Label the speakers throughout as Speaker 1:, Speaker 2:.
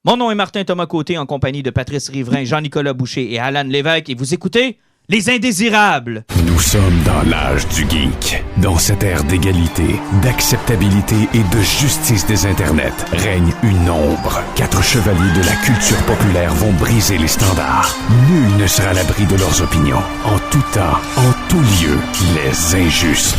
Speaker 1: Mon nom est Martin Thomas Côté en compagnie de Patrice Riverain, Jean-Nicolas Boucher et Alan Lévesque et vous écoutez Les Indésirables.
Speaker 2: Nous sommes dans l'âge du geek. Dans cette ère d'égalité, d'acceptabilité et de justice des internets, règne une ombre. 4 chevaliers de la culture populaire vont briser les standards. Nul ne sera à l'abri de leurs opinions. En tout temps, en tout lieu, les injustes.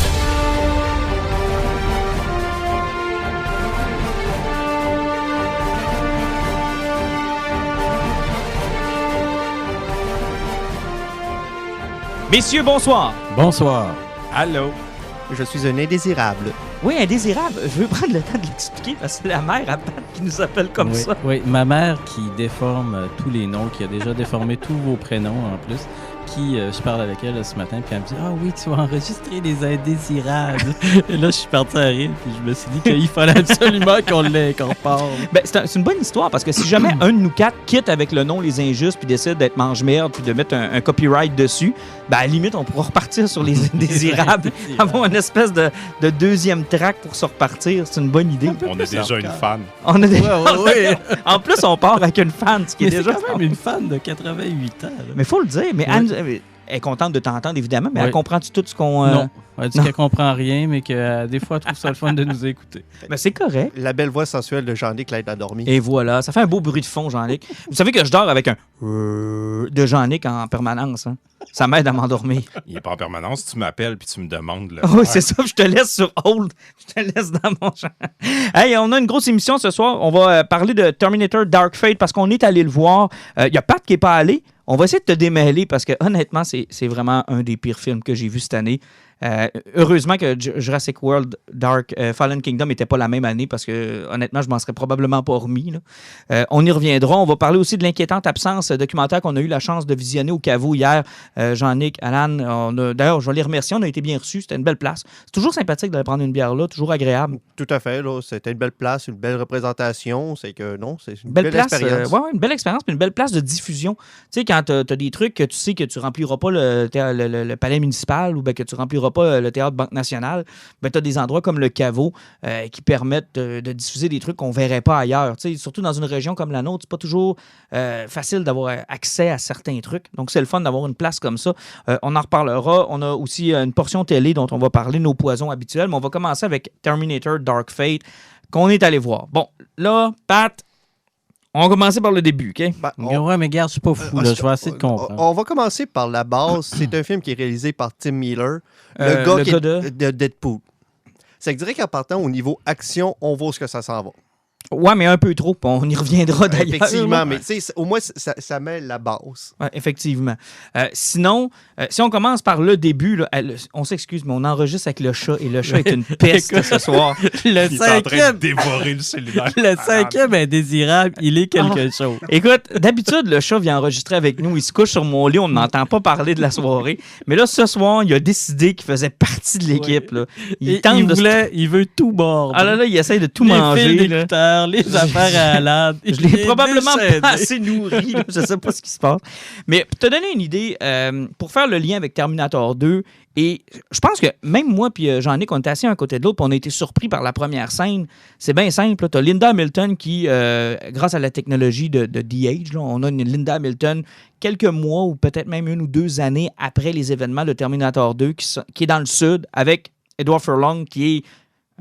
Speaker 1: Messieurs, bonsoir.
Speaker 3: Bonsoir.
Speaker 4: Allô? Je suis un indésirable.
Speaker 1: Oui, indésirable. Je veux prendre le temps de l'expliquer parce que c'est la mère à Pat qui nous appelle comme ça.
Speaker 3: Oui, ma mère qui déforme tous les noms, qui a déjà déformé tous vos prénoms en plus, je parle avec elle ce matin, puis elle me dit « Ah oui, tu vas enregistrer les indésirables. » Et là, je suis parti à rire, puis je me suis dit qu'il fallait absolument qu'on l'incorpore.
Speaker 1: Ben, c'est une bonne histoire parce que si jamais un de nous quatre quitte avec le nom Les Injustes puis décide d'être mange-merde puis de mettre un copyright dessus, ben à la limite, on pourra repartir sur Les Indésirables, avoir une espèce de deuxième track pour se repartir. C'est une bonne idée.
Speaker 4: On a déjà une fan.
Speaker 1: On a déjà... Ouais. En plus, on part avec une fan, ce qui est déjà...
Speaker 3: C'est quand même une fan de 88 ans. Là.
Speaker 1: Mais faut le dire. Mais Anne est contente de t'entendre, évidemment, mais elle comprend-tu tout ce qu'on...
Speaker 3: Non. Elle dit qu'elle comprend rien, mais que des fois, elle trouve ça le fun de nous écouter.
Speaker 1: Ben, c'est correct.
Speaker 4: La belle voix sensuelle de Jean-Nic l'aide à dormir.
Speaker 1: Et voilà, ça fait un beau bruit de fond, Jean-Nic. Vous savez que je dors avec un de Jean-Nic en permanence. Hein? Ça m'aide à m'endormir.
Speaker 5: Il n'est pas en permanence, tu m'appelles puis tu me demandes.
Speaker 1: Oui, c'est ça, je te laisse sur hold. Je te laisse dans mon champ. Hey, on a une grosse émission ce soir. On va parler de Terminator Dark Fate parce qu'on est allé le voir. Il y a Pat qui n'est pas allé. On va essayer de te démêler parce que honnêtement, c'est vraiment un des pires films que j'ai vu cette année. Heureusement que Jurassic World Fallen Kingdom n'était pas la même année parce que honnêtement, je m'en serais probablement pas remis. Là. On y reviendra. On va parler aussi de l'inquiétante absence documentaire qu'on a eu la chance de visionner au caveau hier. Jean-Nic, Alan, d'ailleurs, je vais les remercier. On a été bien reçus. C'était une belle place. C'est toujours sympathique d'aller prendre une bière là, toujours agréable.
Speaker 4: Tout à fait. Là. C'était une belle place, une belle représentation. C'est que non, c'est une
Speaker 1: belle place,
Speaker 4: expérience.
Speaker 1: Ouais, une belle expérience, puis une belle place de diffusion. Tu sais, quand tu as des trucs que tu sais que tu rempliras pas le palais municipal ou ben, que tu rempliras pas le théâtre Banque Nationale, ben, tu as des endroits comme le caveau qui permettent de diffuser des trucs qu'on ne verrait pas ailleurs. T'sais, surtout dans une région comme la nôtre, c'est pas toujours facile d'avoir accès à certains trucs. Donc, c'est le fun d'avoir une place comme ça. On en reparlera. On a aussi une portion télé dont on va parler, nos poisons habituels, mais on va commencer avec Terminator Dark Fate qu'on est allé voir. Bon, là, Pat, on va commencer par le début, OK?
Speaker 3: Ouais, mais regarde, je suis pas fou, là. Je vais essayer de comprendre.
Speaker 4: On va commencer par la base. C'est un film qui est réalisé par Tim Miller, le gars de Deadpool. Ça dirait qu'en partant au niveau action, on voit ce que ça s'en va.
Speaker 1: Ouais, mais un peu trop. On y reviendra d'ailleurs.
Speaker 4: Effectivement, mais au moins, ça met la base.
Speaker 1: Ouais, effectivement. Sinon, si on commence par le début, là, on s'excuse, mais on enregistre avec le chat et le chat est une peste ce soir.
Speaker 5: Il est en train de dévorer le cellulaire.
Speaker 3: Le cinquième indésirable, il est quelque chose.
Speaker 1: Écoute, d'habitude, le chat vient enregistrer avec nous. Il se couche sur mon lit, on n'entend pas parler de la soirée. Mais là, ce soir, il a décidé qu'il faisait partie de l'équipe. Là.
Speaker 3: Il veut tout mordre.
Speaker 1: Ah là, il essaie de tout manger.
Speaker 3: Les affaires à Alan.
Speaker 1: Je l'ai probablement pas assez nourri. Là, je sais pas ce qui se passe. Mais pour te donner une idée, pour faire le lien avec Terminator 2, et je pense que même moi puis Jean-Nic, on était assis un côté de l'autre puis on a été surpris par la première scène. C'est bien simple. Tu as Linda Hamilton qui, grâce à la technologie de The-Age, là, on a une Linda Hamilton quelques mois ou peut-être même 1 ou 2 années après les événements de Terminator 2 qui est dans le sud avec Edward Furlong qui est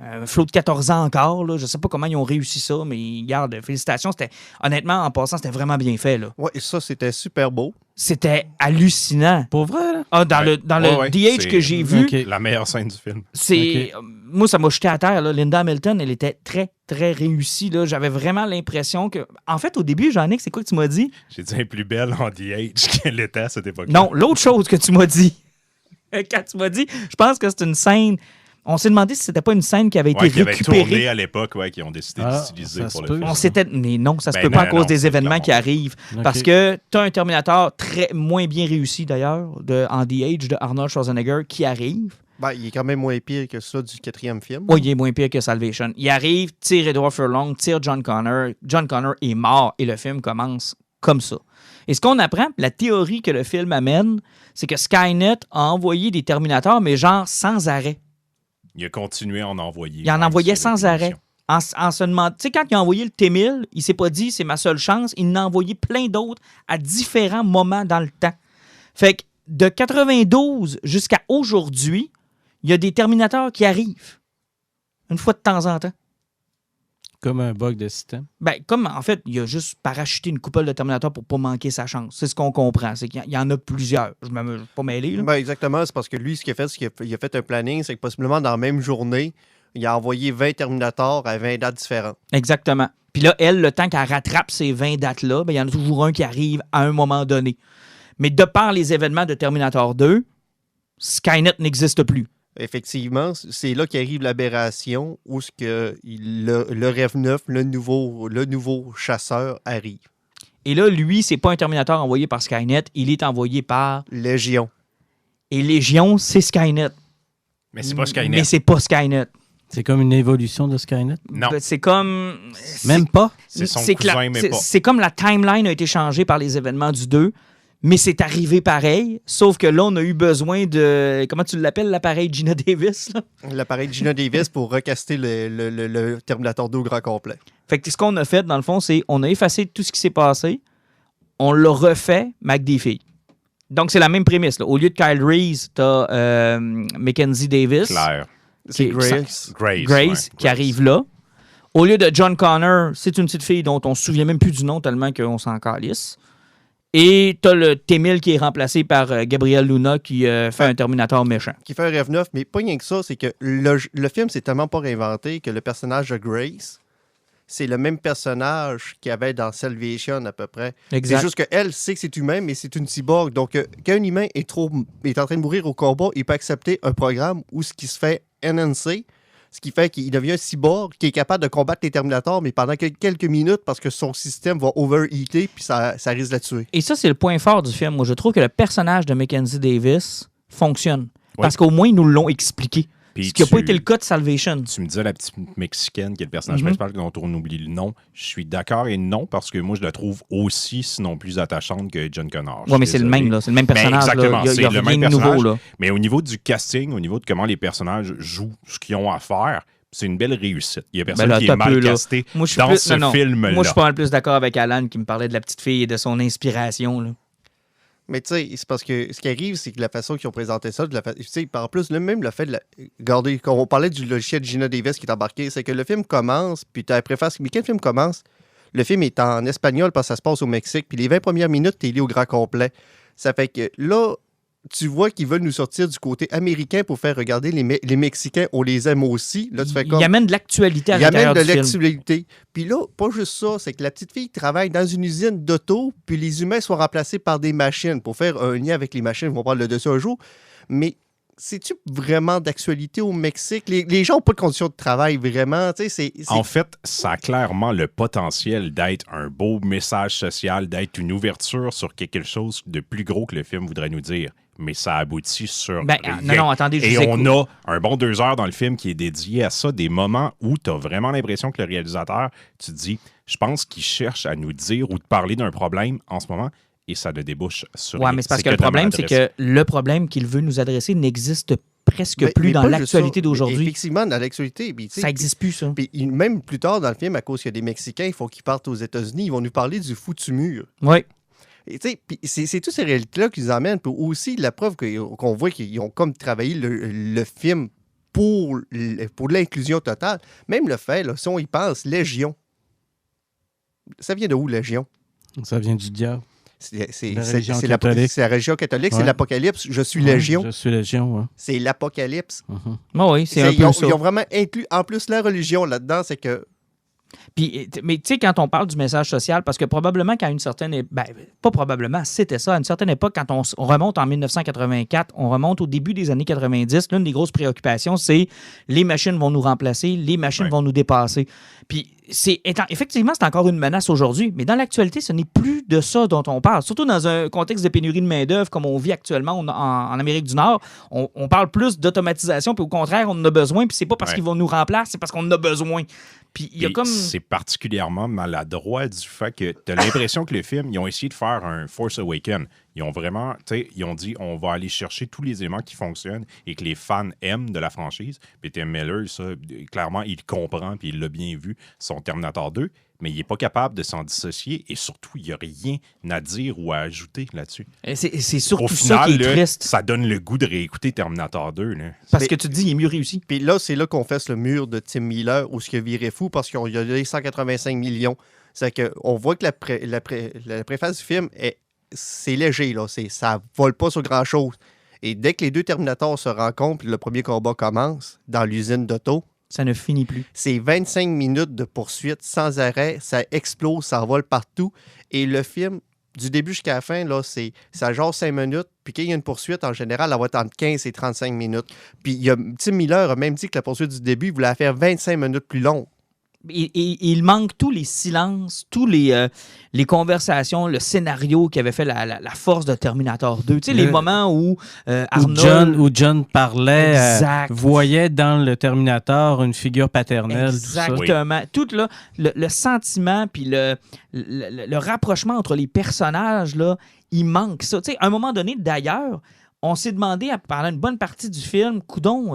Speaker 1: un flot de 14 ans encore. Là. Je ne sais pas comment ils ont réussi ça, mais garde, félicitations. Honnêtement, en passant, c'était vraiment bien fait. Oui,
Speaker 4: et ça, c'était super beau.
Speaker 1: C'était hallucinant.
Speaker 3: Pour vrai, là?
Speaker 1: Ah, dans le The-Age que j'ai vu.
Speaker 5: Okay. La meilleure scène du film.
Speaker 1: Moi, ça m'a jeté à terre. Là. Linda Hamilton, elle était très, très réussie. Là. J'avais vraiment l'impression que... En fait, au début, Jean-Nic, c'est quoi que tu m'as dit?
Speaker 5: J'ai dit, elle est plus belle en The-Age qu'elle était à cette époque-là.
Speaker 1: Non, l'autre chose que tu m'as dit. Quand tu m'as dit, je pense que c'est une scène... On s'est demandé si c'était pas une scène qui avait été récupérée.
Speaker 5: Qui avait tourné à l'époque, qui ont décidé d'utiliser pour le film.
Speaker 1: Mais non, ça se peut pas à cause des événements qui arrivent. Okay. Parce que tu as un Terminator très moins bien réussi, d'ailleurs, en The Age de Arnold Schwarzenegger qui arrive.
Speaker 4: Il est quand même moins pire que ça du 4e film.
Speaker 1: Oui, il est moins pire que Salvation. Il arrive, tire Edward Furlong, tire John Connor. John Connor est mort et le film commence comme ça. Et ce qu'on apprend, la théorie que le film amène, c'est que Skynet a envoyé des Terminators, mais genre sans arrêt.
Speaker 5: Il a continué à en envoyer.
Speaker 1: Il en envoyait sans arrêt. En se demandant, tu sais, quand il a envoyé le T-1000, il s'est pas dit c'est ma seule chance. Il en a envoyé plein d'autres à différents moments dans le temps. Fait que de 92 jusqu'à aujourd'hui, il y a des Terminators qui arrivent. Une fois de temps en temps.
Speaker 3: Comme un bug de système?
Speaker 1: Ben, comme, en fait, il a juste parachuté une couple de Terminator pour pas manquer sa chance. C'est ce qu'on comprend. C'est qu'il y en a plusieurs. Je ne vais pas mêler. Là.
Speaker 4: Ben, exactement. C'est parce que lui, ce qu'il a fait, c'est qu'il a fait un planning. C'est que possiblement, dans la même journée, il a envoyé 20 Terminators à 20 dates différentes.
Speaker 1: Exactement. Puis là, elle, le temps qu'elle rattrape ces 20 dates-là, ben, il y en a toujours un qui arrive à un moment donné. Mais de par les événements de Terminator 2, Skynet n'existe plus.
Speaker 4: Effectivement, c'est là qu'arrive l'aberration où le Rêve 9, le nouveau chasseur, arrive.
Speaker 1: Et là, lui, c'est pas un Terminator envoyé par Skynet, il est envoyé par...
Speaker 4: Légion.
Speaker 1: Et Légion, c'est Skynet.
Speaker 5: Mais c'est pas Skynet.
Speaker 1: Mais c'est pas Skynet.
Speaker 3: C'est comme une évolution de Skynet?
Speaker 5: Non.
Speaker 1: C'est comme...
Speaker 3: Même pas?
Speaker 5: C'est son cousin, mais pas.
Speaker 1: C'est comme la timeline a été changée par les événements du 2, mais c'est arrivé pareil, sauf que là, on a eu besoin de... Comment tu l'appelles, l'appareil Gina Davis? Là?
Speaker 4: L'appareil Gina Davis pour recaster le Terminator 2 au grand complet.
Speaker 1: Fait que ce qu'on a fait, dans le fond, c'est on a effacé tout ce qui s'est passé, on l'a refait, mais avec des filles. Donc, c'est la même prémisse. Là. Au lieu de Kyle Reese, t'as Mackenzie Davis.
Speaker 5: Claire.
Speaker 4: C'est Grace.
Speaker 5: Grace
Speaker 1: qui arrive là. Au lieu de John Connor, c'est une petite fille dont on se souvient même plus du nom tellement qu'on s'en calisse. Et t'as le T-1000 qui est remplacé par Gabriel Luna qui fait un Terminator méchant.
Speaker 4: Qui fait un Rêve 9, mais pas rien que ça, c'est que le film s'est tellement pas réinventé que le personnage de Grace, c'est le même personnage qu'il y avait dans Salvation à peu près.
Speaker 1: Exact.
Speaker 4: C'est juste qu'elle sait que c'est humain, mais c'est une cyborg. Donc, quand un humain est en train de mourir au combat, il peut accepter un programme où ce qui se fait NNC, ce qui fait qu'il devient un cyborg qui est capable de combattre les Terminators, mais pendant quelques minutes, parce que son système va overheater, puis ça risque de la tuer.
Speaker 1: Et ça, c'est le point fort du film. Moi, je trouve que le personnage de Mackenzie Davis fonctionne.
Speaker 5: Oui.
Speaker 1: Parce qu'au moins, ils nous l'ont expliqué.
Speaker 5: Puis
Speaker 1: Ce qui n'a pas été le cas de Salvation.
Speaker 5: Tu me disais la petite Mexicaine qui est le personnage principal dont on oublie le nom. Je suis d'accord et non, parce que moi, je la trouve aussi, sinon plus attachante que John Connor.
Speaker 1: Oui, mais c'est le même, là. C'est le même personnage.
Speaker 5: Exactement,
Speaker 1: là. Il y a
Speaker 5: c'est le
Speaker 1: rien
Speaker 5: même
Speaker 1: de nouveau.
Speaker 5: personnage.
Speaker 1: Là.
Speaker 5: Mais au niveau du casting, au niveau de comment les personnages jouent, ce qu'ils ont à faire, c'est une belle réussite. Il y a personne qui est mal casté dans ce film-là.
Speaker 1: Moi, je suis pas mal plus d'accord avec Alan qui me parlait de la petite fille et de son inspiration. Là.
Speaker 4: Mais tu sais, c'est parce que ce qui arrive, c'est que la façon qu'ils ont présenté ça, en plus, même le fait de regardez, quand on parlait du logiciel de Gina Davis qui est embarqué, c'est que le film commence, puis tu as la préface, mais quand le film commence, le film est en espagnol parce que ça se passe au Mexique, puis les 20 premières minutes, t'es lié au grand complet. Ça fait que là, tu vois qu'ils veulent nous sortir du côté américain pour faire regarder les Mexicains, on les aime aussi. Là, tu fais comme...
Speaker 1: Il amène de l'actualité à l'intérieur du film.
Speaker 4: Il amène de l'actualité. Puis là, pas juste ça, c'est que la petite fille travaille dans une usine d'auto, puis les humains sont remplacés par des machines pour faire un lien avec les machines. On va parler de dessus un jour. Mais c'est-tu vraiment d'actualité au Mexique? Les gens n'ont pas de conditions de travail, vraiment.
Speaker 5: En fait, ça a clairement le potentiel d'être un beau message social, d'être une ouverture sur quelque chose de plus gros que le film voudrait nous dire. Mais ça aboutit sur rien.
Speaker 1: Non, attendez,
Speaker 5: Et on a un bon 2 heures dans le film qui est dédié à ça, des moments où tu as vraiment l'impression que le réalisateur, tu te dis, je pense qu'il cherche à nous dire ou de parler d'un problème en ce moment, et ça ne débouche sur rien.
Speaker 1: Oui, mais c'est parce que le problème, c'est que le problème qu'il veut nous adresser n'existe presque plus dans l'actualité d'aujourd'hui.
Speaker 4: Effectivement, dans l'actualité.
Speaker 1: Ça n'existe plus, ça.
Speaker 4: Puis même plus tard dans le film, à cause qu'il y a des Mexicains, il faut qu'ils partent aux États-Unis, ils vont nous parler du foutu mur.
Speaker 1: Oui.
Speaker 4: C'est toutes ces réalités-là qui nous emmènent. Puis aussi, la preuve qu'on voit qu'ils ont comme travaillé le film pour l'inclusion totale. Même le fait, là, si on y pense, Légion. Ça vient de où, Légion?
Speaker 3: Ça vient du diable.
Speaker 4: C'est la religion catholique, c'est l'Apocalypse. Je suis Légion.
Speaker 3: Je suis Légion, ouais.
Speaker 4: C'est l'Apocalypse.
Speaker 1: Oui, c'est un peu ça.
Speaker 4: Ils ont vraiment inclus, en plus, la religion là-dedans, c'est que...
Speaker 1: Puis, mais tu sais, quand on parle du message social, parce que probablement qu'à une certaine... pas probablement, c'était ça. À une certaine époque, quand on remonte en 1984, on remonte au début des années 90, l'une des grosses préoccupations, c'est les machines vont nous remplacer, les machines vont nous dépasser. Puis, effectivement, c'est encore une menace aujourd'hui, mais dans l'actualité, ce n'est plus de ça dont on parle. Surtout dans un contexte de pénurie de main-d'œuvre comme on vit actuellement en Amérique du Nord, on parle plus d'automatisation, puis au contraire, on en a besoin, puis c'est pas parce qu'ils vont nous remplacer, c'est parce qu'on en a besoin. Puis il y a
Speaker 5: Et
Speaker 1: comme...
Speaker 5: c'est particulièrement maladroit du fait que tu as l'impression que le film, ils ont essayé de faire un Force Awakens. Ils ont vraiment, ils ont dit, on va aller chercher tous les éléments qui fonctionnent et que les fans aiment de la franchise. Puis Tim Miller, ça, clairement, il comprend puis il l'a bien vu, son Terminator 2, mais il n'est pas capable de s'en dissocier et surtout, il n'y a rien à dire ou à ajouter là-dessus.
Speaker 1: C'est surtout
Speaker 5: Au
Speaker 1: ça
Speaker 5: final,
Speaker 1: qui est
Speaker 5: là,
Speaker 1: triste.
Speaker 5: ça donne le goût de réécouter Terminator 2. Là.
Speaker 1: Parce
Speaker 4: Mais-
Speaker 1: que tu te dis, il est mieux réussi.
Speaker 4: Puis là, c'est là qu'on fesse le mur de Tim Miller où ce qui a viré fou parce qu'on lui a donné 185 millions. C'est qu'on voit que la préface du film, c'est léger, là. Ça vole pas sur grand-chose. Et dès que les deux Terminators se rencontrent et le premier combat commence dans l'usine d'auto,
Speaker 1: Ça ne finit plus.
Speaker 4: c'est 25 minutes de poursuite sans arrêt. Ça explose, ça vole partout. Et le film, du début jusqu'à la fin, là, ça genre 5 minutes. Puis quand il y a une poursuite, en général, elle va être entre 15 et 35 minutes. Puis Tim Miller a même dit que la poursuite du début, il voulait la faire 25 minutes plus longue.
Speaker 1: Et il manque tous les silences, tous les conversations, le scénario qui avait fait la force de Terminator 2. Tu sais, les moments où Arnold...
Speaker 3: Où John parlait,
Speaker 1: Exact.
Speaker 3: voyait dans le Terminator une figure paternelle, tout ça.
Speaker 1: Exactement. Tout là, le sentiment puis le rapprochement entre les personnages, là, il manque ça. Tu sais, à un moment donné, d'ailleurs, on s'est demandé, pendant une bonne partie du film, coudon,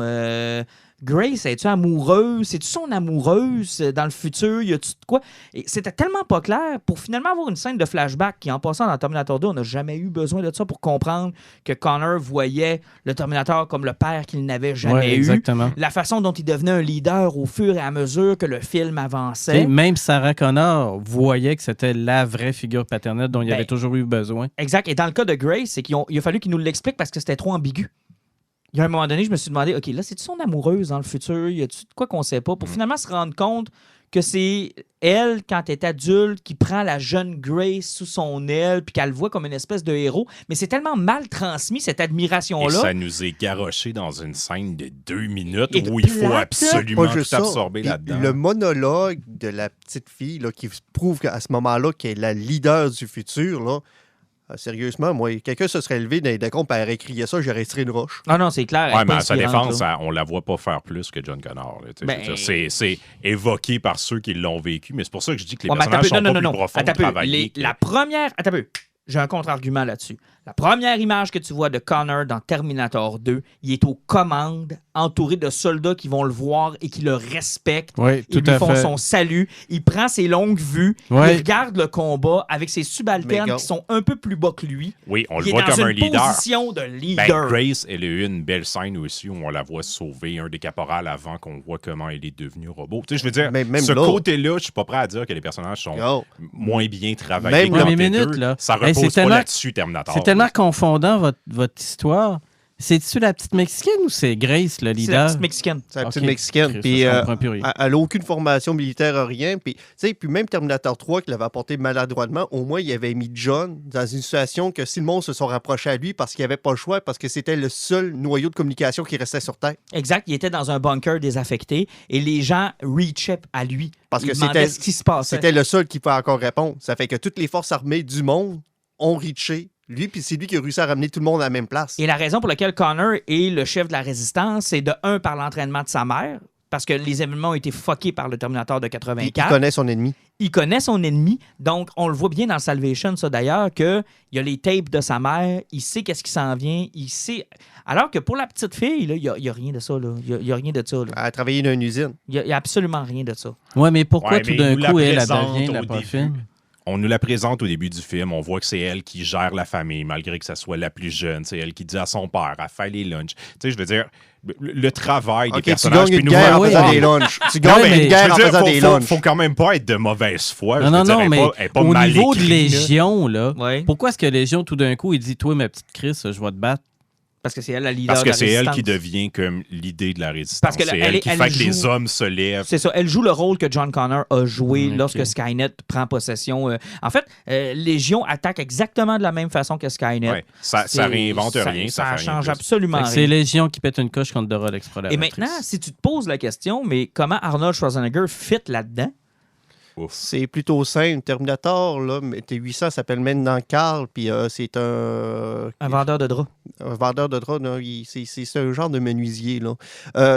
Speaker 1: Grace, es-tu amoureuse? C'est-tu son amoureuse dans le futur? Y a-tu de quoi? Et c'était tellement pas clair pour finalement avoir une scène de flashback qui, en passant dans Terminator 2, on n'a jamais eu besoin de ça pour comprendre que Connor voyait le Terminator comme le père qu'il n'avait jamais
Speaker 3: Ouais,
Speaker 1: eu.
Speaker 3: exactement.
Speaker 1: La façon dont il devenait un leader au fur et à mesure que le film avançait.
Speaker 3: T'sais, même Sarah Connor voyait que c'était la vraie figure paternelle dont il
Speaker 1: Ben,
Speaker 3: avait toujours eu besoin.
Speaker 1: Exact. Et dans le cas de Grace, c'est qu'il a fallu qu'il nous l'explique parce que c'était trop ambigu. Il y a un moment donné, je me suis demandé, OK, là, c'est-tu son amoureuse dans le futur? Y a-tu de quoi qu'on sait pas? Pour finalement se rendre compte que c'est elle, quand elle est adulte, qui prend la jeune Grace sous son aile puis qu'elle le voit comme une espèce de héros. Mais c'est tellement mal transmis, cette
Speaker 5: Et
Speaker 1: admiration-là.
Speaker 5: ça nous est garoché dans une scène de 2 minutes
Speaker 1: Et de
Speaker 5: où il faut
Speaker 1: plate.
Speaker 5: absolument
Speaker 4: Pas
Speaker 5: tout
Speaker 4: juste ça.
Speaker 5: absorber
Speaker 4: Puis
Speaker 5: là-dedans.
Speaker 4: le monologue de la petite fille là, qui prouve qu'à ce moment-là qu'elle est la leader du futur, là, sérieusement, moi, quelqu'un se serait levé dans les décombres et aurait crié ça, j'aurais tiré une roche.
Speaker 1: Ah non, c'est clair. elle
Speaker 5: Ouais,
Speaker 1: est
Speaker 5: mais
Speaker 1: pas
Speaker 5: à sa
Speaker 1: inspirante,
Speaker 5: défense,
Speaker 1: là.
Speaker 5: on la voit pas faire plus que John Connor. Là, tu sais,
Speaker 1: Ben-
Speaker 5: je veux dire, c'est évoqué par ceux qui l'ont vécu, mais c'est pour ça que je dis que les
Speaker 1: Ouais, mais
Speaker 5: personnages
Speaker 1: attends un peu.
Speaker 5: sont pas plus profonds
Speaker 1: Attends un peu.
Speaker 5: travaillés.
Speaker 1: La première... Attends un peu. J'ai un contre-argument là-dessus. La première image que tu vois de Connor dans Terminator 2, il est aux commandes, entouré de soldats qui vont le voir et qui le respectent.
Speaker 3: Oui,
Speaker 1: Ils
Speaker 3: tout
Speaker 1: lui
Speaker 3: à
Speaker 1: font
Speaker 3: fait.
Speaker 1: son salut. Il prend ses longues vues.
Speaker 3: Ouais.
Speaker 1: Il regarde le combat avec ses subalternes
Speaker 4: Méga.
Speaker 1: qui sont un peu plus bas que lui.
Speaker 5: Oui, on
Speaker 1: il
Speaker 5: le
Speaker 1: est
Speaker 5: voit
Speaker 1: dans
Speaker 5: comme un
Speaker 1: une
Speaker 5: leader.
Speaker 1: position de
Speaker 5: Ben,
Speaker 1: leader.
Speaker 5: Grace, elle a eu une belle scène aussi où on la voit sauver un des caporals avant qu'on voit comment elle est devenue robot. Tu sais, je veux dire,
Speaker 4: Même
Speaker 5: ce
Speaker 4: là.
Speaker 5: côté-là, je suis pas prêt à dire que les personnages sont
Speaker 4: Yo.
Speaker 5: moins bien travaillés
Speaker 4: Même
Speaker 5: que
Speaker 4: là.
Speaker 5: dans
Speaker 3: Ouais, mais
Speaker 5: T2.
Speaker 3: minute, là.
Speaker 5: Ça
Speaker 3: Hey,
Speaker 5: repose
Speaker 3: c'est
Speaker 5: pas
Speaker 3: tellement-
Speaker 5: là-dessus, Terminator.
Speaker 3: C'est tellement confondant, votre histoire. C'est-tu la petite Mexicaine ou c'est Grace, le
Speaker 1: C'est la
Speaker 3: leader?
Speaker 1: petite mexicaine.
Speaker 4: C'est la
Speaker 3: Ok.
Speaker 4: petite mexicaine.
Speaker 3: Christ,
Speaker 4: Puis,
Speaker 3: je comprends plus rien.
Speaker 4: elle n'a aucune formation militaire, rien. Puis, tu sais, puis même Terminator 3, qui l'avait apporté maladroitement, au moins, il avait mis John dans une situation que si le monde se sont rapprochés à lui parce qu'il n'y avait pas le choix, parce que c'était le seul noyau de communication qui restait sur Terre.
Speaker 1: Exact. Il était dans un bunker désaffecté et les gens reachaient à lui.
Speaker 4: Parce
Speaker 1: Ils
Speaker 4: que
Speaker 1: demandaient
Speaker 4: c'était-
Speaker 1: ce qui se passait.
Speaker 4: C'était le seul qui pouvait encore répondre. Ça fait que toutes les forces armées du monde ont reaché lui, puis c'est lui qui a réussi à ramener tout le monde à la même place.
Speaker 1: Et la raison pour laquelle Connor est le chef de la résistance, c'est de un, par l'entraînement de sa mère, parce que les événements ont été fuckés par le Terminator de
Speaker 4: Puis
Speaker 1: 84.
Speaker 4: il connaît son ennemi.
Speaker 1: Il connaît son ennemi, donc on le voit bien dans Salvation, ça d'ailleurs, qu'il y a les tapes de sa mère, il sait qu'est-ce qui s'en vient, il sait... Alors que pour la petite fille, là, il n'y a rien de ça. Là. Il y a rien de ça. Là.
Speaker 4: Elle a travaillé dans une usine.
Speaker 1: Il n'y a absolument rien de ça.
Speaker 3: Ouais, mais pourquoi
Speaker 5: Ouais,
Speaker 3: tout
Speaker 5: mais
Speaker 3: d'un
Speaker 5: il nous
Speaker 3: coup,
Speaker 5: la
Speaker 3: elle
Speaker 5: présente
Speaker 3: devient
Speaker 5: au
Speaker 3: la
Speaker 5: début.
Speaker 3: prochaine?
Speaker 5: On nous la présente au début du film. On voit que c'est elle qui gère la famille, malgré que ça soit la plus jeune. C'est elle qui dit à son père, elle fait les lunchs. Tu sais, je veux dire, le travail des
Speaker 4: OK, tu
Speaker 5: personnages.
Speaker 4: gagnes
Speaker 5: puis
Speaker 4: une
Speaker 5: nous
Speaker 4: guerre en
Speaker 3: oui,
Speaker 4: faisant
Speaker 3: oui.
Speaker 4: des lunchs. Tu
Speaker 3: Ouais,
Speaker 4: gagnes
Speaker 3: mais
Speaker 4: une
Speaker 3: je
Speaker 4: guerre en
Speaker 5: Je veux dire,
Speaker 4: faisant des lunchs.
Speaker 5: faut quand même pas être de mauvaise foi.
Speaker 3: Non, non,
Speaker 5: elle est
Speaker 3: mais
Speaker 5: pas, elle est pas
Speaker 3: au
Speaker 5: mal
Speaker 3: niveau de
Speaker 5: écrite, là.
Speaker 3: Légion, là,
Speaker 1: Ouais.
Speaker 3: pourquoi est-ce que Légion, tout d'un coup, il dit, toi, ma petite Chris, je vais te battre?
Speaker 1: Parce que c'est elle la leader
Speaker 5: Parce
Speaker 1: de
Speaker 5: que
Speaker 1: la
Speaker 5: c'est elle qui
Speaker 1: résistance.
Speaker 5: devient comme l'idée de la résistance.
Speaker 1: Parce que
Speaker 5: c'est
Speaker 1: elle
Speaker 5: elle
Speaker 1: est-
Speaker 5: qui
Speaker 1: elle
Speaker 5: fait que les
Speaker 1: joue-
Speaker 5: hommes se lèvent.
Speaker 1: C'est ça. Elle joue le rôle que John Connor a joué
Speaker 3: Ok.
Speaker 1: lorsque Skynet prend possession. En fait, Légion attaque exactement de la même façon que Skynet.
Speaker 5: Ouais. Ça
Speaker 1: C'est-
Speaker 5: réinvente rien. Ça fait rien
Speaker 1: change
Speaker 5: plus.
Speaker 1: absolument
Speaker 3: Fait que
Speaker 1: rien.
Speaker 3: c'est Légion qui pète une coche contre Dora l'Exploratrice.
Speaker 1: Et maintenant, si tu te poses la question, mais comment Arnold Schwarzenegger fit là-dedans?
Speaker 5: Ouf.
Speaker 4: C'est plutôt simple. Terminator, là, mais T800 s'appelle maintenant Carl, puis c'est
Speaker 1: Un vendeur de draps.
Speaker 4: un vendeur de draps. Là, c'est un genre de menuisier. Là.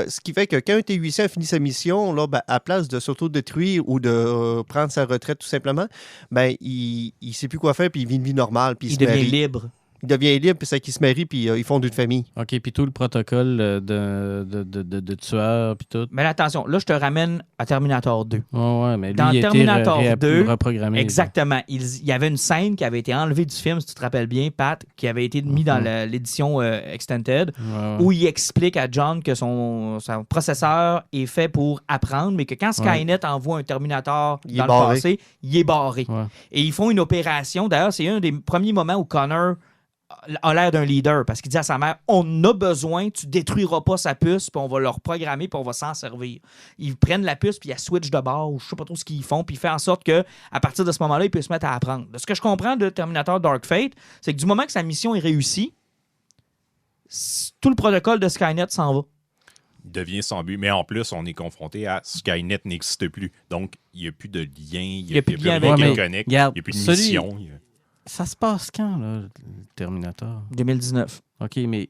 Speaker 4: Ce qui fait que quand un T800 a fini sa mission, là, ben, à place de s'auto-détruire ou de prendre sa retraite tout simplement, ben, il ne sait plus quoi faire, puis il vit une vie normale. Puis
Speaker 1: Il
Speaker 4: se
Speaker 1: devient
Speaker 4: marie.
Speaker 1: libre.
Speaker 4: Il devient libre, puis c'est qu'il se marie, puis ils fondent une famille.
Speaker 3: OK, puis tout le protocole de tueur, puis tout.
Speaker 1: Mais là, attention, là, je te ramène à Terminator 2.
Speaker 3: Ouais, mais lui,
Speaker 1: Dans
Speaker 3: il a
Speaker 1: Terminator
Speaker 3: été
Speaker 1: 2,
Speaker 3: reprogrammé.
Speaker 1: Exactement. Il y avait une scène qui avait été enlevée du film, si tu te rappelles bien, Pat, qui avait été mise dans l'édition Extended, où il explique à John que son processeur est fait pour apprendre, mais que quand Skynet envoie un Terminator
Speaker 4: Il est
Speaker 1: dans le
Speaker 4: barré.
Speaker 1: passé, il est barré.
Speaker 3: Ouais.
Speaker 1: Et ils font une opération. D'ailleurs, c'est un des premiers moments où Connor a l'air d'un leader parce qu'il dit à sa mère, on a besoin, tu détruiras pas sa puce, puis on va le reprogrammer, puis on va s'en servir. Ils prennent la puce, puis ils la switch de bord, ou je sais pas trop ce qu'ils font, puis il fait en sorte que à partir de ce moment-là, il peut se mettre à apprendre. De ce que je comprends de Terminator Dark Fate, c'est que du moment que sa mission est réussie, tout le protocole de Skynet s'en va.
Speaker 5: Il devient sans but. Mais en plus, on est confronté à Skynet n'existe plus. Donc, il n'y a plus de lien, il n'y a plus
Speaker 1: de lien
Speaker 5: rien
Speaker 1: avec-
Speaker 5: qui
Speaker 3: Ouais, mais
Speaker 5: connecte,
Speaker 3: regarde,
Speaker 5: il n'y a plus de
Speaker 3: celui-
Speaker 5: mission.
Speaker 3: Ça se passe quand, là, le Terminator?
Speaker 1: 2019.
Speaker 3: OK, mais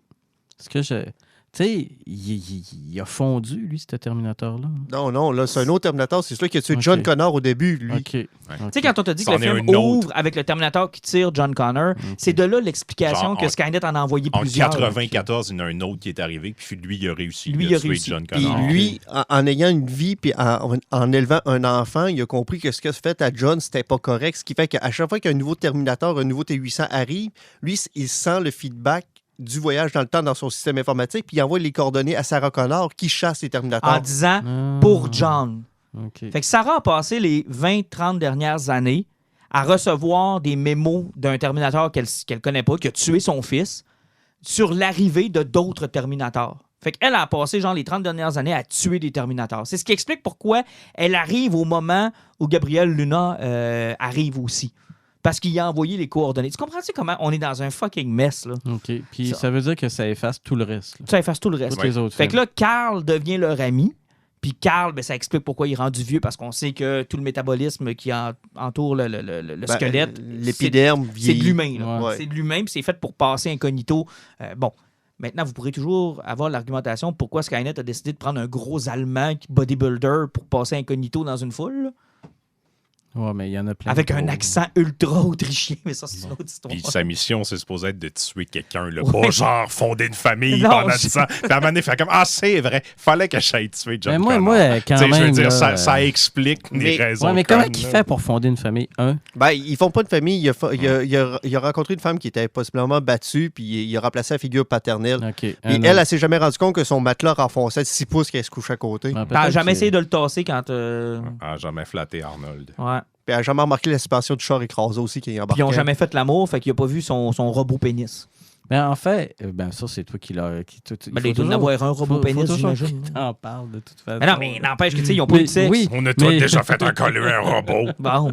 Speaker 3: ce que je... Tu sais, il a fondu, lui, ce Terminator-là.
Speaker 4: Non, là, c'est un autre Terminator. C'est celui qui a tué
Speaker 3: Ok.
Speaker 4: John Connor au début, lui.
Speaker 3: OK.
Speaker 1: Tu sais, quand on te dit que
Speaker 5: C'en
Speaker 1: le
Speaker 5: est
Speaker 1: film
Speaker 5: un autre.
Speaker 1: ouvre avec le Terminator qui tire John Connor, c'est de là l'explication
Speaker 5: Genre,
Speaker 1: que Skynet en a envoyé
Speaker 5: En
Speaker 1: plusieurs.
Speaker 5: 94, il y en a un autre qui est arrivé, puis lui, il a réussi.
Speaker 1: Lui,
Speaker 5: il
Speaker 1: il a
Speaker 5: a tué
Speaker 1: réussi.
Speaker 5: John
Speaker 4: Puis
Speaker 5: Connor.
Speaker 4: lui, en ayant une vie, puis en élevant un enfant, il a compris que ce que se fait à John, c'était pas correct. Ce qui fait qu'à chaque fois qu'un nouveau Terminator, un nouveau T800 arrive, lui, il sent le feedback du voyage dans le temps dans son système informatique, puis il envoie les coordonnées à Sarah Connor qui chasse les Terminators.
Speaker 1: En disant
Speaker 3: Ah.
Speaker 1: pour John.
Speaker 3: OK.
Speaker 1: Fait que Sarah a passé les 20-30 dernières années à recevoir des mémos d'un Terminator qu'elle connaît pas, qui a tué son fils, sur l'arrivée de d'autres Terminators. Fait qu'elle a passé genre les 30 dernières années à tuer des Terminators. C'est ce qui explique pourquoi elle arrive au moment où Gabriel Luna arrive aussi. Parce qu'il a envoyé les coordonnées. Tu comprends-tu comment on est dans un fucking mess, là?
Speaker 3: OK. Puis ça veut dire que ça efface tout le reste. Là.
Speaker 1: Ça efface tout le reste.
Speaker 3: Tous les autres
Speaker 1: Fait que
Speaker 3: films.
Speaker 1: là, Carl devient leur ami. Puis Carl, ben, ça explique pourquoi il est rendu vieux, parce qu'on sait que tout le métabolisme qui entoure le
Speaker 4: Ben,
Speaker 1: squelette,
Speaker 4: l'épiderme
Speaker 1: c'est de
Speaker 4: vieillit.
Speaker 1: l'humain. là.
Speaker 4: Ouais.
Speaker 1: C'est de l'humain, puis c'est fait pour passer incognito. Bon, maintenant, vous pourrez toujours avoir l'argumentation pourquoi Skynet a décidé de prendre un gros Allemand bodybuilder pour passer incognito dans une foule, là,
Speaker 3: Ouais, mais il y en a plein.
Speaker 1: avec
Speaker 3: de
Speaker 1: un
Speaker 3: gros.
Speaker 1: accent ultra autrichien. Mais ça, c'est une autre histoire.
Speaker 5: Puis sa mission, c'est supposé être de tuer quelqu'un, là.
Speaker 1: Ouais.
Speaker 5: Pas genre fonder une famille
Speaker 1: Non,
Speaker 5: pendant
Speaker 1: je-
Speaker 5: 10 ans. Puis à un moment donné, fait comme, ah, c'est vrai, fallait que j'aille tuer John
Speaker 3: Mais moi,
Speaker 5: Connor.
Speaker 3: quand
Speaker 5: Tu sais, je veux
Speaker 3: même,
Speaker 5: dire,
Speaker 3: là,
Speaker 5: ça explique les
Speaker 4: mais-
Speaker 5: raisons.
Speaker 3: Ouais, mais comment
Speaker 5: connes,
Speaker 3: il
Speaker 5: là.
Speaker 3: fait pour fonder une famille?
Speaker 4: Ben, ils font pas de famille. Il a rencontré une femme qui était possiblement battue, puis il a remplacé la figure paternelle.
Speaker 3: OK.
Speaker 4: Et elle s'est jamais rendu compte que son matelas renfonçait de 6 pouces qu'elle se couche à côté.
Speaker 1: T'as jamais essayé de le tasser quand...
Speaker 5: Ah, jamais flatté Arnold.
Speaker 1: Ouais.
Speaker 4: Puis elle a jamais remarqué la suspension du char écrasé aussi qui est
Speaker 1: Puis
Speaker 4: embarqué.
Speaker 1: ils n'ont jamais fait l'amour, fait qu'il n'a pas vu son robot pénis.
Speaker 3: Mais en fait, ça, c'est toi qui l'as.
Speaker 1: Ben, il doit en avoir un robot pénis, j'imagine.
Speaker 3: On parle de toute façon.
Speaker 1: Mais non, mais n'empêche que, tu sais, ils n'ont pas eu de sexe.
Speaker 3: Oui,
Speaker 5: On a tous
Speaker 3: mais-
Speaker 5: déjà fait un collier à un robot.
Speaker 1: Bon.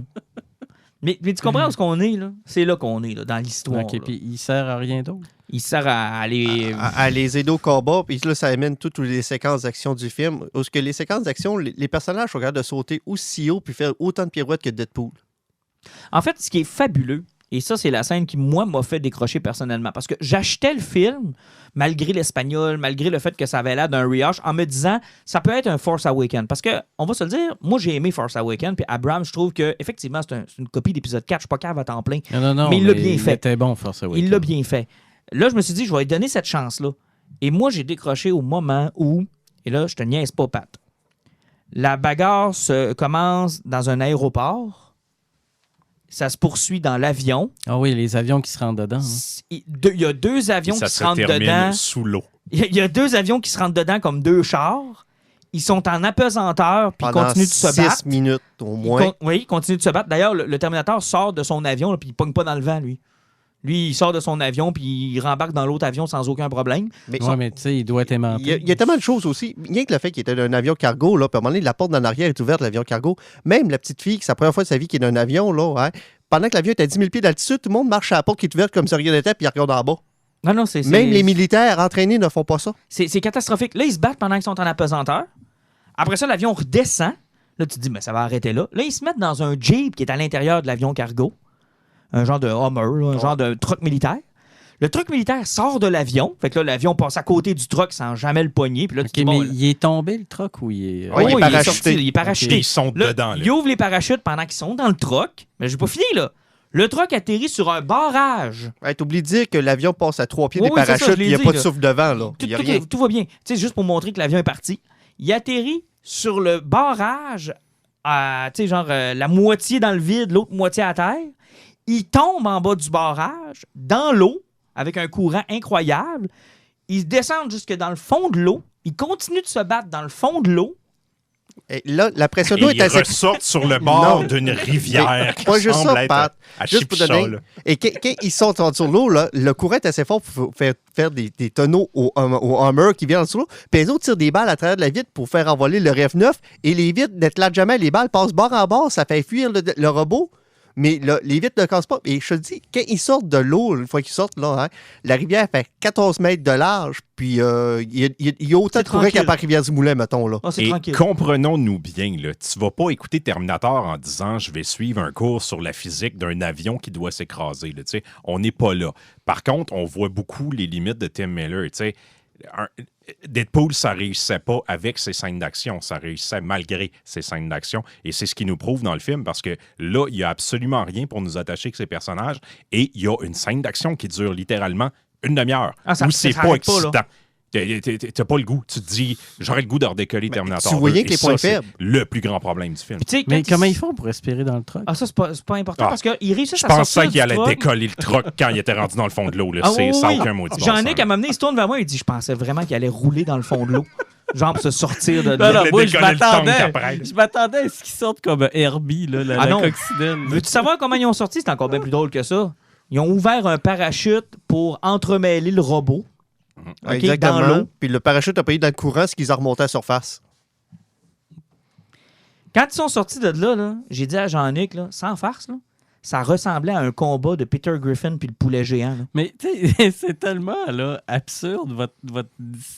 Speaker 1: Mais tu comprends où est-ce qu'on est, là? C'est là qu'on est, là, dans l'histoire.
Speaker 3: OK,
Speaker 1: là.
Speaker 3: puis il sert à rien d'autre.
Speaker 1: Il sert à aller...
Speaker 4: À les aider au combat, puis là, ça amène toutes les séquences d'action du film. Parce que les séquences d'action, les personnages sont capables de sauter aussi haut puis faire autant de pirouettes que Deadpool.
Speaker 1: En fait, ce qui est fabuleux, et ça, c'est la scène qui, moi, m'a fait décrocher personnellement, parce que j'achetais le film, malgré l'espagnol, malgré le fait que ça avait l'air d'un rehash, en me disant, ça peut être un Force Awakens. Parce que, on va se le dire, moi, j'ai aimé Force Awakens, puis Abrams, je trouve que effectivement c'est une copie d'épisode 4, je suis pas cave à temps plein.
Speaker 3: Non,
Speaker 1: Mais il l'a bien fait.
Speaker 3: C'était bon, Force Awakens.
Speaker 1: Il l'a bien fait. Là, je me suis dit, je vais lui donner cette chance-là. Et moi, j'ai décroché au moment où, et là, je te niaise pas, Pat, la bagarre se commence dans un aéroport, ça se poursuit dans l'avion.
Speaker 3: Ah oui, les avions qui se rentrent dedans. Hein.
Speaker 1: Il y a deux avions
Speaker 5: Ça
Speaker 1: qui se
Speaker 5: se
Speaker 1: rentrent
Speaker 5: termine
Speaker 1: dedans.
Speaker 5: sous l'eau.
Speaker 1: Il y a deux avions qui se rentrent dedans comme deux chars. Ils sont en apesanteur, puis ils
Speaker 4: Pendant
Speaker 1: continuent de se
Speaker 4: 6
Speaker 1: battre.
Speaker 4: minutes au moins.
Speaker 1: Oui, ils continuent de se battre. D'ailleurs, le Terminator sort de son avion, là, puis il pogne pas dans le vent, lui. Lui, il sort de son avion, puis il rembarque dans l'autre avion sans aucun problème.
Speaker 4: Mais
Speaker 3: Ouais, mais tu sais, il doit être aimanté.
Speaker 4: il y a tellement de choses aussi. Rien que le fait qu'il était d'un avion cargo, là, puis à un moment donné, la porte d'en arrière est ouverte, l'avion cargo. Même la petite fille, qui c'est la première fois de sa vie qui est dans un avion, là, hein, pendant que l'avion est à 10 000 pieds d'altitude, tout le monde marche à la porte qui est ouverte comme si rien n'était, puis il regarde en bas.
Speaker 1: Non, c'est...
Speaker 4: Même les militaires entraînés ne font pas ça.
Speaker 1: C'est catastrophique. Là, ils se battent pendant qu'ils sont en apesanteur. Après ça, l'avion redescend. Là, tu te dis, mais ça va arrêter là. Là, ils se mettent dans un Jeep qui est à l'intérieur de l'avion cargo. Un genre de Hummer, là, un genre de truck militaire. Le truck militaire sort de l'avion. Fait que là, l'avion passe à côté du truck sans jamais le pogner. Puis là, tu
Speaker 3: OK,
Speaker 1: dis,
Speaker 3: mais
Speaker 1: bon,
Speaker 3: il est tombé, le truck, ou il est...
Speaker 4: Ouais, il est parachuté.
Speaker 1: sorti, il est parachuté.
Speaker 5: Ils sont
Speaker 1: Là,
Speaker 5: dedans. Là.
Speaker 1: il ouvre les parachutes pendant qu'ils sont dans le truck. Mais j'ai pas fini, là. Le truck atterrit sur un barrage.
Speaker 4: Hey, t'oublies de dire que l'avion passe à 3 pieds
Speaker 1: Oui,
Speaker 4: des
Speaker 1: oui, c'est ça,
Speaker 4: parachutes,
Speaker 1: je l'ai
Speaker 4: il n'y a
Speaker 1: dit,
Speaker 4: pas de
Speaker 1: là.
Speaker 4: souffle devant. Là. Il y a rien.
Speaker 1: Tout va bien. Tu sais, juste pour montrer que l'avion est parti. Il atterrit sur le barrage, à, tu sais, genre la moitié dans le vide, l'autre moitié à terre. Il tombe en bas du barrage, dans l'eau, avec un courant incroyable. Ils descendent jusque dans le fond de l'eau. Ils continuent de se battre dans le fond de l'eau.
Speaker 4: Et là, la pression
Speaker 5: Et
Speaker 4: d'eau est
Speaker 5: ils
Speaker 4: assez...
Speaker 5: ressortent sur le bord
Speaker 4: Non.
Speaker 5: d'une rivière.
Speaker 4: Mais pas juste ça, Pat.
Speaker 5: À
Speaker 4: Juste pour
Speaker 5: Chipcha,
Speaker 4: donner.
Speaker 5: là.
Speaker 4: Et quand ils sont sur l'eau, là, le courant est assez fort pour faire des tonneaux au Hummer qui vient en dessous de l'eau. Puis les autres tirent des balles à travers de la vitre pour faire envoler le RF-9. Et les vitres n'éclatent jamais. Les balles passent bord en bord. Ça fait fuir le robot. Mais les vitres ne cassent pas. Et je te dis, quand ils sortent de l'eau, une fois qu'ils sortent, là, hein, la rivière fait 14 mètres de large. Puis il y a autant de courant
Speaker 1: tranquille.
Speaker 4: qu'à Paris-Rivière-du-Moulin, mettons. Là.
Speaker 1: Ah, c'est
Speaker 5: Et
Speaker 1: tranquille.
Speaker 5: comprenons-nous bien, là, tu vas pas écouter Terminator en disant je vais suivre un cours sur la physique d'un avion qui doit s'écraser. Là, tu sais. On n'est pas là. Par contre, on voit beaucoup les limites de Tim Miller. Tu sais. Deadpool, ça réussissait pas avec ses scènes d'action. Ça réussissait malgré ses scènes d'action. Et c'est ce qui nous prouve dans le film parce que là, il n'y a absolument rien pour nous attacher avec ces personnages. Et il y a une scène d'action qui dure littéralement une demi-heure.
Speaker 1: Ah, ça-
Speaker 5: où
Speaker 1: ça
Speaker 5: c'est pas
Speaker 1: s'arrête pas, là.
Speaker 5: excitant. T'as pas le goût. Tu te dis, j'aurais le goût de redécoller Terminator.
Speaker 4: tu voyais
Speaker 5: 2.
Speaker 4: que les
Speaker 5: Et ça,
Speaker 4: points
Speaker 5: c'est
Speaker 4: faibles.
Speaker 5: le plus grand problème du film.
Speaker 1: Puis, tu sais,
Speaker 3: Mais
Speaker 1: quand
Speaker 3: comment ils font pour respirer dans le truck?
Speaker 1: Ah, ça, c'est pas important
Speaker 5: Ah.
Speaker 1: parce qu'ils réussissent
Speaker 5: Je
Speaker 1: à sortir
Speaker 5: pensais
Speaker 1: du
Speaker 5: qu'il allait
Speaker 1: truck.
Speaker 5: décoller le truck quand il était rendu dans le fond de l'eau. là.
Speaker 1: Ah,
Speaker 5: C'est
Speaker 1: oui,
Speaker 5: ça
Speaker 1: oui.
Speaker 5: aucun maudit bon
Speaker 1: J'en ai
Speaker 5: sens.
Speaker 1: qu'à m'amener, il se tourne vers moi et dit, je pensais vraiment qu'il allait rouler dans le fond de l'eau. Genre pour se sortir de
Speaker 3: Non,
Speaker 1: là.
Speaker 3: non,
Speaker 5: le
Speaker 3: moi, je
Speaker 5: décoller le
Speaker 3: m'attendais.
Speaker 5: tank après, là.
Speaker 3: Je m'attendais à ce qu'ils sortent comme Herbie, là, la
Speaker 1: non.
Speaker 3: coccinelle.
Speaker 1: Veux-tu savoir comment ils ont sorti? C'est encore bien plus drôle que ça. Ils ont ouvert un parachute pour entremêler le robot. OK,
Speaker 4: Exactement.
Speaker 1: dans l'eau.
Speaker 4: Puis le parachute a payé dans le courant, ce qu'ils ont remonté à la surface.
Speaker 1: Quand ils sont sortis de là, j'ai dit à Jean-Nic, là, sans farce, là, ça ressemblait à un combat de Peter Griffin puis le poulet géant. Là.
Speaker 3: Mais tu sais, c'est tellement là, absurde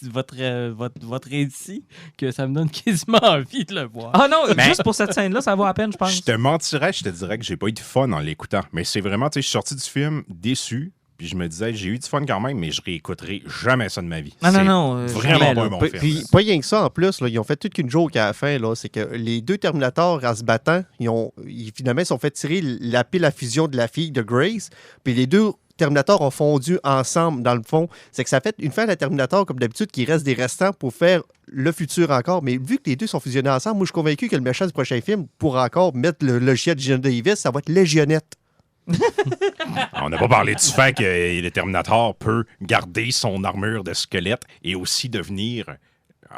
Speaker 3: votre récit que ça me donne quasiment envie de le voir.
Speaker 1: Ah non, juste pour cette scène-là, ça vaut à peine, je pense.
Speaker 5: Je te mentirais, je te dirais que j'ai pas eu de fun en l'écoutant. Mais c'est vraiment, tu sais, je suis sorti du film déçu. Puis je me disais, j'ai eu du fun quand même, mais je réécouterai jamais ça de ma vie.
Speaker 1: Non,
Speaker 5: C'est
Speaker 1: non,
Speaker 5: vraiment
Speaker 1: jamais,
Speaker 5: pas
Speaker 1: là.
Speaker 5: un bon
Speaker 4: Puis,
Speaker 5: film.
Speaker 4: puis, pas rien que ça, en plus, là, ils ont fait toute qu'une joke à la fin. Là, c'est que les deux Terminators, en se battant, finalement, ils se sont fait tirer la pile à fusion de la fille de Grace. Puis les deux Terminators ont fondu ensemble, dans le fond. C'est que ça fait une fin à la Terminator, comme d'habitude, qu'il reste des restants pour faire le futur encore. Mais vu que les deux sont fusionnés ensemble, moi, je suis convaincu que le méchant du prochain film, pour encore mettre le logiciel de Gina Davis, ça va être Légionnette.
Speaker 5: On n'a pas parlé du fait que le Terminator peut garder son armure de squelette et aussi devenir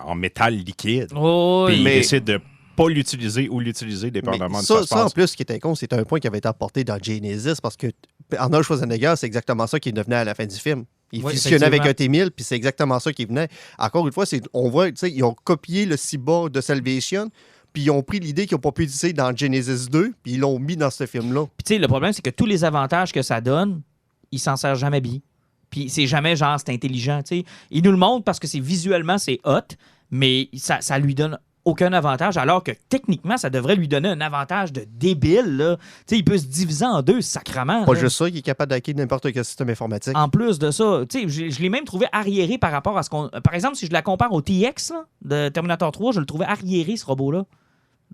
Speaker 5: en métal liquide.
Speaker 1: Oh,
Speaker 5: Puis il
Speaker 4: mais-
Speaker 5: décide de pas l'utiliser ou l'utiliser
Speaker 4: Mais
Speaker 5: dépendamment de ce qui se
Speaker 4: ça, en
Speaker 5: passe.
Speaker 4: plus, ce qui était con, c'est un point qui avait été apporté dans Genesis parce que Arnold Schwarzenegger, c'est exactement ça qu'il devenait à la fin du film. Il
Speaker 1: Oui,
Speaker 4: fusionnait avec un
Speaker 1: effectivement.
Speaker 4: T-1000, puis c'est exactement ça qui venait. Encore une fois, on voit, tu sais, ils ont copié le cyborg de Salvation, puis ils ont pris l'idée qu'ils n'ont pas pu utiliser dans Genesis 2, puis ils l'ont mis dans ce film-là.
Speaker 1: Puis tu sais, le problème, c'est que tous les avantages que ça donne, il s'en sert jamais bien. Puis c'est jamais genre, c'est intelligent, tu sais. Il nous le montre parce que visuellement, c'est hot, mais ça lui donne aucun avantage, alors que techniquement, ça devrait lui donner un avantage de débile, là. Tu sais, il peut se diviser en deux, sacrement.
Speaker 4: Pas
Speaker 1: là.
Speaker 4: juste ça, il est capable d'hacker n'importe quel système informatique.
Speaker 1: En plus de ça, tu sais, je l'ai même trouvé arriéré par rapport à ce qu'on... Par exemple, si je la compare au TX là, de Terminator 3, je le trouvais arriéré, ce robot-là.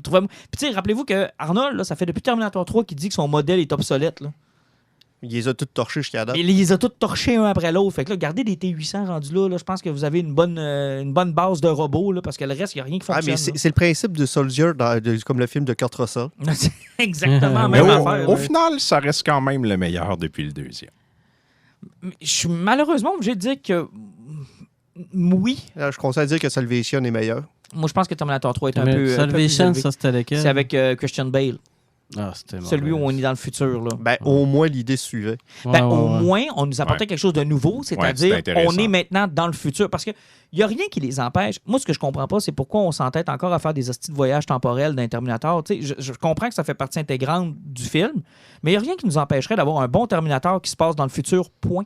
Speaker 1: Puis tu sais, rappelez-vous que Arnold, là, ça fait depuis Terminator 3 qu'il dit que son modèle est obsolète, là.
Speaker 4: Il les a tous torchés jusqu'à la date.
Speaker 1: Mais il les a tous torchés un après l'autre. Fait que là, gardez des T800 rendus là, je pense que vous avez une bonne base de robots, là, parce que le reste, il n'y a rien qui
Speaker 4: Ah,
Speaker 1: fonctionne.
Speaker 4: mais c'est le principe du Soldier, comme le film de Kurt Russell.
Speaker 1: là. C'est exactement la
Speaker 5: Mais
Speaker 1: même
Speaker 5: au,
Speaker 1: affaire.
Speaker 5: au
Speaker 1: là.
Speaker 5: final, ça reste quand même le meilleur depuis le deuxième.
Speaker 1: Mais je suis malheureusement obligé de dire que oui.
Speaker 4: Alors, je conseille à dire que Salvation est meilleur.
Speaker 1: Moi, je pense que Terminator 3 est un
Speaker 3: Mais
Speaker 1: peu... un peu plus
Speaker 3: Salvation,
Speaker 1: élevé.
Speaker 3: ça c'était lequel?
Speaker 1: C'est avec Christian Bale.
Speaker 3: Ah, c'était
Speaker 1: Celui où on est dans le futur, là.
Speaker 4: Ben, au moins, l'idée suivait.
Speaker 1: Ben, au moins, on nous apportait
Speaker 5: Ouais.
Speaker 1: quelque chose de nouveau, c'est-à-dire
Speaker 5: Ouais, c'est intéressant.
Speaker 1: on est maintenant dans le futur. Parce qu'il n'y a rien qui les empêche. Moi, ce que je comprends pas, c'est pourquoi on s'entête encore à faire des hosties de voyage temporel d'un Terminator. Tu sais, je comprends que ça fait partie intégrante du film, mais il n'y a rien qui nous empêcherait d'avoir un bon Terminator qui se passe dans le futur, point.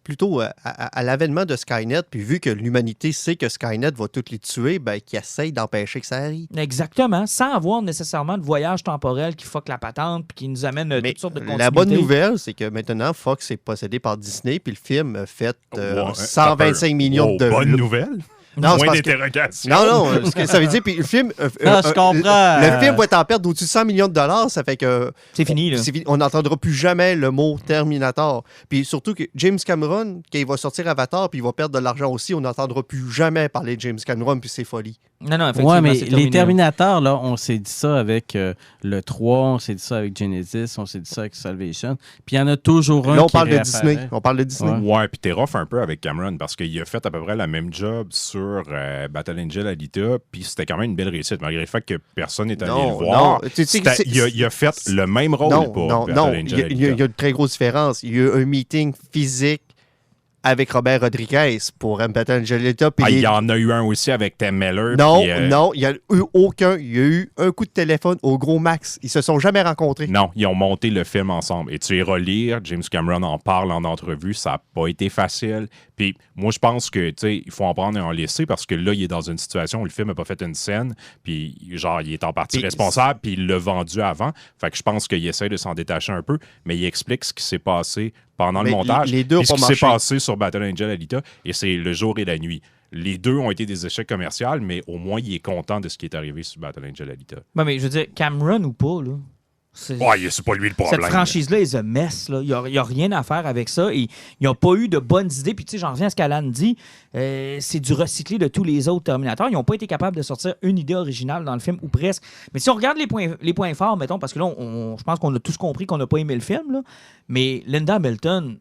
Speaker 4: Plutôt à l'avènement de Skynet, puis vu que l'humanité sait que Skynet va toutes les tuer, qu'ils essayent d'empêcher que ça arrive.
Speaker 1: Exactement, sans avoir nécessairement de voyage temporel qui fuck la patente puis qui nous amène toutes sortes de continuités.
Speaker 4: La bonne nouvelle, c'est que maintenant, Fox est possédé par Disney, puis le film a fait 125 millions de...
Speaker 5: Bonne nouvelle?
Speaker 4: Non,
Speaker 5: Point d'interrogation.
Speaker 4: Non, ce que ça veut dire, puis le film...
Speaker 3: je comprends.
Speaker 4: Le film va être en perte d'au-dessus de 100 millions de dollars, ça fait que...
Speaker 1: C'est fini, là.
Speaker 4: On n'entendra plus jamais le mot Terminator. Puis surtout que James Cameron, quand il va sortir Avatar, puis il va perdre de l'argent aussi, on n'entendra plus jamais parler de James Cameron puis ses folies.
Speaker 1: Non, effectivement,
Speaker 3: ouais, mais
Speaker 1: c'est terminé,
Speaker 3: les Terminators, là, on s'est dit ça avec le 3, on s'est dit ça avec Genesis, on s'est dit ça avec Salvation. Puis il y en a toujours un
Speaker 4: là, on
Speaker 3: qui
Speaker 4: parle de
Speaker 3: réapparaît.
Speaker 4: Disney. On parle de Disney.
Speaker 5: Ouais, puis t'es rough un peu avec Cameron parce qu'il a fait à peu près la même job sur Battle Angel Alita, puis c'était quand même une belle réussite, malgré le fait que personne n'est allé le voir. Il a fait le même rôle pour Battle Angel Alita.
Speaker 4: Il y a une très grosse différence. Il y a eu un meeting physique avec Robert Rodriguez pour Battle Angel Alita.
Speaker 5: Il y en a eu un aussi avec Tim Miller.
Speaker 4: Non, il n'y a eu aucun. Il y a eu un coup de téléphone au gros max. Ils se sont jamais rencontrés.
Speaker 5: Non, ils ont monté le film ensemble. Et tu iras lire, James Cameron en parle en entrevue, ça n'a pas été facile. Puis moi, je pense que, tu sais, il faut en prendre et en laisser parce que là, il est dans une situation où le film n'a pas fait une scène, puis genre, il est en partie responsable, puis il l'a vendu avant. Fait que je pense qu'il essaie de s'en détacher un peu, mais il explique ce qui s'est passé pendant le montage.
Speaker 4: Les deux ont
Speaker 5: ce
Speaker 4: pas
Speaker 5: qui s'est
Speaker 4: marché.
Speaker 5: passé sur Battle Angel Alita, et c'est le jour et la nuit. Les deux ont été des échecs commerciaux, mais au moins, il est content de ce qui est arrivé sur Battle Angel Alita.
Speaker 1: Ouais, mais je veux dire, Cameron ou pas, là.
Speaker 5: C'est pas lui le problème.
Speaker 1: Cette franchise-là is a mess. Là. Il n'y a rien à faire avec ça. Et ils n'ont pas eu de bonnes idées. Puis, tu sais, j'en reviens à ce qu'Alan dit. C'est du recyclé de tous les autres Terminators. Ils n'ont pas été capables de sortir une idée originale dans le film, ou presque. Mais si on regarde les points forts, mettons, parce que là, je pense qu'on a tous compris qu'on n'a pas aimé le film, là. Mais Linda Hamilton...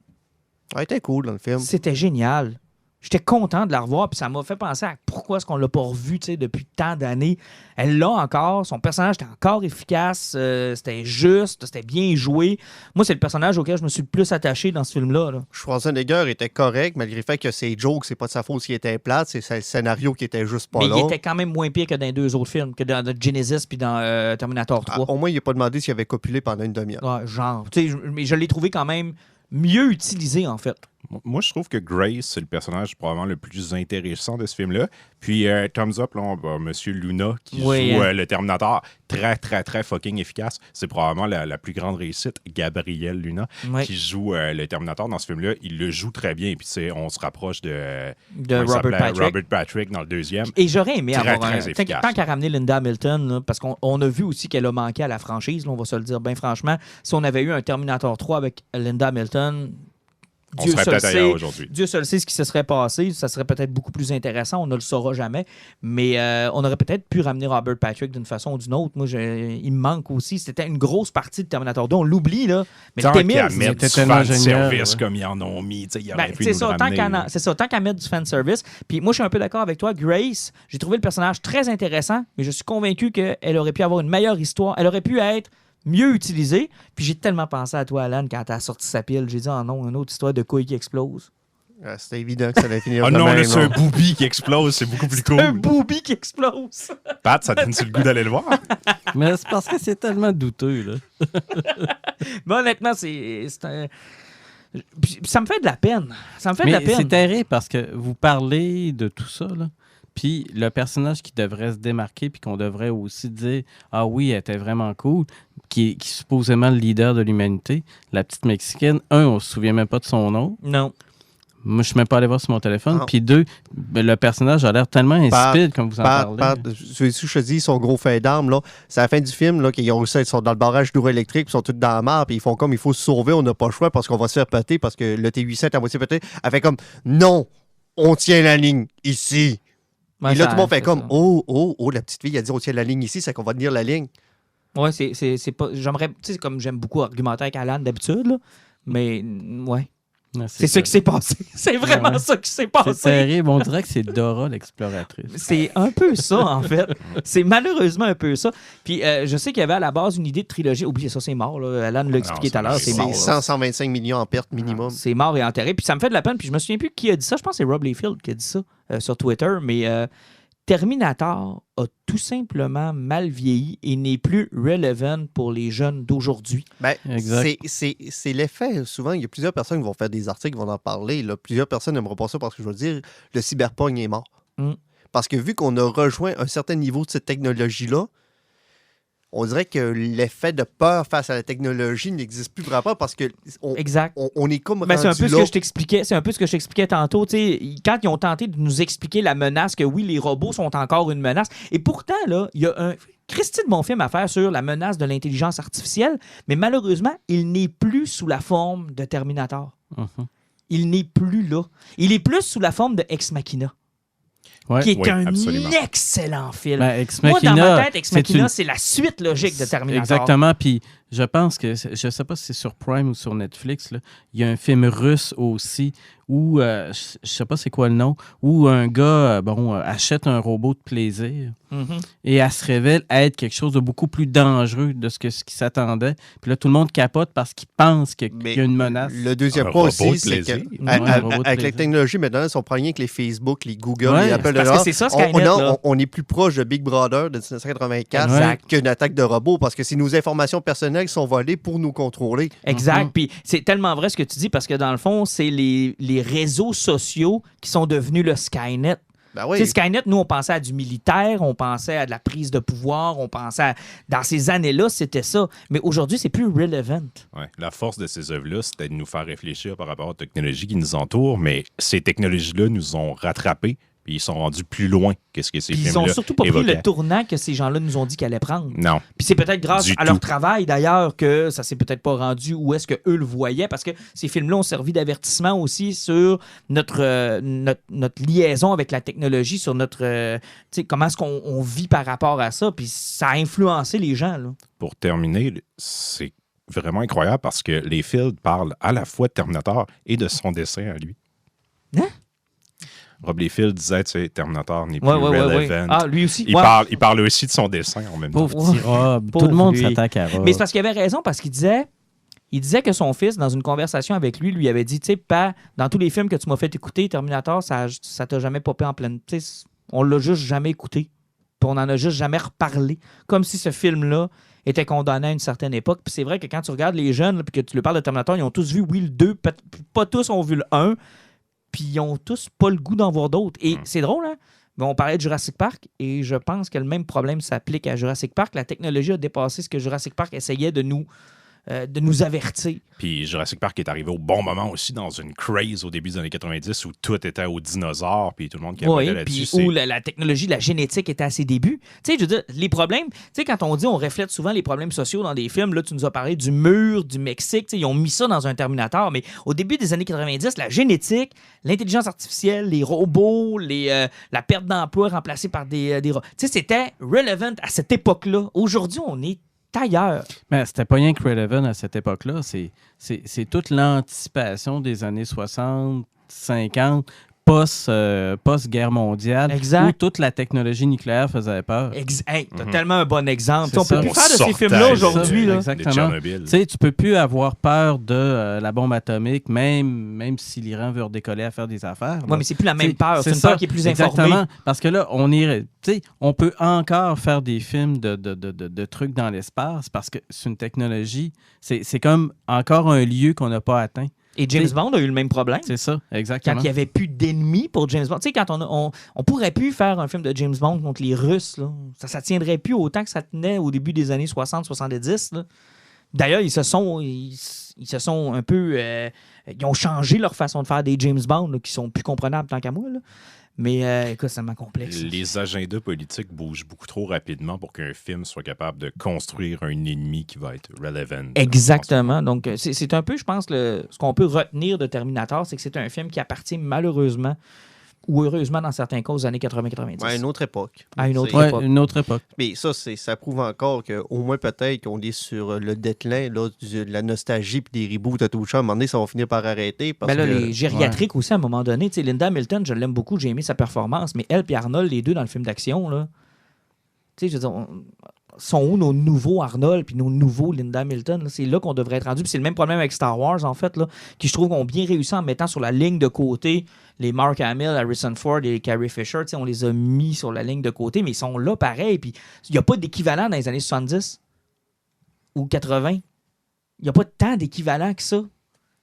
Speaker 4: Elle était cool dans le film.
Speaker 1: C'était génial. J'étais content de la revoir, puis ça m'a fait penser à pourquoi est-ce qu'on l'a pas revu depuis tant d'années. Elle l'a encore, son personnage était encore efficace, c'était juste, c'était bien joué. Moi, c'est le personnage auquel je me suis le plus attaché dans ce film-là. Là.
Speaker 4: Schwarzenegger était correct, malgré le fait que ses jokes, c'est pas de sa faute s'il était plate, c'est le scénario qui était juste pas
Speaker 1: Mais
Speaker 4: là.
Speaker 1: il était quand même moins pire que dans les deux autres films, que dans Genesis puis dans Terminator 3.
Speaker 4: Au moins, il n'a pas demandé s'il avait copulé pendant une demi-heure.
Speaker 1: Ouais, genre, mais je l'ai trouvé quand même mieux utilisé, en fait.
Speaker 5: Moi, je trouve que Grace, c'est le personnage probablement le plus intéressant de ce film-là. Puis, thumbs up, là, Monsieur Luna, qui joue le Terminator, très, très, très fucking efficace. C'est probablement la plus grande réussite. Gabriel Luna, qui joue le Terminator dans ce film-là. Il le joue très bien. Puis, on se rapproche de Robert Patrick dans le deuxième.
Speaker 1: Et j'aurais aimé avoir
Speaker 5: très efficace.
Speaker 1: Tant qu'à ramener Linda Hamilton, là, parce qu'on a vu aussi qu'elle a manqué à la franchise, là, on va se le dire bien franchement. Si on avait eu un Terminator 3 avec Linda Hamilton...
Speaker 5: On serait peut-être ailleurs aujourd'hui.
Speaker 1: Dieu seul sait ce qui se serait passé. Ça serait peut-être beaucoup plus intéressant. On ne le saura jamais. Mais on aurait peut-être pu ramener Robert Patrick d'une façon ou d'une autre. Moi, il me manque aussi. C'était une grosse partie de Terminator 2. On l'oublie, là. Mais
Speaker 5: tant qu'à mettre du fan
Speaker 3: génial,
Speaker 5: service comme ils en ont mis, il aurait pu nous
Speaker 1: ça,
Speaker 5: ramener.
Speaker 1: C'est ça, tant qu'à mettre du fan service. Puis moi, je suis un peu d'accord avec toi. Grace, j'ai trouvé le personnage très intéressant, mais je suis convaincu qu'elle aurait pu avoir une meilleure histoire. Elle aurait pu être mieux utilisé. Puis j'ai tellement pensé à toi, Alan, quand t'as sorti sa pile. J'ai dit, oh non, une autre histoire de couilles qui explose.
Speaker 4: C'était évident que ça allait finir
Speaker 5: Oh
Speaker 4: de
Speaker 5: non,
Speaker 4: même,
Speaker 5: là, c'est un booby qui explose. C'est beaucoup plus cool.
Speaker 1: Un booby qui explose.
Speaker 5: Pat, ça te donne-tu le goût d'aller le voir?
Speaker 3: Mais c'est parce que c'est tellement douteux, là.
Speaker 1: Mais honnêtement, c'est un... Puis ça me fait de la peine. Ça me fait de la peine.
Speaker 3: C'est terrible parce que vous parlez de tout ça, là. Puis le personnage qui devrait se démarquer, puis qu'on devrait aussi dire « Ah oui, elle était vraiment cool », qui est supposément le leader de l'humanité, la petite Mexicaine, on se souvient même pas de son nom.
Speaker 1: Non.
Speaker 3: Moi, je suis même pas allé voir sur mon téléphone. Puis deux, le personnage a l'air tellement insipide, comme vous en parlez.
Speaker 4: Je te dis, son gros fait d'armes, là, c'est à la fin du film, là, qu'ils ont réussi, ils sont dans le barrage d'hydroélectrique, puis ils sont tous dans la mare, puis ils font comme, il faut se sauver, on n'a pas le choix parce qu'on va se faire péter, parce que le T-800 est à moitié pété. Elle fait comme, non, on tient la ligne ici.
Speaker 1: Ouais,
Speaker 4: et là, tout le monde fait comme,
Speaker 1: ça.
Speaker 4: oh, la petite fille, a dit, on tient la ligne ici, c'est qu'on va tenir la ligne.
Speaker 1: Ouais, c'est pas... J'aimerais... Tu sais, comme j'aime beaucoup argumenter avec Alan d'habitude, là, mais ouais.
Speaker 3: Ouais,
Speaker 1: c'est ça qui s'est passé. C'est vraiment ça qui s'est passé.
Speaker 3: C'est terrible. On dirait que c'est Dora l'exploratrice.
Speaker 1: C'est un peu ça, en fait. C'est malheureusement un peu ça. Puis je sais qu'il y avait à la base une idée de trilogie. Oubliez ça, c'est mort. Là. Alan l'a expliqué tout à l'heure. C'est mort.
Speaker 4: C'est 125 millions en perte minimum.
Speaker 1: C'est mort et enterré. Puis ça me fait de la peine. Puis je me souviens plus qui a dit ça. Je pense que c'est Rob Liefeld qui a dit ça sur Twitter. Mais Terminator a tout simplement mal vieilli et n'est plus relevant pour les jeunes d'aujourd'hui.
Speaker 4: Ben,
Speaker 3: Exact.
Speaker 4: c'est l'effet. Souvent, il y a plusieurs personnes qui vont faire des articles, qui vont en parler. Là. Plusieurs personnes n'aimeront pas ça parce que je veux dire, le cyberpunk est mort.
Speaker 1: Mm.
Speaker 4: Parce que vu qu'on a rejoint un certain niveau de cette technologie-là, on dirait que l'effet de peur face à la technologie n'existe plus vraiment parce que
Speaker 1: Exact.
Speaker 4: on est comme
Speaker 1: Ben, c'est un
Speaker 4: rendu
Speaker 1: peu ce
Speaker 4: là.
Speaker 1: que je t'expliquais. C'est un peu ce que je t'expliquais tantôt. T'sais, quand ils ont tenté de nous expliquer la menace, que oui, les robots sont encore une menace. Et pourtant, là, il y a un Christy de bon film à faire sur la menace de l'intelligence artificielle, mais malheureusement, il n'est plus sous la forme de Terminator.
Speaker 3: Mhm.
Speaker 1: Il n'est plus là. Il est plus sous la forme de Ex Machina,
Speaker 3: Ouais.
Speaker 1: qui est
Speaker 5: Oui,
Speaker 1: un
Speaker 5: absolument.
Speaker 1: excellent film.
Speaker 3: Ben, Ex
Speaker 1: Moi, dans
Speaker 3: Machina,
Speaker 1: ma tête, Ex
Speaker 3: c'est
Speaker 1: Machina,
Speaker 3: une-
Speaker 1: c'est la suite logique de Terminator.
Speaker 3: Exactement. Puis je pense que, je sais pas si c'est sur Prime ou sur Netflix, là, il y a un film russe aussi où, je sais pas c'est quoi le nom, où un gars achète un robot de plaisir
Speaker 1: Mhm.
Speaker 3: et elle se révèle être quelque chose de beaucoup plus dangereux de ce qu'il s'attendait. Puis là, tout le monde capote parce qu'il pense qu'il
Speaker 4: Mais
Speaker 3: y a une menace.
Speaker 4: Le deuxième
Speaker 5: Un
Speaker 4: point
Speaker 5: robot de
Speaker 4: aussi, c'est que
Speaker 5: plaisir.
Speaker 3: Ouais, un robot de
Speaker 4: avec la
Speaker 3: plaisir.
Speaker 4: technologie, maintenant, ils sont pas rien que les Facebook, les Google,
Speaker 3: Ouais,
Speaker 4: les Apple.
Speaker 1: parce que c'est ça, Skynet, là.
Speaker 4: on est plus proche de Big Brother de 1984
Speaker 3: Exact.
Speaker 4: qu'une attaque de robot parce que c'est nos informations personnelles qui sont volées pour nous contrôler.
Speaker 1: Exact.
Speaker 3: Mhm.
Speaker 1: Puis c'est tellement vrai ce que tu dis parce que dans le fond, c'est les réseaux sociaux qui sont devenus le Skynet.
Speaker 4: Ben
Speaker 1: Tu
Speaker 4: oui.
Speaker 1: sais, Skynet, nous, on pensait à du militaire, on pensait à de la prise de pouvoir, on pensait à... Dans ces années-là, c'était ça. Mais aujourd'hui, c'est plus relevant.
Speaker 5: Ouais. La force de ces œuvres-là, c'était de nous faire réfléchir par rapport aux technologies qui nous entourent, mais ces technologies-là nous ont rattrapés, puis ils sont rendus plus loin que ce que ces
Speaker 1: Puis ils
Speaker 5: films-là
Speaker 1: ont surtout pas pris
Speaker 5: évoquaient.
Speaker 1: le tournant que ces gens-là nous ont dit qu'ils allaient prendre.
Speaker 5: Non.
Speaker 1: Puis c'est peut-être grâce
Speaker 5: Du
Speaker 1: à leur
Speaker 5: tout.
Speaker 1: travail, d'ailleurs, que ça s'est peut-être pas rendu où est-ce qu'eux le voyaient, parce que ces films-là ont servi d'avertissement aussi sur notre liaison avec la technologie, sur notre... tu sais, comment est-ce qu'on vit par rapport à ça, puis ça a influencé les gens, là.
Speaker 5: Pour terminer, c'est vraiment incroyable parce que les Fields parlent à la fois de Terminator et de son dessin à lui.
Speaker 1: Hein?
Speaker 5: Rob Liefeld disait, tu sais, Terminator n'est plus
Speaker 1: Ouais.
Speaker 5: relevant.
Speaker 1: Ah, lui aussi.
Speaker 5: Il,
Speaker 1: Ouais.
Speaker 5: parle aussi de son dessin en même temps.
Speaker 3: Pauvre petit Rob.
Speaker 1: Pauvre
Speaker 3: Tout le monde
Speaker 1: lui.
Speaker 3: s'attaque à Rob.
Speaker 1: Mais c'est parce qu'il avait raison, parce qu'il disait que son fils, dans une conversation avec lui avait dit, tu sais, pas dans tous les films que tu m'as fait écouter, Terminator, ça t'a jamais popé en pleine... Tu sais, on l'a juste jamais écouté. Puis on en a juste jamais reparlé. Comme si ce film-là était condamné à une certaine époque. Puis c'est vrai que quand tu regardes les jeunes, là, puis que tu leur parles de Terminator, ils ont tous vu, oui, le 2, pas tous ont vu le 1, puis ils ont tous pas le goût d'en voir d'autres. Et c'est drôle, hein? Mais on parlait de Jurassic Park, et je pense que le même problème s'applique à Jurassic Park. La technologie a dépassé ce que Jurassic Park essayait de nous avertir.
Speaker 5: Puis Jurassic Park est arrivé au bon moment aussi dans une craze au début des années 90 où tout était aux dinosaures, puis tout le monde capotait
Speaker 1: Oui,
Speaker 5: là-dessus.
Speaker 1: puis où la technologie, la génétique était à ses débuts. Tu sais, je veux dire, les problèmes, tu sais, quand on dit, on reflète souvent les problèmes sociaux dans des films, là, tu nous as parlé du mur, du Mexique, tu sais, ils ont mis ça dans un Terminator, mais au début des années 90, la génétique, l'intelligence artificielle, les robots, la perte d'emploi remplacée par des robots, tu sais, c'était relevant à cette époque-là. Aujourd'hui, on est ailleurs.
Speaker 3: Mais c'était pas rien que Relevant à cette époque-là. C'est toute l'anticipation des années 60, 50, post-guerre mondiale,
Speaker 1: Exact.
Speaker 3: où toute la technologie nucléaire faisait peur.
Speaker 1: Hey, t'as tellement un bon exemple.
Speaker 3: C'est
Speaker 1: On peut
Speaker 3: ça.
Speaker 1: plus
Speaker 5: On
Speaker 1: faire de ces
Speaker 5: sortait
Speaker 1: films-là
Speaker 5: de-
Speaker 1: aujourd'hui. là.
Speaker 3: Exactement.
Speaker 5: de Tchernobyl.
Speaker 3: Tu sais, tu peux plus avoir peur de la bombe atomique, même si l'Iran veut redécoller à faire des affaires.
Speaker 1: Oui, mais c'est plus la même
Speaker 3: T'sais,
Speaker 1: peur. C'est une
Speaker 3: ça,
Speaker 1: peur qui est plus informée.
Speaker 3: exactement. Parce que là, on peut encore faire des films de trucs dans l'espace parce que c'est une technologie. C'est comme encore un lieu qu'on n'a pas atteint.
Speaker 1: Et James
Speaker 3: T'sais,
Speaker 1: Bond a eu le même problème.
Speaker 3: C'est ça,
Speaker 1: Quand
Speaker 3: exactement.
Speaker 1: il n'y avait plus d'ennemis pour James Bond. Tu sais, quand on pourrait plus faire un film de James Bond contre les Russes, là. Ça tiendrait plus autant que ça tenait au début des années 60-70. D'ailleurs, ils se sont un peu... ils ont changé leur façon de faire des James Bond, là, qui sont plus comprenables tant qu'à moi. Là. Mais écoute, c'est tellement complexe.
Speaker 5: Les agendas politiques bougent beaucoup trop rapidement pour qu'un film soit capable de construire un ennemi qui va être relevant.
Speaker 1: Exactement. Donc, c'est un peu, je pense, ce qu'on peut retenir de Terminator, c'est que c'est un film qui appartient malheureusement ou heureusement dans certains cas aux années 80-90.
Speaker 4: Ouais, à une autre époque.
Speaker 1: À une autre
Speaker 4: C'est-
Speaker 3: Ouais,
Speaker 1: époque.
Speaker 3: une autre époque.
Speaker 4: Mais ça prouve encore qu'au moins peut-être qu'on est sur le déclin là, de la nostalgie puis des reboots à tout ça. À un moment donné, ça va finir par arrêter. Parce
Speaker 1: Ben là,
Speaker 4: que...
Speaker 1: les gériatriques aussi, à un moment donné. Tu sais, Linda Hamilton, je l'aime beaucoup, j'ai aimé sa performance, mais elle et Arnold, les deux dans le film d'action, là, tu sais, je veux dire, sont où nos nouveaux Arnold puis nos nouveaux Linda Hamilton? Là? C'est là qu'on devrait être rendu. Puis c'est le même problème avec Star Wars, en fait, là, qui je trouve ont bien réussi en mettant sur la ligne de côté les Mark Hamill, Harrison Ford et Carrie Fisher. On les a mis sur la ligne de côté, mais ils sont là pareil. Puis il n'y a pas d'équivalent dans les années 70 ou 80. Il n'y a pas tant d'équivalent que ça.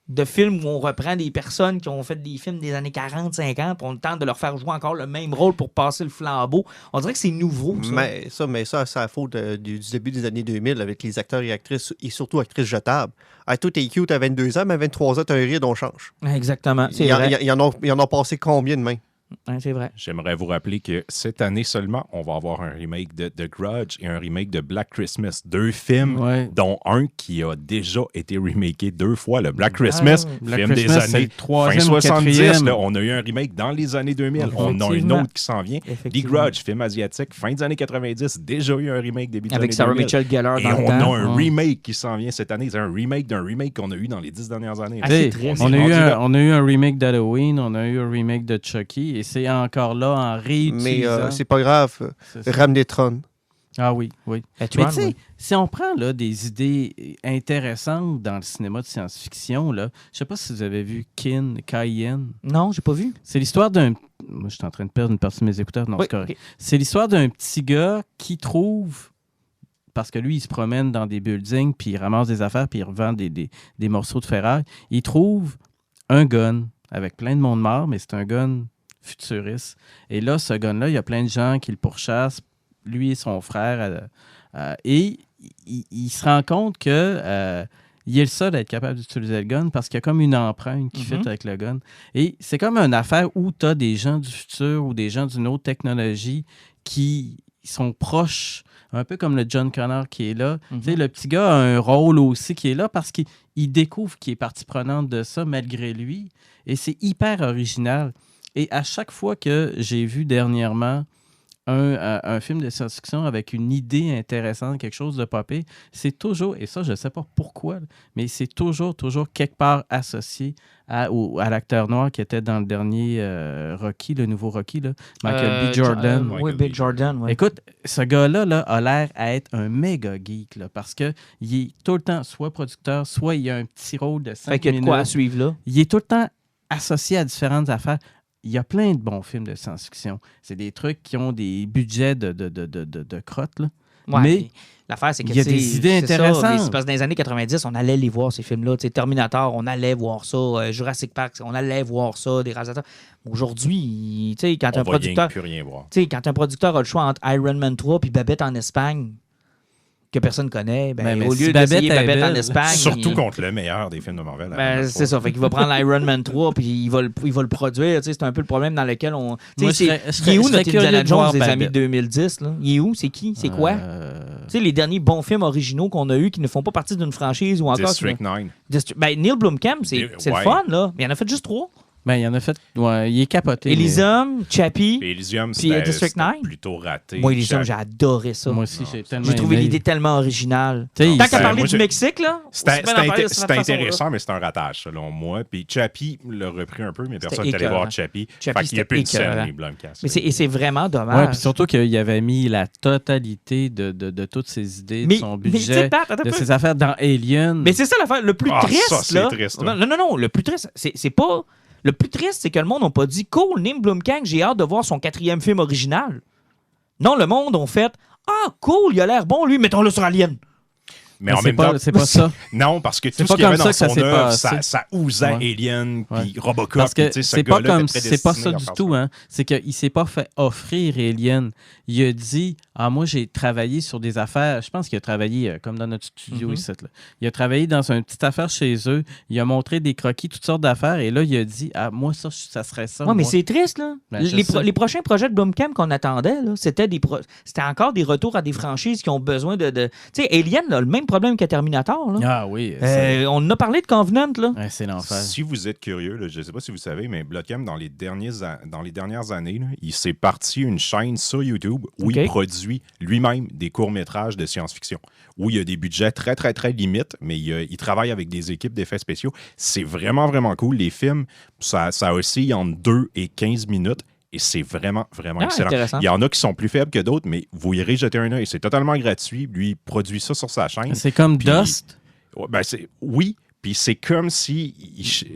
Speaker 1: De films où on reprend des personnes qui ont fait des films des années 40, 50, puis on tente de leur faire jouer encore le même rôle pour passer le flambeau. On dirait que c'est nouveau, ça.
Speaker 4: Mais ça, c'est à faute du début des années 2000 avec les acteurs et actrices, et surtout actrices jetables. Tout est cute à 22 ans, mais à 23 ans, t'as un ride, on change.
Speaker 1: Exactement.
Speaker 4: Il y en a passé combien de mains?
Speaker 1: Ouais, c'est vrai.
Speaker 5: J'aimerais vous rappeler que cette année seulement, on va avoir un remake de The Grudge et un remake de Black Christmas. 2 films, dont un qui a déjà été remaké 2 fois. Le Black Christmas, film des années fin 70. Là, on a eu un remake dans les années 2000. On a un autre qui s'en vient. The Grudge, film asiatique, fin des années 90. Déjà eu un remake début des années 2000.
Speaker 1: Avec Sarah Michelle Gellar dans le temps.
Speaker 5: Et on a un remake qui s'en vient cette année. C'est un remake d'un remake qu'on a eu dans les 10 dernières années.
Speaker 1: C'est triste.
Speaker 3: On a eu un remake d'Halloween, on a eu un remake de Chucky. Et c'est encore là en réutilisant.
Speaker 4: Mais c'est pas grave. Ramener Tron.
Speaker 3: Ah oui. Mais tu sais, si on prend là, des idées intéressantes dans le cinéma de science-fiction, là, je sais pas si vous avez vu Cayenne.
Speaker 1: Non, j'ai pas vu.
Speaker 3: C'est l'histoire d'un... Moi, je suis en train de perdre une partie de mes écouteurs. Non, c'est correct. Okay. C'est l'histoire d'un petit gars qui trouve... Parce que lui, il se promène dans des buildings, puis il ramasse des affaires, puis il revend des morceaux de ferraille. Il trouve un gun avec plein de monde mort, mais c'est un gun futuriste. Et là, ce gun-là, il y a plein de gens qui le pourchassent, lui et son frère. Et il se rend compte que il est le seul à être capable d'utiliser le gun parce qu'il y a comme une empreinte qui fit avec le gun. Et c'est comme une affaire où tu as des gens du futur ou des gens d'une autre technologie qui sont proches, un peu comme le John Connor qui est là. Tu sais, le petit gars a un rôle aussi qui est là parce qu'il découvre qu'il est partie prenante de ça malgré lui. Et c'est hyper original. Et à chaque fois que j'ai vu dernièrement un film de science-fiction avec une idée intéressante, quelque chose de popé, c'est toujours, et ça je ne sais pas pourquoi, mais c'est toujours quelque part associé à l'acteur noir qui était dans le dernier Rocky, le nouveau Rocky, là, Michael B. Jordan.
Speaker 1: Oui, B. Jordan. Ouais.
Speaker 3: Écoute, ce gars-là là, a l'air à être un méga geek là, parce qu'il est tout le temps soit producteur, soit il a un petit rôle de 5 minutes.
Speaker 1: Fait qu'il y a de quoi à suivre là.
Speaker 3: Il est tout le temps associé à différentes affaires. Il y a plein de bons films de science-fiction. C'est des trucs qui ont des budgets de crottes, là.
Speaker 1: Ouais,
Speaker 3: mais
Speaker 1: l'affaire, c'est que
Speaker 3: il y a des idées intéressantes.
Speaker 1: C'est parce que dans les années 90, on allait les voir, ces films-là. T'sais, Terminator, on allait voir ça. Jurassic Park, on allait voir ça. Des réalisateurs. Aujourd'hui, quand un producteur...
Speaker 5: plus rien voir.
Speaker 1: Quand un producteur a le choix entre Iron Man 3 et Babette en Espagne, que personne connaît, au lieu d'essayer Babette en Espagne...
Speaker 5: Surtout contre le meilleur des films de Marvel.
Speaker 1: C'est ça. Fait qu'il va prendre l'Iron Man 3 puis il va le produire. C'est un peu le problème dans lequel on...
Speaker 3: Il
Speaker 1: est où notre Indiana Jones des années 2010? Là? Il est où? C'est qui? C'est quoi? Les derniers bons films originaux qu'on a eus qui ne font pas partie d'une franchise ou encore...
Speaker 5: District 9.
Speaker 1: Neil Blomkamp, c'est le fun, là. Mais il en a fait juste 3.
Speaker 3: Il en a fait... Ouais, il est capoté.
Speaker 1: Elysium, Chappie,
Speaker 5: Elysium,
Speaker 1: puis District 9.
Speaker 5: plutôt raté.
Speaker 1: Moi, Elysium, j'ai adoré ça.
Speaker 3: Moi aussi, j'ai
Speaker 1: trouvé l'idée tellement originale.
Speaker 3: Tant
Speaker 1: qu'à parler du Mexique, là...
Speaker 5: C'est intéressant, mais c'est un ratage, selon moi. Puis Chappie l'a repris un peu, mais personne n'est allé voir Chappie. Fait qu'il n'y a plus de scène, les Blomkamp.
Speaker 1: Et c'est vraiment dommage.
Speaker 3: Ouais, puis surtout qu'il avait mis la totalité de toutes ses idées, de son budget, de ses affaires dans Alien.
Speaker 1: Mais c'est ça l'affaire. Le plus triste,
Speaker 5: ça, c'est triste.
Speaker 1: Non. Le plus triste, c'est pas... Le plus triste, c'est que le monde n'a pas dit « Cool, Neil Blomkamp, j'ai hâte de voir son 4e film original. » Non, le monde a fait « Ah, cool, il a l'air bon, lui, mettons-le sur Alien. »
Speaker 5: Mais en même temps,
Speaker 3: c'est pas ça.
Speaker 5: Non, parce que tout ce qu'il y avait dans son œuvre, ça osait Alien puis Robocop.
Speaker 3: Parce que c'est pas comme c'est pas ça du tout, hein. C'est qu'il s'est pas fait offrir Alien. Il a dit moi j'ai travaillé sur des affaires. Je pense qu'il a travaillé comme dans notre studio ici. Là. Il a travaillé dans une petite affaire chez eux. Il a montré des croquis, toutes sortes d'affaires. Et là, il a dit moi ça serait ça.
Speaker 1: Oui, mais c'est triste, là. Les prochains projets de Blomkamp qu'on attendait, là, c'était encore des retours à des franchises qui ont besoin de... Tu sais, Alien a le même problème que Terminator. Là.
Speaker 3: Ah oui.
Speaker 1: On en a parlé de Covenant. Là.
Speaker 3: Ouais, c'est l'enfer.
Speaker 5: Si vous êtes curieux, là, je ne sais pas si vous savez, mais Blomkamp, dans les dernières années, là, il s'est parti une chaîne sur YouTube où il produit lui-même des courts-métrages de science-fiction, où il y a des budgets très, très, très limites, mais il travaille avec des équipes d'effets spéciaux. C'est vraiment, vraiment cool. Les films, ça oscille entre 2 et 15 minutes. Et c'est vraiment, vraiment
Speaker 1: Ah,
Speaker 5: excellent.
Speaker 1: intéressant.
Speaker 5: Il y en a qui sont plus faibles que d'autres, mais vous irez jeter un œil. C'est totalement gratuit. Lui, il produit ça sur sa chaîne.
Speaker 3: C'est comme
Speaker 5: Puis-
Speaker 3: Dust.
Speaker 5: Ouais, ben oui, puis c'est comme si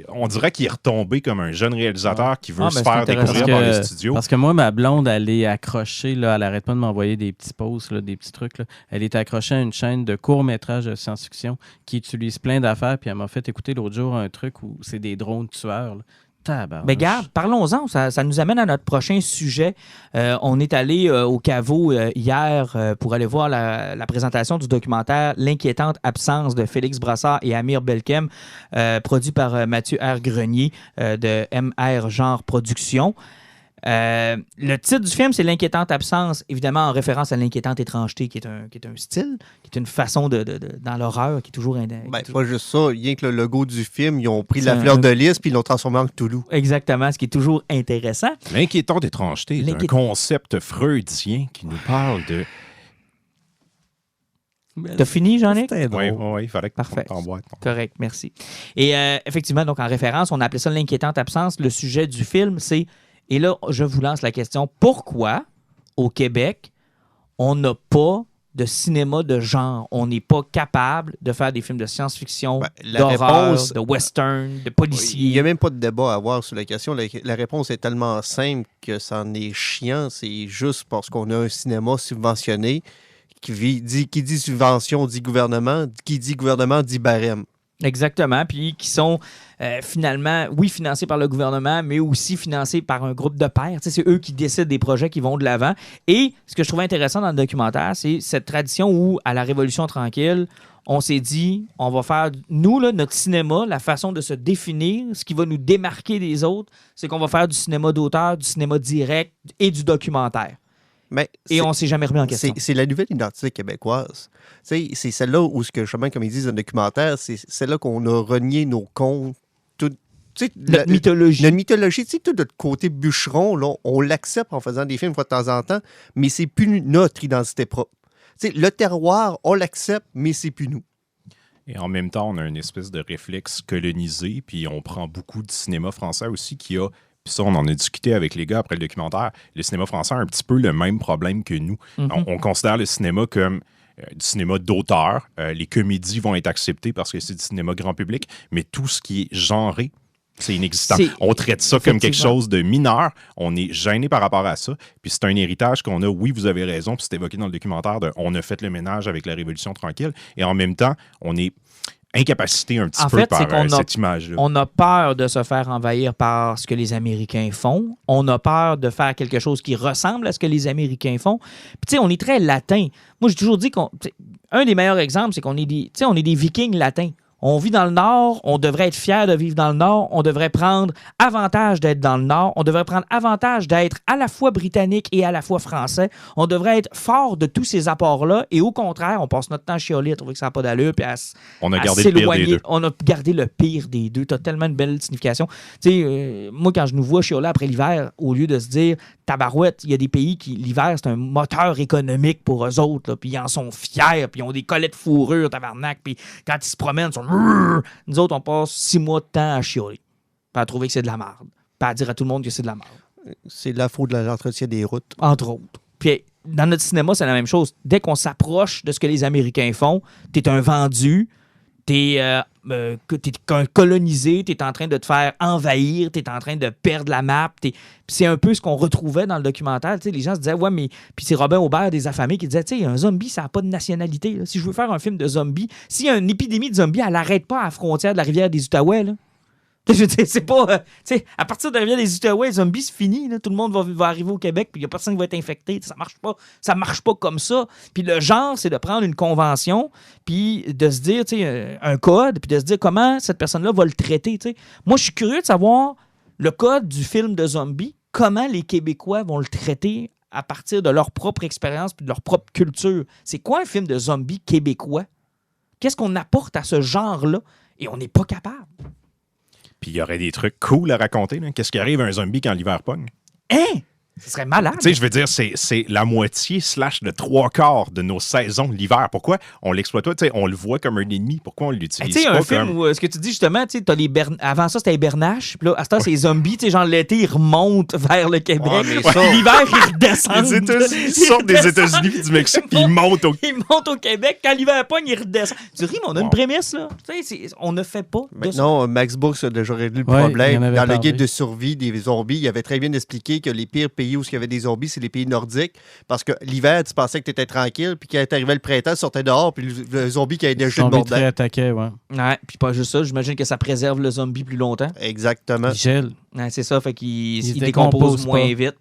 Speaker 5: on dirait qu'il est retombé comme un jeune réalisateur qui veut
Speaker 1: Ah,
Speaker 5: se
Speaker 1: ben,
Speaker 5: faire
Speaker 1: c'est intéressant.
Speaker 5: découvrir par les studios.
Speaker 3: Parce que moi, ma blonde, elle est accrochée, là, elle arrête pas de m'envoyer des petits posts, là, des petits trucs. Là. Elle est accrochée à une chaîne de courts-métrages de science-fiction qui utilise plein d'affaires, puis elle m'a fait écouter l'autre jour un truc où c'est des drones tueurs. Là. Tabarnouche.
Speaker 1: Ben garde, parlons-en. Ça nous amène à notre prochain sujet. On est allé au caveau hier pour aller voir la présentation du documentaire L'inquiétante absence de Félix Brassard et Amir Belkem, produit par Mathieu R. Grenier de MR Genre Productions. Le titre du film, c'est L'inquiétante absence, évidemment en référence à l'inquiétante étrangeté, qui est un style, qui est une façon dans l'horreur, qui est toujours...
Speaker 4: Pas juste ça, rien que le logo du film, ils ont pris
Speaker 1: C'est
Speaker 4: la fleur
Speaker 1: un-
Speaker 4: de lys puis ils l'ont transformé en Cthulhu.
Speaker 1: Exactement, ce qui est toujours intéressant.
Speaker 5: L'inquiétante étrangeté est un concept freudien qui nous parle de...
Speaker 1: T'as fini, Jean-Nic?
Speaker 3: C'était drôle.
Speaker 5: Oui, il fallait que
Speaker 1: Parfait.
Speaker 5: tu t'emboîtes.
Speaker 1: Correct, merci. Et effectivement, donc en référence, on appelait ça l'inquiétante absence. Le sujet du film, c'est, et là, je vous lance la question, pourquoi au Québec, on n'a pas de cinéma de genre? On n'est pas capable de faire des films de science-fiction,
Speaker 4: Ben, la
Speaker 1: d'horreur,
Speaker 4: réponse-
Speaker 1: de western, de
Speaker 4: Il n'y a
Speaker 1: policier.
Speaker 4: même pas de débat à avoir sur la question. La réponse est tellement simple que ça en est chiant. C'est juste parce qu'on a un cinéma subventionné qui dit subvention dit gouvernement, qui dit gouvernement dit barème.
Speaker 1: Exactement, puis qui sont finalement, oui, financés par le gouvernement, mais aussi financés par un groupe de pairs. Tu sais, c'est eux qui décident des projets qui vont de l'avant. Et ce que je trouvais intéressant dans le documentaire, c'est cette tradition où, à la Révolution tranquille, on s'est dit, on va faire, nous, là, notre cinéma, la façon de se définir, ce qui va nous démarquer des autres, c'est qu'on va faire du cinéma d'auteur, du cinéma direct et du documentaire.
Speaker 4: Mais
Speaker 1: Et on s'est jamais remis en question.
Speaker 4: c'est la nouvelle identité québécoise. Tu sais, c'est celle-là où, justement, comme ils disent dans le documentaire, c'est celle-là qu'on a renié nos contes.
Speaker 1: Notre mythologie.
Speaker 4: Notre mythologie, tu sais, tout notre côté bûcheron, là, on l'accepte en faisant des films une fois de temps en temps, mais c'est plus notre identité propre. Tu sais, le terroir, on l'accepte, mais c'est plus nous.
Speaker 5: Et en même temps, on a une espèce de réflexe colonisé, puis on prend beaucoup de cinéma français aussi qui a, puis ça, on en a discuté avec les gars après le documentaire, le cinéma français a un petit peu le même problème que nous. On considère le cinéma comme du cinéma d'auteur. Les comédies vont être acceptées parce que c'est du cinéma grand public, mais tout ce qui est genré, c'est inexistant.
Speaker 1: C'est-
Speaker 5: On traite ça comme quelque
Speaker 1: effectivement.
Speaker 5: chose de mineur. On est gêné par rapport à ça. Puis c'est un héritage qu'on a. Oui, vous avez raison. Puis c'est évoqué dans le documentaire on a fait le ménage avec la Révolution tranquille. Et en même temps, on est incapacité un petit
Speaker 1: En
Speaker 5: peu
Speaker 1: fait,
Speaker 5: par
Speaker 1: c'est qu'on a-
Speaker 5: cette image-là.
Speaker 1: On a peur de se faire envahir par ce que les Américains font. On a peur de faire quelque chose qui ressemble à ce que les Américains font. Puis, tu sais, on est très latin. Moi, j'ai toujours dit un des meilleurs exemples, c'est qu'on est on est des Vikings latins. On vit dans le Nord, on devrait être fiers de vivre dans le Nord, on devrait prendre avantage d'être dans le Nord, on devrait prendre avantage d'être à la fois britannique et à la fois français. On devrait être fort de tous ces apports-là et au contraire, on passe notre temps à chialer, à trouver que ça n'a pas d'allure, puis
Speaker 5: On a
Speaker 1: à
Speaker 5: gardé le pire des
Speaker 1: s'éloigner.
Speaker 5: deux.
Speaker 1: On a gardé le pire des deux. Tu as tellement une belle signification. Tu sais, moi, quand je nous vois chialer après l'hiver, au lieu de se dire tabarouette, il y a des pays qui, l'hiver, c'est un moteur économique pour eux autres, là, puis ils en sont fiers, puis ils ont des collets de fourrure, tabarnak, puis quand ils se promènent, ils sont... Nous autres, on passe 6 mois de temps à chialer, puis à trouver que c'est de la merde, puis à dire à tout le monde que c'est de la merde,
Speaker 4: C'est la faute de l'entretien des routes.
Speaker 1: entre autres. Puis dans notre cinéma, c'est la même chose. Dès qu'on s'approche de ce que les Américains font, t'es un vendu, t'es un colonisé, t'es en train de te faire envahir, t'es en train de perdre la map. Puis c'est un peu ce qu'on retrouvait dans le documentaire. Tu sais, les gens se disaient, ouais, mais... Puis c'est Robin Aubert des Affamés qui disait, tu sais, un zombie, ça n'a pas de nationalité. Là. Si je veux faire un film de zombies, s'il y a une épidémie de zombies, elle n'arrête pas à la frontière de la rivière des Outaouais, là. Je veux dire, c'est pas. Tu sais, à partir de la rivière des Outaouais, les zombies, c'est fini. Là. Tout le monde va arriver au Québec, puis il n'y a personne qui va être infecté. Ça marche pas. Ça marche pas comme ça. Puis le genre, c'est de prendre une convention, puis de se dire, tu sais, un code, puis de se dire comment cette personne-là va le traiter. Tu sais. Moi, je suis curieux de savoir le code du film de zombies, comment les Québécois vont le traiter à partir de leur propre expérience puis de leur propre culture. C'est quoi un film de zombies québécois? Qu'est-ce qu'on apporte à ce genre-là? Et on n'est pas capable.
Speaker 5: Puis il y aurait des trucs cool à raconter. Là. Qu'est-ce qui arrive à un zombie quand l'hiver pogne?
Speaker 1: Hein? Ce serait malade.
Speaker 5: Tu sais, je veux dire, c'est la moitié / le 3/4 de nos saisons l'hiver. Pourquoi on l'exploite pas? Tu sais, on le voit comme un ennemi. Pourquoi on l'utilise
Speaker 1: Tu sais,
Speaker 5: pas
Speaker 1: un film
Speaker 5: comme...
Speaker 1: où ce que tu dis justement, tu sais, t'as avant ça, c'était les bernaches. Puis là, à ce temps, c'est les zombies. Tu sais, genre l'été, ils remontent vers le Québec.
Speaker 4: Ouais, mais ça-
Speaker 1: L'hiver, ils redescendent.
Speaker 5: Les États-Unis sortent des États-Unis et du Mexique, puis ils montent au...
Speaker 1: Ils montent au Québec. Quand l'hiver pogne, ils redescendent. Tu ris, mais on a une prémisse, là. Tu sais, on ne fait pas de ça.
Speaker 4: Non, Max Brooks a déjà réglé le
Speaker 3: Ouais, il
Speaker 4: problème.
Speaker 3: en avait
Speaker 4: Dans le
Speaker 3: parlé.
Speaker 4: guide de survie des zombies, il avait très bien expliqué que les pires pays où il y avait des zombies, c'est les pays nordiques. Parce que l'hiver, tu pensais que tu étais tranquille, puis quand arrivait le printemps, tu sortais dehors, puis le zombie qui avait déjà le
Speaker 3: Zombie très
Speaker 4: bordel.
Speaker 3: attaqué, ouais.
Speaker 1: Ouais, puis pas juste ça. J'imagine que ça préserve le zombie plus longtemps.
Speaker 4: Exactement.
Speaker 3: Il gèle.
Speaker 1: Ouais, c'est ça, fait qu'il
Speaker 3: Il se
Speaker 1: il décompose
Speaker 3: décompose
Speaker 1: moins
Speaker 3: pas.
Speaker 1: vite.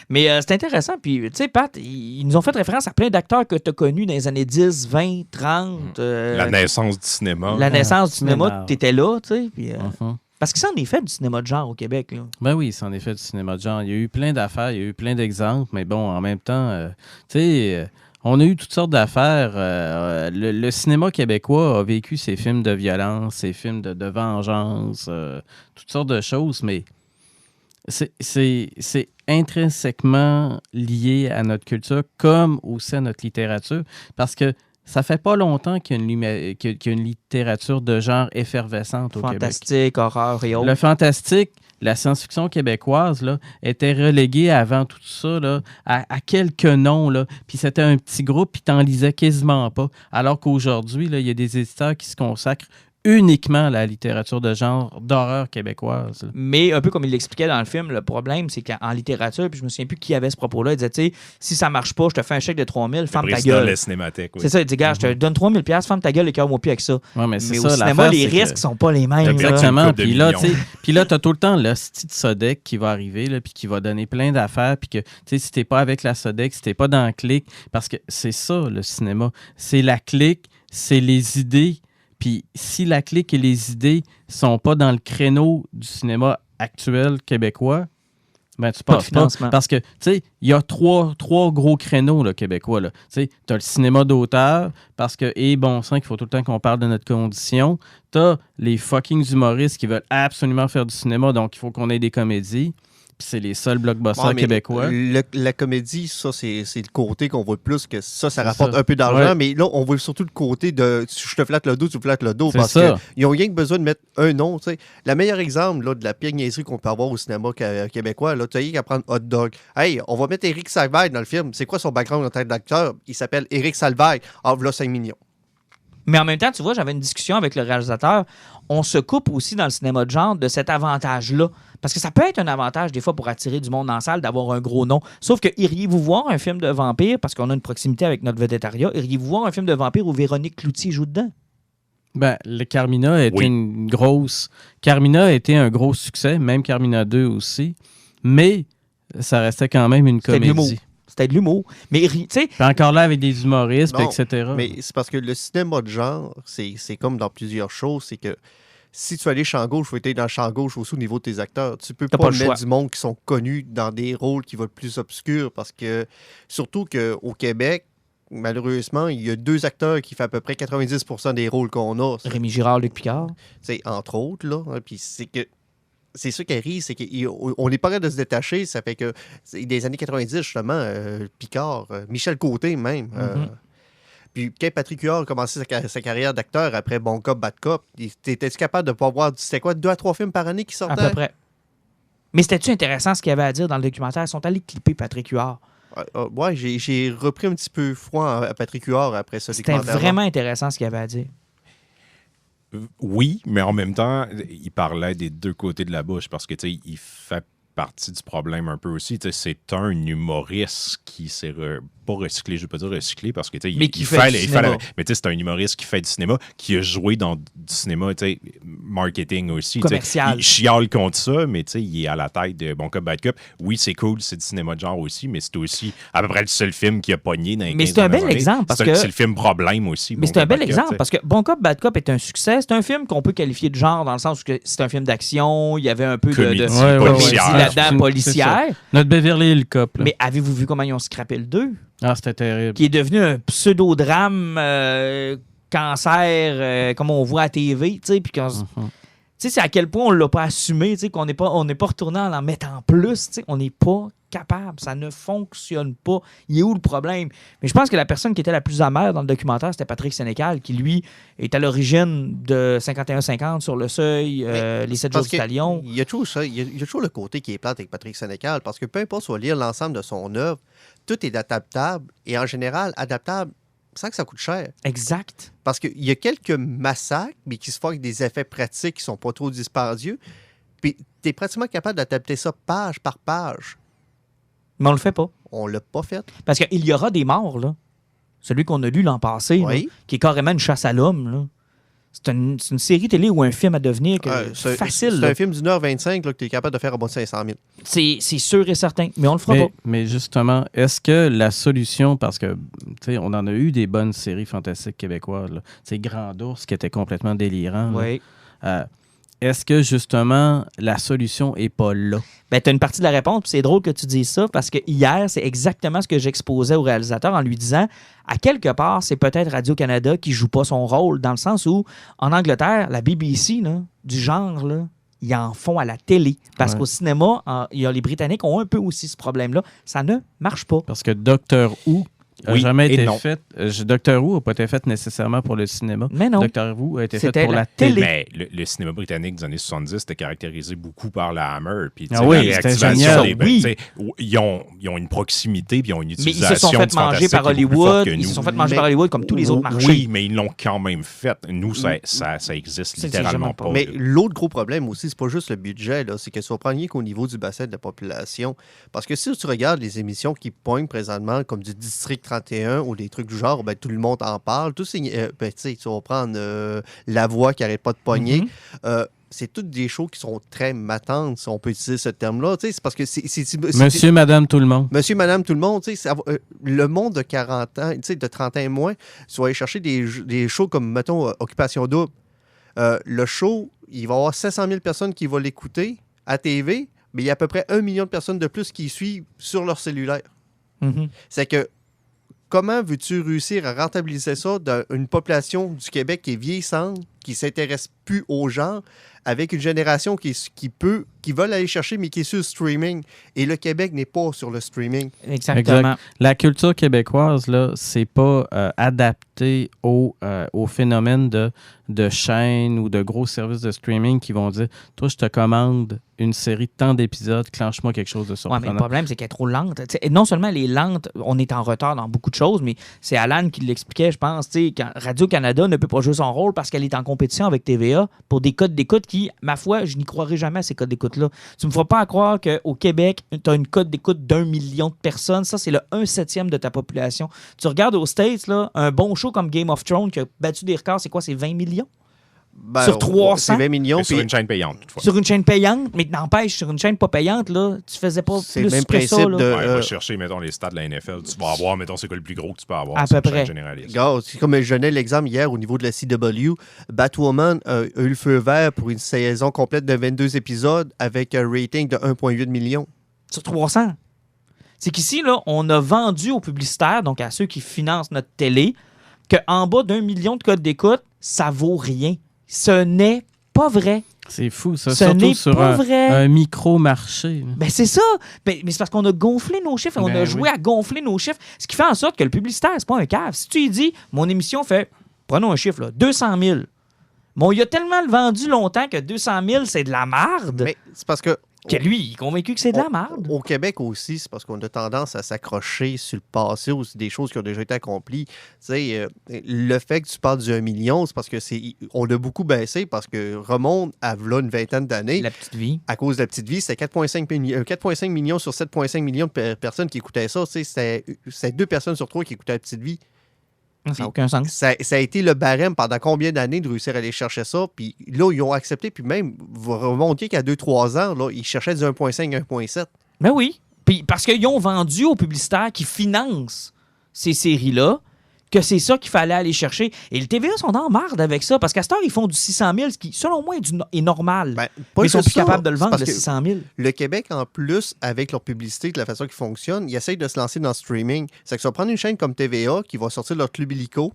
Speaker 1: Mais c'est intéressant. Puis, tu sais, Pat, ils nous ont fait référence à plein d'acteurs que tu as connus dans les années 10, 20, 30.
Speaker 5: La naissance du cinéma.
Speaker 1: La naissance du cinéma,
Speaker 3: cinéma.
Speaker 1: tu étais là, tu sais. Puis,
Speaker 3: Mhm.
Speaker 1: parce que ça en est fait du cinéma de genre au Québec. Là.
Speaker 3: Ben oui, c'est en effet du cinéma de genre. Il y a eu plein d'affaires, il y a eu plein d'exemples, mais bon, en même temps, tu sais, on a eu toutes sortes d'affaires. Le cinéma québécois a vécu ses films de violence, ses films de vengeance, toutes sortes de choses, mais c'est intrinsèquement lié à notre culture comme aussi à notre littérature, parce que ça fait pas longtemps qu'il y a une littérature de genre effervescente au Québec.
Speaker 1: Fantastique, horreur et autres.
Speaker 3: Le fantastique, la science-fiction québécoise, là, était reléguée avant tout ça là, à quelques noms. Là, puis c'était un petit groupe, puis t'en lisais quasiment pas. Alors qu'aujourd'hui, là, il y a des éditeurs qui se consacrent uniquement à la littérature de genre d'horreur québécoise. Là.
Speaker 1: Mais un peu comme il l'expliquait dans le film, le problème, c'est qu'en littérature, puis je me souviens plus qui avait ce propos-là, il disait, tu sais, si ça marche pas, je te fais un chèque de 3 000, ferme ta
Speaker 5: président de
Speaker 1: gueule.
Speaker 5: la Cinémathèque, oui.
Speaker 1: C'est ça, il dit, gars, je te donne 3 000 $, ferme ta gueule et cœur-moi plus avec ça.
Speaker 3: Ouais, mais c'est
Speaker 1: Mais
Speaker 3: ça,
Speaker 1: au cinéma,
Speaker 3: l'affaire,
Speaker 1: les
Speaker 3: c'est que-
Speaker 1: risques sont pas les mêmes. là.
Speaker 3: Exactement.
Speaker 5: couple de
Speaker 3: Puis là,
Speaker 5: millions.
Speaker 3: tu sais, puis là, t'as tout le temps l'hostie de Sodec qui va arriver, là, puis qui va donner plein d'affaires, puis que, tu sais, si t'es pas avec la Sodec, si t'es pas dans le clic, parce que c'est ça, le cinéma. C'est la clique, c'est les idées. Puis si la clique et les idées sont pas dans le créneau du cinéma actuel québécois, ben tu
Speaker 1: Pas de
Speaker 3: passes pas.
Speaker 1: financement.
Speaker 3: Parce que, tu sais, il y a trois gros créneaux là, québécois. Tu sais, tu as le cinéma d'auteur, parce que, et bon sang, qu'il faut tout le temps qu'on parle de notre condition. Tu as les fucking humoristes qui veulent absolument faire du cinéma, donc il faut qu'on ait des comédies. Puis c'est les seuls blockbusters
Speaker 4: Ouais, mais
Speaker 3: québécois.
Speaker 4: La comédie, ça, c'est le côté qu'on voit plus que ça
Speaker 3: C'est
Speaker 4: rapporte
Speaker 3: ça.
Speaker 4: un peu d'argent.
Speaker 3: Ouais.
Speaker 4: Mais là, on voit surtout le côté de je te flatte le dos, tu me flattes le dos.
Speaker 3: C'est
Speaker 4: Parce
Speaker 3: ça.
Speaker 4: qu'ils n'ont rien que besoin de mettre un nom. Tu sais. Le meilleur exemple là, de la pire niaiserie qu'on peut avoir au cinéma québécois, tu as rien qu'à prendre Hot Dog. Hey, on va mettre Éric Salvaille dans le film. C'est quoi son background en tant d'acteur? Il s'appelle Éric Salvaille. Ah, voilà 5 millions.
Speaker 1: Mais en même temps, tu vois, j'avais une discussion avec le réalisateur. On se coupe aussi dans le cinéma de genre de cet avantage-là. Parce que ça peut être un avantage, des fois, pour attirer du monde en salle, d'avoir un gros nom. Sauf que iriez-vous voir un film de vampire, parce qu'on a une proximité avec notre vedettariat, iriez-vous voir un film de vampire où Véronique Cloutier joue dedans?
Speaker 3: Ben, le Carmina a été
Speaker 5: Oui.
Speaker 3: une grosse. Carmina a été un gros succès, même Carmina 2 aussi. Mais ça restait quand même une
Speaker 1: C'était de l'humour.
Speaker 3: comédie.
Speaker 1: C'était de l'humour. Mais, tu sais,
Speaker 3: Puis encore là, avec des humoristes,
Speaker 4: Non,
Speaker 3: etc.
Speaker 4: Mais c'est parce que le cinéma de genre, c'est comme dans plusieurs choses, c'est que si tu allais champ gauche, il faut être dans le champ gauche aussi au niveau de tes acteurs. Tu peux
Speaker 1: T'as
Speaker 4: pas
Speaker 1: pas le
Speaker 4: mettre
Speaker 1: choix.
Speaker 4: du monde qui sont connus dans des rôles qui vont être plus obscurs parce que, surtout qu'au Québec, malheureusement, il y a 2 acteurs qui font à peu près 90% des rôles qu'on a.
Speaker 1: Rémi Girard, Luc Picard.
Speaker 4: C'est entre autres, là. Hein, puis c'est que. C'est ça qui arrive, c'est qu'on n'est pas capable de se détacher. Ça fait que c'est des années 90, justement, Picard, Michel Côté même. Puis quand Patrick Huard a commencé sa carrière d'acteur après Bon Cop, Bad Cop, t'étais-tu capable de pas voir, c'était quoi, 2 à 3 films par année qui
Speaker 1: À
Speaker 4: sortaient?
Speaker 1: peu près. Mais c'était-tu intéressant ce qu'il y avait à dire dans le documentaire? Ils sont allés clipper Patrick Huard.
Speaker 4: Ouais, j'ai repris un petit peu froid à Patrick Huard après ça.
Speaker 1: C'était vraiment intéressant ce qu'il y avait à dire.
Speaker 5: Oui, mais en même temps, il parlait des deux côtés de la bouche parce que, tu sais, il fait partie du problème un peu aussi. Tu sais, c'est un humoriste qui s'est pas recyclé, je ne veux pas dire recyclé parce que, tu sais,
Speaker 1: Mais qui fait du cinéma.
Speaker 5: mais tu sais, c'est un humoriste qui fait du cinéma, qui a joué dans du cinéma, tu sais, marketing aussi. tu sais.
Speaker 1: Commercial.
Speaker 5: Il chiale contre ça, mais tu sais, il est à la tête de Bon Cop, Bad Cop. Oui, c'est cool, c'est du cinéma de genre aussi, mais c'est aussi à peu près le seul film qui a pogné dans les
Speaker 1: Mais
Speaker 5: 15
Speaker 1: c'est un bel
Speaker 5: dernières années.
Speaker 1: exemple, parce
Speaker 5: C'est
Speaker 1: que-
Speaker 5: c'est le film problème aussi.
Speaker 1: Mais
Speaker 5: Bon
Speaker 1: c'est un
Speaker 5: Cop,
Speaker 1: bel
Speaker 5: Bad Cop,
Speaker 1: exemple
Speaker 5: tu sais.
Speaker 1: parce que Bon Cop, Bad Cop est un succès. C'est un film qu'on peut qualifier de genre dans le sens où c'est un film d'action, il y avait un peu de
Speaker 5: Comédie
Speaker 3: Ouais, ouais,
Speaker 5: policière.
Speaker 1: comédie là-dedans,
Speaker 3: C'est
Speaker 1: policière.
Speaker 3: Notre Beverly Hill Cop. Là.
Speaker 1: Mais avez-vous vu comment ils ont scrappé le 2?
Speaker 3: Ah, c'était terrible.
Speaker 1: Qui est devenu un pseudo-drame cancer, comme on voit à TV, tu sais, puis tu sais, c'est à quel point on l'a pas assumé, tu sais, qu'on n'est pas retourné en mettant plus, tu sais, on n'est pas capable, ça ne fonctionne pas. Il est où le problème? Mais je pense que la personne qui était la plus amère dans le documentaire, c'était Patrick Sénécal, qui, lui, est à l'origine de 51-50 sur le seuil, les 7 jours
Speaker 4: Parce
Speaker 1: du Talion.
Speaker 4: Il y a toujours ça. Il y a toujours le côté qui est plate avec Patrick Sénécal, parce que peu importe soit lire l'ensemble de son œuvre, tout est adaptable, et en général, adaptable sans que ça coûte cher.
Speaker 1: Exact.
Speaker 4: Parce qu'il y a quelques massacres, mais qui se font avec des effets pratiques qui sont pas trop dispendieux, puis tu es pratiquement capable d'adapter ça page par page.
Speaker 1: Mais on le fait pas.
Speaker 4: On l'a pas fait.
Speaker 1: Parce qu'il y aura des morts, là. Celui qu'on a lu l'an passé, là,
Speaker 4: Oui.
Speaker 1: qui est carrément une chasse à l'homme, là. C'est une série télé ou un film à devenir facile.
Speaker 4: C'est
Speaker 1: là.
Speaker 4: un film d'1h25 là, que tu es capable de faire à bas de 500 000.
Speaker 1: C'est sûr et certain, mais on le fera pas.
Speaker 3: Mais justement, est-ce que la solution, parce que tu sais, on en a eu des bonnes séries fantastiques québécoises, là. C'est Grand Ours qui était complètement délirant. Là.
Speaker 1: Oui.
Speaker 3: Est-ce que justement la solution est pas là?
Speaker 1: Ben, tu as une partie de la réponse, puis c'est drôle que tu dises ça, parce que hier, c'est exactement ce que j'exposais au réalisateur en lui disant, à quelque part, c'est peut-être Radio-Canada qui joue pas son rôle, dans le sens où, en Angleterre, la BBC, là, du genre, là, ils en font à la télé. Parce
Speaker 3: Ouais.
Speaker 1: qu'au cinéma, les Britanniques ont un peu aussi ce problème-là. Ça ne marche pas.
Speaker 3: Parce que Doctor Who n'a
Speaker 5: Oui
Speaker 3: jamais
Speaker 5: et
Speaker 3: été
Speaker 5: non.
Speaker 3: fait. Doctor Who n'a pas été fait nécessairement pour le cinéma.
Speaker 1: Mais non.
Speaker 3: Doctor Who a été fait
Speaker 1: C'était
Speaker 3: pour
Speaker 1: la
Speaker 3: la télé.
Speaker 5: Mais le cinéma britannique des années 70 était caractérisé beaucoup par la Hammer. Puis, tu sais,
Speaker 3: Ah oui,
Speaker 5: la
Speaker 3: c'était
Speaker 5: réactivation
Speaker 3: génial.
Speaker 5: des-
Speaker 1: Oui.
Speaker 5: tu sais, ils ont une proximité puis ils ont une
Speaker 1: Mais ils
Speaker 5: utilisation
Speaker 1: se sont fait
Speaker 5: du
Speaker 1: manger
Speaker 5: fantastique
Speaker 1: par
Speaker 5: qui est beaucoup plus
Speaker 1: Hollywood.
Speaker 5: forte que
Speaker 1: Ils se
Speaker 5: nous.
Speaker 1: sont fait manger
Speaker 4: Mais-
Speaker 1: par Hollywood comme tous les autres marchés.
Speaker 5: Oui, mais ils l'ont quand même fait. Nous, ça existe
Speaker 1: C'est
Speaker 5: littéralement
Speaker 1: jamais
Speaker 5: pas.
Speaker 1: pas.
Speaker 4: Mais
Speaker 5: là.
Speaker 4: l'autre gros problème aussi, c'est pas juste le budget, là, c'est que ça prend rien qu'au niveau du bassin de la population. Parce que si tu regardes les émissions qui poignent présentement, comme du District 31 ou des trucs du genre, ben, tout le monde en parle. Tout ben, tu sais, tu vas prendre La Voix qui n'arrête pas de pogner.
Speaker 1: Mhm.
Speaker 4: C'est toutes des shows qui sont très matantes, si on peut utiliser ce terme-là. Tu sais, c'est parce que c'est
Speaker 3: Monsieur, madame, tout le monde.
Speaker 4: Monsieur, madame, tout le monde, tu sais, le monde de 40 ans, tu sais, de 30 ans et moins, tu vas aller chercher des shows comme, mettons, Occupation Double. Le show, il va y avoir 700 000 personnes qui vont l'écouter à TV, mais il y a à peu près 1 million de personnes de plus qui y suivent sur leur cellulaire.
Speaker 1: Mhm.
Speaker 4: C'est que, comment veux-tu réussir à rentabiliser ça d'une population du Québec qui est vieillissante, qui ne s'intéresse plus aux gens, avec une génération qui veulent aller chercher, mais qui est sur le streaming. Et le Québec n'est pas sur le streaming.
Speaker 1: Exactement.
Speaker 3: Exact. La culture québécoise, là, c'est pas adapté au phénomène de chaînes ou de gros services de streaming qui vont dire « Toi, je te commande une série de tant d'épisodes, clenche-moi quelque chose de
Speaker 1: Ouais, mais le
Speaker 3: surprenant.
Speaker 1: problème, c'est qu'elle est trop lente. Tu sais, non seulement elle est lente, on est en retard dans beaucoup de choses, mais c'est Alan qui l'expliquait, je pense. Tu sais, quand Radio-Canada ne peut pas jouer son rôle parce qu'elle est en compétition avec TVA pour des codes d'écoute qui, ma foi, je n'y croirais jamais à ces codes d'écoute-là. Tu me feras pas croire qu'au Québec, tu as une cote d'écoute d'1 million de personnes. Ça, c'est le 1/7 de ta population. Tu regardes aux States, là, un bon show comme Game of Thrones qui a battu des records, c'est quoi? C'est 20 millions?
Speaker 4: Ben,
Speaker 1: Sur 300?
Speaker 4: C'est 20 millions.
Speaker 5: Mais sur
Speaker 4: puis
Speaker 5: une chaîne payante, toutefois.
Speaker 1: Sur une chaîne payante, mais n'empêche, sur une chaîne pas payante, là, tu faisais pas
Speaker 4: C'est
Speaker 1: plus
Speaker 4: le même
Speaker 1: que ça.
Speaker 4: principe
Speaker 1: Là.
Speaker 4: de-
Speaker 5: Ouais, va chercher, mettons, les stats de la NFL. Tu vas avoir, mettons, c'est quoi le plus gros que tu peux avoir
Speaker 1: À
Speaker 5: sur
Speaker 1: peu
Speaker 5: une chaîne
Speaker 1: près.
Speaker 5: généraliste.
Speaker 4: Regarde, c'est comme je donnais l'exemple hier au niveau de la CW. Batwoman a eu le feu vert pour une saison complète de 22 épisodes avec un rating de 1,8 million.
Speaker 1: Sur 300. C'est qu'ici, là, on a vendu aux publicitaires, donc à ceux qui financent notre télé, qu'en bas d'1 million de codes d'écoute, ça vaut rien. Ce n'est pas vrai.
Speaker 3: C'est fou, ça.
Speaker 1: Ce
Speaker 3: Surtout
Speaker 1: n'est
Speaker 3: sur
Speaker 1: pas vrai.
Speaker 3: un micro-marché.
Speaker 1: Ben c'est ça. Mais c'est parce qu'on a gonflé nos chiffres et on
Speaker 3: Ben
Speaker 1: a joué
Speaker 3: oui.
Speaker 1: à gonfler nos chiffres. Ce qui fait en sorte que le publicitaire, c'est pas un cave. Si tu lui dis, mon émission fait, prenons un chiffre, là, 200 000. Bon, il a tellement vendu longtemps que 200 000, c'est de la marde.
Speaker 4: Mais c'est parce que
Speaker 1: Que lui, il est convaincu que c'est de la marde.
Speaker 4: au Québec aussi, c'est parce qu'on a tendance à s'accrocher sur le passé ou sur des choses qui ont déjà été accomplies. Tu sais, le fait que tu parles du 1 million, c'est parce que on a beaucoup baissé parce que remonte à là, une vingtaine d'années.
Speaker 1: La petite vie.
Speaker 4: À cause de la petite vie, c'était 4,5 millions sur 7,5 millions de personnes qui écoutaient ça. Tu sais, c'était 2 personnes sur 3 qui écoutaient la petite vie.
Speaker 1: Ça n'a aucun sens.
Speaker 4: Ça a été le barème pendant combien d'années de réussir à aller chercher ça? Puis là, ils ont accepté. Puis même, vous remontiez qu'à 2-3 ans, là, ils cherchaient du 1,5, 1,7.
Speaker 1: Ben oui. Puis parce qu'ils ont vendu aux publicitaires qui financent ces séries-là que c'est ça qu'il fallait aller chercher. Et le TVA sont en marde avec ça parce qu'à cette heure, ils font du 600 000, ce qui, selon moi, est normal.
Speaker 4: Ben,
Speaker 1: mais ils sont
Speaker 4: juste
Speaker 1: plus
Speaker 4: ça,
Speaker 1: capables de le
Speaker 4: c'est
Speaker 1: vendre,
Speaker 4: parce
Speaker 1: le
Speaker 4: que
Speaker 1: 600 000.
Speaker 4: Le Québec, en plus, avec leur publicité, de la façon qu'ils fonctionnent, ils essayent de se lancer dans le streaming. C'est que ça va prendre une chaîne comme TVA qui va sortir leur club illico,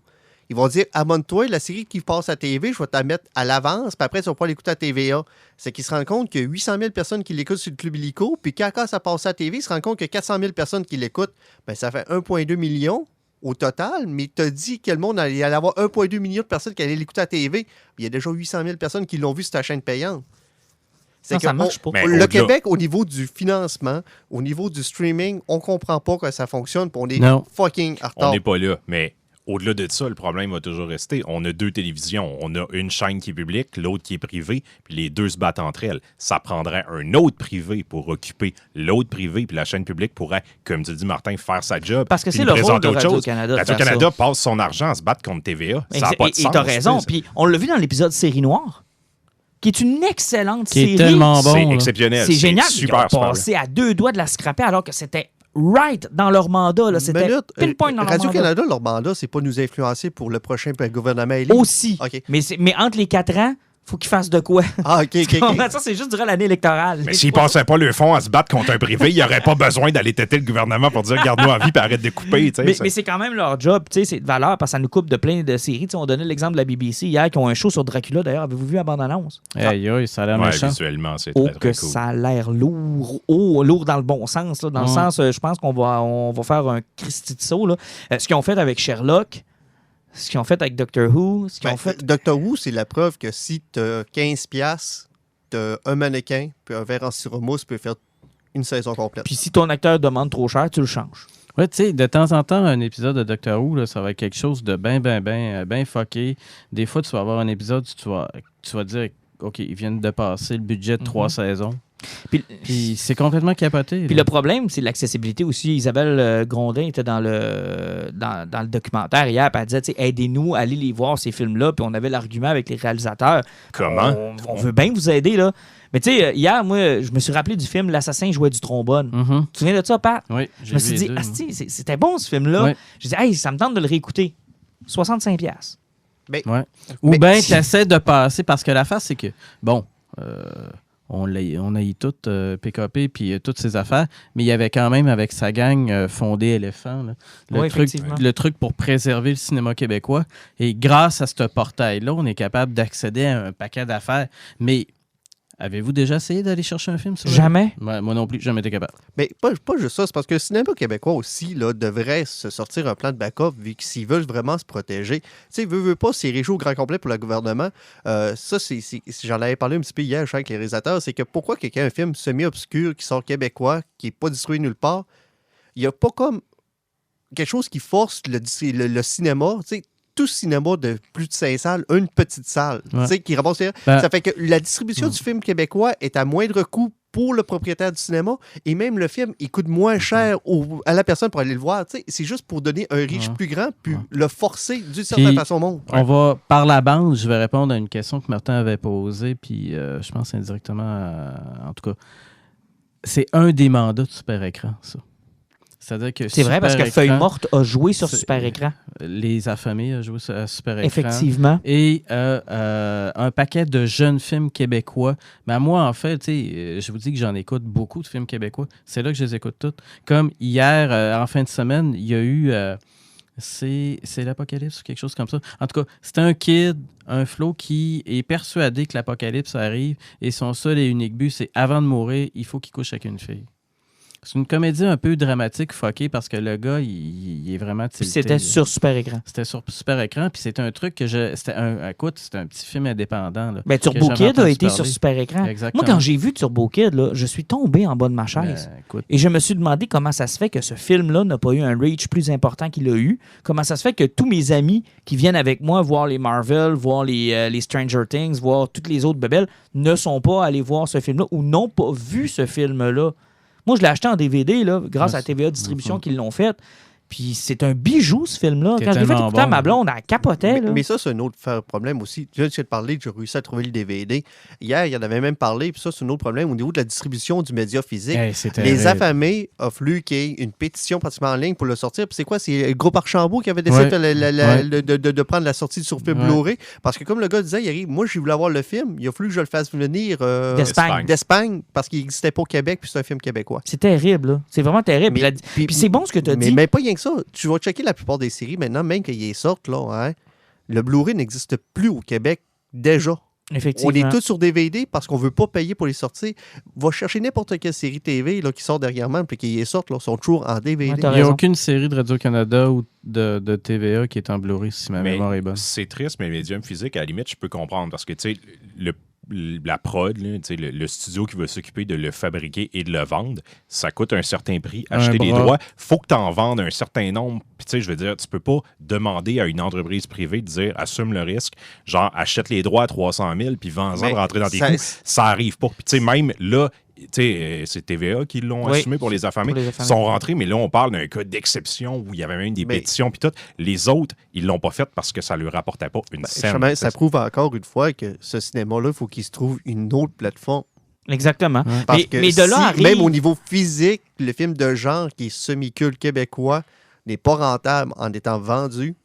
Speaker 4: Ils vont dire, abonne-toi, la série qui passe à TV, je vais te la mettre à l'avance, puis après, tu vas pas l'écouter à TVA. C'est qu'ils se rendent compte qu'il y a 800 000 personnes qui l'écoutent sur le Club Illico, puis quand ça passe à TV, ils se rendent compte qu'il y a 400 000 personnes qui l'écoutent. Ben, ça fait 1,2 million au total, mais tu as dit que le monde allait avoir 1,2 million de personnes qui allaient l'écouter à TV. Il y a déjà 800 000 personnes qui l'ont vu sur ta chaîne payante.
Speaker 1: Non, ça marche pas.
Speaker 5: Mais
Speaker 4: Le
Speaker 5: au-delà-
Speaker 4: Québec, au niveau du financement, au niveau du streaming, on comprend pas que ça fonctionne, puis on est
Speaker 3: Non.
Speaker 4: fucking en retard.
Speaker 5: On n'est pas là, mais au-delà de ça, le problème va toujours rester. On a 2 télévisions. On a une chaîne qui est publique, l'autre qui est privée, puis les deux se battent entre elles. Ça prendrait un autre privé pour occuper l'autre privé, puis la chaîne publique pourrait, comme tu dis, Martin, faire sa job.
Speaker 1: Parce que
Speaker 5: puis
Speaker 1: c'est
Speaker 5: nous
Speaker 1: le rôle
Speaker 5: présenter
Speaker 1: de
Speaker 5: autre chose.
Speaker 1: Radio-Canada de faire
Speaker 5: Radio-Canada
Speaker 1: ça.
Speaker 5: passe son argent à se battre contre TVA. Ça n'a pas de
Speaker 1: Et
Speaker 5: sens.
Speaker 1: t'as raison.
Speaker 5: tu sais.
Speaker 1: Puis on l'a vu dans l'épisode Série Noire, qui est une excellente
Speaker 3: Qui est
Speaker 1: série.
Speaker 3: tellement bon.
Speaker 5: C'est
Speaker 3: là.
Speaker 5: exceptionnel.
Speaker 1: C'est génial. Ils
Speaker 5: Super,
Speaker 1: ont
Speaker 5: super.
Speaker 1: passé à 2 doigts de la scraper alors que c'était right dans leur mandat. Là. C'était
Speaker 4: Minute,
Speaker 1: pile point dans leur mandat.
Speaker 4: Radio-Canada, leur mandat, c'est pas nous influencer pour le prochain gouvernement élu.
Speaker 1: Aussi.
Speaker 4: OK.
Speaker 1: Mais entre les 4 ans, faut qu'ils fassent de quoi.
Speaker 4: Ah, OK, OK, OK.
Speaker 1: Ça, c'est juste durant l'année électorale.
Speaker 5: Mais s'ils passaient pas le fond à se battre contre un privé, il n'y aurait pas besoin d'aller têter le gouvernement pour dire garde-nous en vie et arrête de couper. tu sais.
Speaker 1: Mais c'est quand même leur job, tu sais, c'est de valeur parce que ça nous coupe de plein de séries. Tu sais, on donnait l'exemple de la BBC hier qui ont un show sur Dracula. D'ailleurs, avez-vous vu la bande-annonce?
Speaker 3: Aïe, aïe, ça a l'air
Speaker 5: Ouais,
Speaker 3: méchant.
Speaker 5: visuellement, c'est
Speaker 1: Oh,
Speaker 5: très, très
Speaker 1: que
Speaker 5: cool.
Speaker 1: ça a l'air lourd. Oh, lourd dans le bon sens. Là, dans le sens, je pense qu'on va faire un Christy de saut. Là. Ce qu'ils ont fait avec Sherlock, ce qu'ils ont fait avec Doctor Who, ce qu'ils ont fait...
Speaker 4: Doctor Who, c'est la preuve que si tu as 15$, tu as un mannequin, puis un verre en styromousse, tu peux faire une saison complète.
Speaker 1: Puis si ton acteur demande trop cher, tu le changes.
Speaker 3: Ouais, tu sais, de temps en temps, un épisode de Doctor Who, là, ça va être quelque chose de bien fucké. Des fois, tu vas avoir un épisode où tu vas dire, OK, ils viennent de passer le budget de 3 saisons. Puis c'est complètement capoté.
Speaker 1: Puis
Speaker 3: là.
Speaker 1: le problème, c'est l'accessibilité aussi. Isabelle Grondin était dans le documentaire hier, puis elle disait, tu sais, aidez-nous à aller les voir, ces films-là. Puis on avait l'argument avec les réalisateurs.
Speaker 5: Comment?
Speaker 1: On veut bien vous aider, là. Mais tu sais, hier, moi, je me suis rappelé du film L'assassin jouait du trombone.
Speaker 3: Mhm.
Speaker 1: Tu te souviens de ça, Pat?
Speaker 3: Oui,
Speaker 1: Je me suis dit, asti, c'était bon ce film-là.
Speaker 3: Ouais.
Speaker 1: Je dis, hey, ça me tente de le réécouter. 65$.
Speaker 3: Ouais.
Speaker 4: Mais-
Speaker 3: Ou bien tu essaies de passer, parce que la face, c'est que, bon, on a eu tout PKP puis toutes ces affaires, mais il y avait quand même avec sa gang fondé Éléphant, là,
Speaker 1: Oui, effectivement.
Speaker 3: le truc pour préserver le cinéma québécois. Et grâce à ce portail-là, on est capable d'accéder à un paquet d'affaires. Mais avez-vous déjà essayé d'aller chercher un film sur
Speaker 1: Jamais.
Speaker 3: Ouais, moi non plus, jamais été capable.
Speaker 4: Mais pas juste ça, c'est parce que le cinéma québécois aussi là, devrait se sortir un plan de backup vu que s'ils veulent vraiment se protéger. Tu sais, veut pas, c'est région au grand complet pour le gouvernement. Ça, j'en avais parlé un petit peu hier je sais, avec les réalisateurs, c'est que pourquoi quelqu'un a un film semi-obscur qui sort québécois, qui n'est pas distribué nulle part, il n'y a pas comme quelque chose qui force le cinéma, tu sais, tout cinéma de plus de 5 salles, une petite salle,
Speaker 3: Ouais.
Speaker 4: tu sais, qui ramasse les...
Speaker 3: Ben-
Speaker 4: Ça fait que la distribution du film québécois est à moindre coût pour le propriétaire du cinéma et même le film, il coûte moins cher à la personne pour aller le voir. Tu sais, c'est juste pour donner un riche
Speaker 3: Ouais.
Speaker 4: plus grand puis
Speaker 3: Ouais.
Speaker 4: le forcer d'une certaine
Speaker 3: Puis-
Speaker 4: façon au monde.
Speaker 3: On va, par la bande, je vais répondre à une question que Martin avait posée, puis je pense indirectement, en tout cas, c'est un des mandats de Super Écran, ça. C'est-à-dire que
Speaker 1: C'est vrai, parce que
Speaker 3: Super
Speaker 1: Feuille
Speaker 3: Écran,
Speaker 1: Morte a joué sur
Speaker 3: c'est-
Speaker 1: Super Écran.
Speaker 3: Les Affamés a joué à Super Écran.
Speaker 1: Effectivement.
Speaker 3: Et un paquet de jeunes films québécois. Mais moi, en fait, tu sais, je vous dis que j'en écoute beaucoup de films québécois. C'est là que je les écoute tous. Comme hier, en fin de semaine, il y a eu... c'est l'Apocalypse ou quelque chose comme ça. En tout cas, c'est un kid, un Flo, qui est persuadé que l'Apocalypse arrive et son seul et unique but, c'est avant de mourir, il faut qu'il couche avec une fille. C'est une comédie un peu dramatique, fuckée, parce que le gars, il est vraiment tilté.
Speaker 1: Puis c'était
Speaker 3: là.
Speaker 1: sur Super Écran.
Speaker 3: C'était sur Super Écran, puis c'était un truc que c'était un petit film indépendant. Là,
Speaker 1: Ben,
Speaker 3: que
Speaker 1: Turbo
Speaker 3: j'avais
Speaker 1: Kid a
Speaker 3: entendu
Speaker 1: été
Speaker 3: parler.
Speaker 1: sur Super Écran.
Speaker 3: Exactement.
Speaker 1: Moi, quand j'ai vu Turbo Kid, là, je suis tombé en bas de ma chaise.
Speaker 3: Écoute,
Speaker 1: Et je me suis demandé comment ça se fait que ce film-là n'a pas eu un reach plus important qu'il a eu. Comment ça se fait que tous mes amis qui viennent avec moi voir les Marvel, voir les Stranger Things, voir toutes les autres bebelles, ne sont pas allés voir ce film-là ou n'ont pas vu ce film-là. Moi, je l'ai acheté en DVD là, grâce à TVA Distribution qui l'ont fait. Puis c'est un bijou, ce film-là.
Speaker 3: T'es
Speaker 1: Quand je l'ai fait
Speaker 3: tellement
Speaker 1: écouter à
Speaker 3: bon.
Speaker 1: ma blonde, elle capotait. Là.
Speaker 4: Mais ça, c'est un autre problème aussi. Tu viens de parler que j'ai réussi à trouver le DVD. Hier, il y en avait même parlé, puis ça, c'est un autre problème au niveau de la distribution du média physique.
Speaker 3: hey, c'était
Speaker 4: Les
Speaker 3: terrible.
Speaker 4: Affamés a fallu qu'il y ait une pétition pratiquement en ligne pour le sortir. Puis c'est quoi? C'est le groupe Archambault qui avait décidé de prendre la sortie sur film
Speaker 3: Ouais.
Speaker 4: Blu-ray. Parce que comme le gars disait, il arrive, moi, j'ai voulu avoir le film. Il a fallu que je le fasse venir d'Espagne parce qu'il n'existait pas au Québec, puis c'est un film québécois.
Speaker 1: C'est terrible. Là. C'est vraiment terrible. Puis c'est bon ce que tu as
Speaker 4: Mais
Speaker 1: dit.
Speaker 4: pas rien que ça. Tu vas checker la plupart des séries maintenant, même qu'ils sortent, là, hein? Le Blu-ray n'existe plus au Québec déjà.
Speaker 1: Effectivement.
Speaker 4: On est tous sur DVD parce qu'on ne veut pas payer pour les sorties. Va chercher n'importe quelle série TV là, qui sort dernièrement puis qui sortent, là, sont toujours en DVD.
Speaker 1: Ouais, t'as
Speaker 3: Il n'y a
Speaker 1: raison.
Speaker 3: aucune série de Radio-Canada ou de TVA qui est en Blu-ray, si ma
Speaker 5: Mais
Speaker 3: mémoire est bonne.
Speaker 5: c'est triste, mais le médium physique, à la limite, je peux comprendre parce que, tu sais, la prod, là, tu sais, le studio qui va s'occuper de le fabriquer et de le vendre, ça coûte un certain prix. Acheter les
Speaker 3: bras.
Speaker 5: droits, faut que tu en vendes un certain nombre. Puis, tu sais, je veux dire, tu peux pas demander à une entreprise privée de dire assume le risque, genre achète les droits à 300 000 puis vends-en
Speaker 4: Mais
Speaker 5: pour rentrer dans tes
Speaker 4: ça-
Speaker 5: coûts. Ça arrive pas. Puis, tu sais, même là, tu sais, c'est TVA qui l'ont
Speaker 1: Oui,
Speaker 5: assumé pour les affamés.
Speaker 1: pour les
Speaker 5: Ils
Speaker 1: affamés.
Speaker 5: sont rentrés, mais là, on parle d'un cas d'exception où il y avait même des
Speaker 4: Mais-
Speaker 5: pétitions puis tout. Les autres, ils l'ont pas fait parce que ça leur rapportait pas une scène.
Speaker 4: Justement, ça prouve encore une fois que ce cinéma-là, il faut qu'il se trouve une autre plateforme.
Speaker 1: Exactement.
Speaker 4: Parce
Speaker 1: Mais,
Speaker 4: que
Speaker 1: mais de là
Speaker 4: si,
Speaker 1: arrive...
Speaker 4: même au niveau physique, le film de genre qui est semi-culte québécois n'est pas rentable en étant vendu.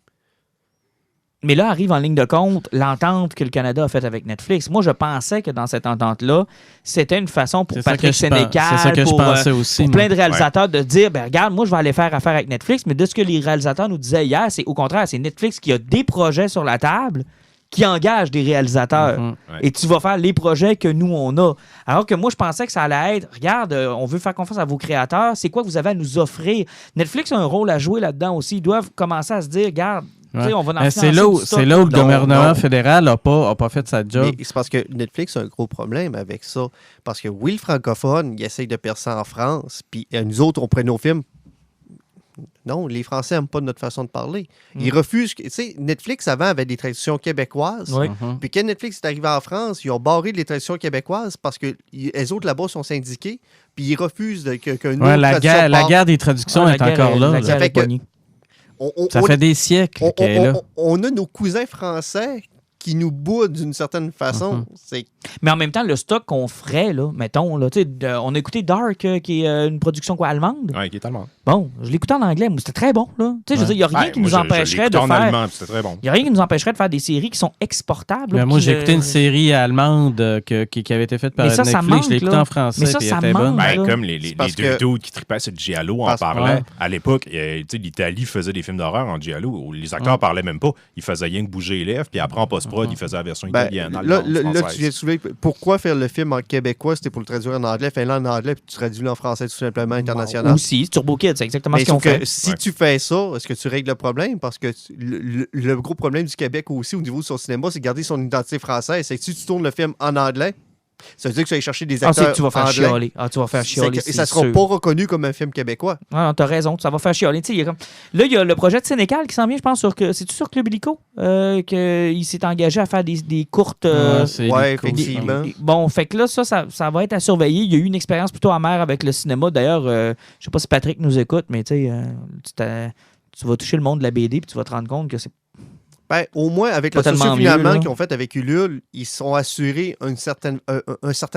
Speaker 1: Mais là arrive en ligne de compte l'entente que le Canada a faite avec Netflix. Moi, je pensais que dans cette entente-là, c'était une façon pour
Speaker 3: C'est ça
Speaker 1: Patrick
Speaker 3: que je pense-
Speaker 1: Sénécal,
Speaker 3: c'est ça que je
Speaker 1: pour,
Speaker 3: pensais aussi,
Speaker 1: pour
Speaker 3: moi.
Speaker 1: plein de réalisateurs de dire, ben regarde, moi, je vais aller faire affaire avec Netflix. Mais de ce que les réalisateurs nous disaient hier, c'est au contraire, c'est Netflix qui a des projets sur la table, qui engage des réalisateurs.
Speaker 3: Mhm.
Speaker 5: Ouais.
Speaker 1: Et tu vas faire les projets que nous, on a. Alors que moi, je pensais que ça allait être, regarde, on veut faire confiance à vos créateurs, c'est quoi que vous avez à nous offrir? Netflix a un rôle à jouer là-dedans aussi. Ils doivent commencer à se dire, regarde, tu sais,
Speaker 3: Ouais.
Speaker 1: on va en
Speaker 3: Mais
Speaker 1: financer
Speaker 3: c'est
Speaker 1: du stock.
Speaker 3: là où le
Speaker 4: Non,
Speaker 3: gouvernement
Speaker 4: non.
Speaker 3: fédéral n'a pas fait sa job.
Speaker 4: Mais c'est parce que Netflix a un gros problème avec ça. Parce que oui, le francophone, il essaye de percer en France, puis nous autres, on prend nos films. Non, les Français n'aiment pas notre façon de parler. Ils refusent. Tu sais, Netflix avant avait des traductions québécoises.
Speaker 1: Oui.
Speaker 3: Mhm.
Speaker 4: Puis quand Netflix est arrivé en France, ils ont barré les traductions québécoises parce que les autres là-bas sont syndiqués, puis ils refusent qu'un autre
Speaker 3: Ouais, la
Speaker 4: traduction
Speaker 3: guerre
Speaker 4: parte.
Speaker 3: des traductions
Speaker 1: Ah, la
Speaker 3: est
Speaker 1: guerre
Speaker 3: encore
Speaker 1: est-
Speaker 3: là.
Speaker 1: la
Speaker 3: là.
Speaker 1: guerre
Speaker 4: fait
Speaker 1: est
Speaker 4: que-
Speaker 1: pognée.
Speaker 4: On-
Speaker 3: Ça fait des siècles qu'elle est là.
Speaker 4: on a nos cousins français qui nous boudent d'une certaine façon.
Speaker 3: Mhm.
Speaker 4: C'est
Speaker 1: Mais en même temps, le stock qu'on ferait, là, mettons, là, tu sais, on a écouté Dark, qui est une production quoi, allemande.
Speaker 5: Ouais, qui est allemand.
Speaker 1: Bon, je l'écoutais en anglais, mais c'était très bon. Là. Tu sais, je veux dire, il n'y a rien
Speaker 5: Ouais,
Speaker 1: qui
Speaker 5: moi,
Speaker 1: nous
Speaker 5: je
Speaker 1: empêcherait de
Speaker 5: l'écoutais en
Speaker 1: faire.
Speaker 5: allemand, puis c'était très bon.
Speaker 1: Il n'y a rien qui nous empêcherait de faire des séries qui sont exportables.
Speaker 3: Mais
Speaker 1: là,
Speaker 3: moi,
Speaker 1: puis
Speaker 3: j'ai écouté une série allemande qui avait été faite par
Speaker 1: Mais ça,
Speaker 3: Netflix.
Speaker 1: ça
Speaker 3: Je l'ai
Speaker 1: manque,
Speaker 3: écouté
Speaker 1: là.
Speaker 3: en français.
Speaker 1: Mais ça,
Speaker 3: puis
Speaker 1: ça
Speaker 3: elle était bonne.
Speaker 1: manque.
Speaker 5: Ben,
Speaker 1: là.
Speaker 5: comme
Speaker 4: C'est
Speaker 5: les
Speaker 4: parce
Speaker 5: deux
Speaker 4: que-
Speaker 5: dudes qui tripaient sur le Giallo en
Speaker 4: Parce-
Speaker 5: parlaient.
Speaker 1: ouais.
Speaker 5: À l'époque, tu sais, l'Italie faisait des films d'horreur en Giallo où les acteurs parlaient même pas. Ils faisaient rien que bouger les lèvres, puis après en post-prod, ils faisaient la version
Speaker 4: ben,
Speaker 5: italienne.
Speaker 4: là,
Speaker 5: allemande,
Speaker 4: là, tu
Speaker 5: française.
Speaker 4: viens de soulever pourquoi faire le film en québécois, c'était pour le traduire en anglais, fais-le en anglais, puis tu traduis en français tout simplement international.
Speaker 1: Aussi, Turbo Kid, c'est exactement
Speaker 4: Mais
Speaker 1: ce qu'ils ont
Speaker 4: sauf que
Speaker 1: fait.
Speaker 4: si
Speaker 5: Ouais.
Speaker 4: tu fais ça, est-ce que tu règles le problème? Parce que le gros problème du Québec aussi au niveau de son cinéma, c'est de garder son identité française. C'est que si tu tournes le film en anglais, ça veut dire que tu vas aller chercher des
Speaker 1: Ah, c'est
Speaker 4: acteurs
Speaker 1: que tu vas faire
Speaker 4: anglais.
Speaker 1: chialer. Ah, tu vas faire
Speaker 4: C'est
Speaker 1: chialer.
Speaker 4: que ça
Speaker 1: c'est
Speaker 4: sera
Speaker 1: sûr.
Speaker 4: pas reconnu comme un film québécois.
Speaker 1: Ah, t'as raison, ça va faire chialer. Tu sais, il y a comme... Là, il y a le projet de Sénécal qui s'en vient, je pense, c'est-tu sur Club Illico qu'il s'est engagé à faire des courtes...
Speaker 3: Ouais, c'est
Speaker 4: ouais,
Speaker 3: Lico,
Speaker 4: effectivement.
Speaker 1: Bon, fait que là, ça va être à surveiller. Il y a eu une expérience plutôt amère avec le cinéma. D'ailleurs, je sais pas si Patrick nous écoute, mais tu sais, tu vas toucher le monde de la BD puis tu vas te rendre compte que c'est...
Speaker 4: Ben, au moins, avec
Speaker 1: Pas
Speaker 4: le
Speaker 1: tellement
Speaker 4: socio
Speaker 1: mieux, là.
Speaker 4: finalement qu'ils ont fait avec Ulule, ils sont assurés un certain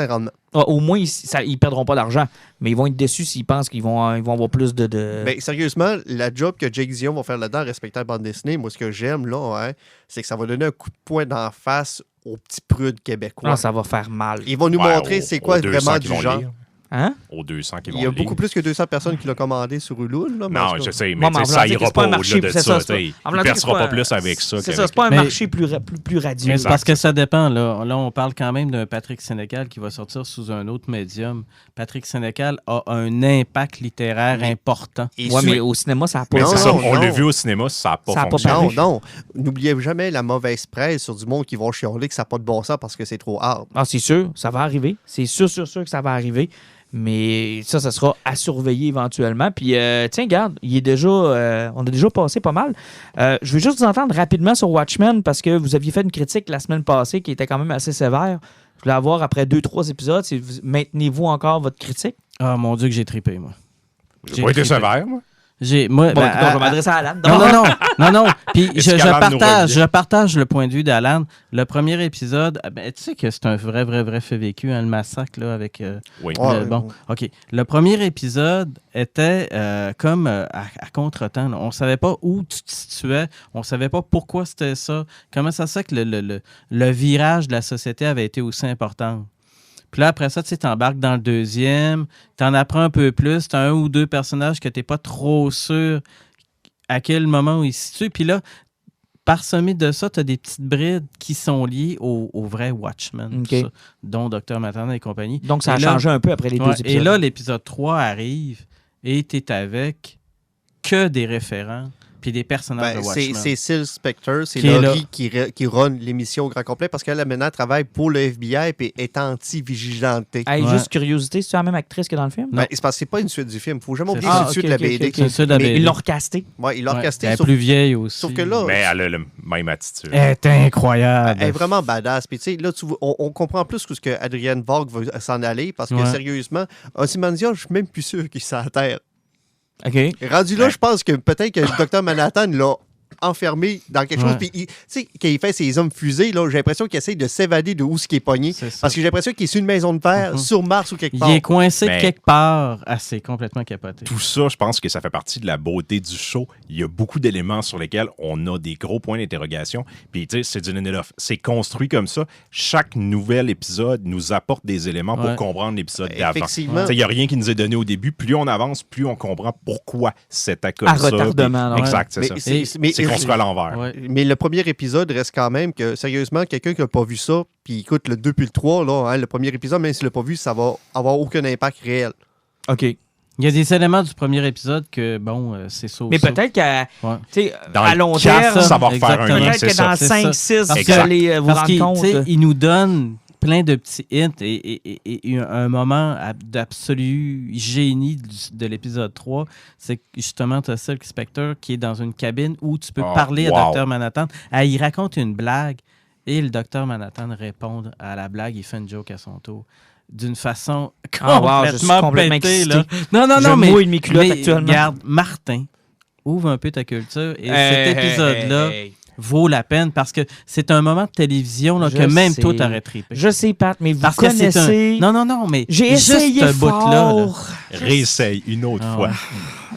Speaker 4: rendement.
Speaker 1: Ah, au moins, ils perdront pas d'argent, mais ils vont être déçus s'ils pensent qu'ils vont avoir plus de...
Speaker 4: Ben, sérieusement, la job que Jake Dion va faire là-dedans, respectant la bande dessinée, moi, ce que j'aime, là, c'est que ça va donner un coup de poing d'en face aux petits prudes québécois.
Speaker 1: Ah, ça va faire mal.
Speaker 4: Ils vont nous
Speaker 5: Ouais,
Speaker 4: montrer c'est quoi
Speaker 5: aux 200
Speaker 4: vraiment
Speaker 5: qui
Speaker 4: du
Speaker 5: vont
Speaker 4: genre.
Speaker 5: lire.
Speaker 1: Hein?
Speaker 5: Aux 200 qui vont
Speaker 4: Il y a
Speaker 5: lire.
Speaker 4: beaucoup plus que 200 personnes qui l'ont commandé sur Ulule. Là, mais en
Speaker 5: Non,
Speaker 4: tout cas.
Speaker 5: je sais, mais
Speaker 1: Moi,
Speaker 5: tu sais,
Speaker 1: mais en
Speaker 5: ça
Speaker 1: voulant dire que
Speaker 5: ira
Speaker 1: c'est pas un
Speaker 5: pas
Speaker 1: marché,
Speaker 5: au-delà de
Speaker 1: c'est
Speaker 5: ça.
Speaker 1: ça,
Speaker 5: tu sais.
Speaker 1: en
Speaker 5: Il
Speaker 1: voulant dire que
Speaker 5: percera
Speaker 1: c'est
Speaker 5: pas
Speaker 1: pas-
Speaker 5: plus avec ça.
Speaker 1: C'est ça, c'est pas un
Speaker 3: Mais-
Speaker 1: marché plus radieux.
Speaker 3: Mais c'est parce que ça dépend. Là, on parle quand même d'un Patrick Sénécal qui va sortir sous un autre médium. Patrick Sénécal a un impact littéraire important.
Speaker 4: Et
Speaker 1: Ouais,
Speaker 4: sur-
Speaker 1: mais au cinéma, ça n'a pas...
Speaker 5: Mais
Speaker 4: Non,
Speaker 5: c'est ça,
Speaker 4: non,
Speaker 5: on l'a
Speaker 4: non.
Speaker 5: vu au cinéma, ça n'a pas
Speaker 1: Ça a pas
Speaker 5: fonctionné.
Speaker 1: paru.
Speaker 4: Non, n'oubliez jamais la mauvaise presse sur du monde qui vont chialer que ça n'a pas de bon sens parce que c'est trop hard.
Speaker 1: Ah, c'est sûr, ça va arriver. C'est sûr que ça va arriver. Mais ça sera à surveiller éventuellement. Puis, tiens, regarde, on a déjà passé pas mal. Je veux juste vous entendre rapidement sur Watchmen parce que vous aviez fait une critique la semaine passée qui était quand même assez sévère. Je voulais avoir, après 2-3 épisodes, maintenez-vous encore votre critique?
Speaker 3: Ah, mon Dieu, que j'ai trippé, moi.
Speaker 5: J'ai pas été
Speaker 3: trippé.
Speaker 5: sévère, moi.
Speaker 3: Moi,
Speaker 1: Bon,
Speaker 3: ben,
Speaker 1: écoute, je vais m'adresser à Alan.
Speaker 3: Non. Puis
Speaker 5: Est-ce
Speaker 3: je
Speaker 5: qu'Alan nous
Speaker 3: je partage le point de vue d'Alan. Le premier épisode, tu sais que c'est un vrai fait vécu, hein, le massacre là, avec...
Speaker 5: Oui.
Speaker 4: Ouais,
Speaker 3: bon, OK. Le premier épisode était comme à contre-temps. Là. On ne savait pas où tu te situais. On ne savait pas pourquoi c'était ça. Comment ça se fait que le virage de la société avait été aussi important. Puis là, après ça, tu embarques dans le deuxième, tu en apprends un peu plus, tu as un ou deux personnages que tu n'es pas trop sûr à quel moment ils se situent. Puis là, parsemé de ça, tu as des petites brides qui sont liées au vrai Watchmen,
Speaker 1: OK.
Speaker 3: tout ça, dont Dr. Manhattan et compagnie.
Speaker 1: Donc, ça a
Speaker 3: Et là-
Speaker 1: changé un peu après les deux
Speaker 3: Ouais,
Speaker 1: épisodes.
Speaker 3: et là, l'épisode 3 arrive et tu es avec que des référents puis des personnages
Speaker 4: Ben,
Speaker 3: de
Speaker 4: c'est
Speaker 3: Watchmen.
Speaker 4: Sil Spector, c'est
Speaker 3: Qui est
Speaker 4: Laurie qui run l'émission au grand complet parce qu'elle, maintenant, travaille pour le FBI et est anti-vigilante.
Speaker 1: Hey,
Speaker 3: Ouais.
Speaker 1: juste curiosité, c'est la même actrice que dans le film?
Speaker 4: Ben, c'est parce que c'est pas une suite du film. Faut jamais
Speaker 3: C'est
Speaker 4: oublier
Speaker 3: ça.
Speaker 4: que c'est une suite de la BD.
Speaker 3: C'est ça de la
Speaker 1: Mais
Speaker 3: BD.
Speaker 1: ils l'ont recasté.
Speaker 4: Ouais, il l'a
Speaker 3: Ouais,
Speaker 4: recasté.
Speaker 3: elle est
Speaker 4: sauf,
Speaker 3: plus vieille aussi.
Speaker 4: sauf que là,
Speaker 5: Mais elle a le même attitude.
Speaker 3: Elle est incroyable.
Speaker 4: elle est vraiment badass. Puis, tu sais, là, on comprend plus ce que Adrienne Vogue va s'en aller parce que,
Speaker 3: Ouais.
Speaker 4: sérieusement, Ozymandias, je suis même plus sûr qu'il s'en terre.
Speaker 1: OK.
Speaker 4: Rendu là,
Speaker 5: Ouais.
Speaker 4: je pense que peut-être que le Dr. Manhattan l'a enfermé dans quelque chose.
Speaker 3: Ouais.
Speaker 4: Puis, tu sais, quand il fait ses hommes fusées, là, j'ai l'impression qu'il essaie de s'évader de où ce qui est pogné.
Speaker 3: C'est ça.
Speaker 4: Parce que j'ai l'impression qu'il est sur une maison de fer,
Speaker 3: Mhm.
Speaker 4: sur Mars ou quelque
Speaker 3: Il
Speaker 4: part.
Speaker 3: est coincé
Speaker 5: Mais-
Speaker 3: quelque part. Ah, c'est complètement capoté.
Speaker 5: Tout ça, je pense que ça fait partie de la beauté du show. Il y a beaucoup d'éléments sur lesquels on a des gros points d'interrogation. Puis, tu sais, c'est du Lindelof. C'est construit comme ça. Chaque nouvel épisode nous apporte des éléments pour
Speaker 3: Ouais.
Speaker 5: comprendre l'épisode d'avant.
Speaker 4: Effectivement.
Speaker 5: Tu sais, il n'y a rien qui nous est donné au début. Plus on avance, plus on comprend pourquoi c'était comme
Speaker 1: À
Speaker 5: ça.
Speaker 1: retardement,
Speaker 5: Puis-
Speaker 1: là.
Speaker 5: Exact, c'est
Speaker 4: Mais
Speaker 5: ça.
Speaker 4: c'est-
Speaker 5: C'est construit à l'envers.
Speaker 3: Ouais.
Speaker 4: Mais le premier épisode reste quand même que, sérieusement, quelqu'un qui n'a pas vu ça, puis écoute le 2 puis le 3, là, hein, le premier épisode, même s'il l'a pas vu, ça va avoir aucun impact réel.
Speaker 1: OK.
Speaker 3: Il y a des éléments du premier épisode que, bon, c'est ça.
Speaker 1: Mais peut-être qu'à
Speaker 3: Ouais.
Speaker 1: tu sais,
Speaker 5: Dans
Speaker 1: à
Speaker 5: le
Speaker 1: long
Speaker 5: quatre,
Speaker 1: terme,
Speaker 5: ça va refaire un lien,
Speaker 1: peut-être
Speaker 5: c'est
Speaker 1: que dans
Speaker 3: ça.
Speaker 1: 5,
Speaker 3: C'est
Speaker 1: 6,
Speaker 3: ça.
Speaker 1: vous
Speaker 5: Exact.
Speaker 1: allez vous
Speaker 3: Parce
Speaker 1: rendre
Speaker 3: qu'il
Speaker 1: compte.
Speaker 3: tu sais, il nous donne plein de petits hints et un moment d'absolu génie de l'épisode 3, c'est que justement, tu as Silk Spectre qui est dans une cabine où tu peux
Speaker 5: Oh,
Speaker 3: parler
Speaker 5: wow.
Speaker 3: à Dr. Manhattan. Il raconte une blague et le Dr. Manhattan répond à la blague, il fait une joke à son tour. D'une façon
Speaker 1: Ah, wow, je suis complètement
Speaker 3: pétée,
Speaker 1: excité.
Speaker 3: là. Non, non,
Speaker 1: Je
Speaker 3: non, mais,
Speaker 1: mouille mes culottes
Speaker 3: mais
Speaker 1: actuellement.
Speaker 3: regarde, Martin, ouvre un peu ta culture et cet épisode-là
Speaker 1: hey.
Speaker 3: vaut la peine parce que c'est un moment de télévision là,
Speaker 1: Je
Speaker 3: que même
Speaker 1: sais.
Speaker 3: toi, t'aurais trippé.
Speaker 1: Je sais, Pat, mais vous
Speaker 3: Parce que c'est
Speaker 1: connaissez...
Speaker 3: un... Non, mais
Speaker 1: J'ai
Speaker 3: juste
Speaker 1: essayé
Speaker 3: ce bout-là, là.
Speaker 1: fort.
Speaker 5: Réessaye une autre
Speaker 3: Ah
Speaker 5: fois.
Speaker 3: ouais.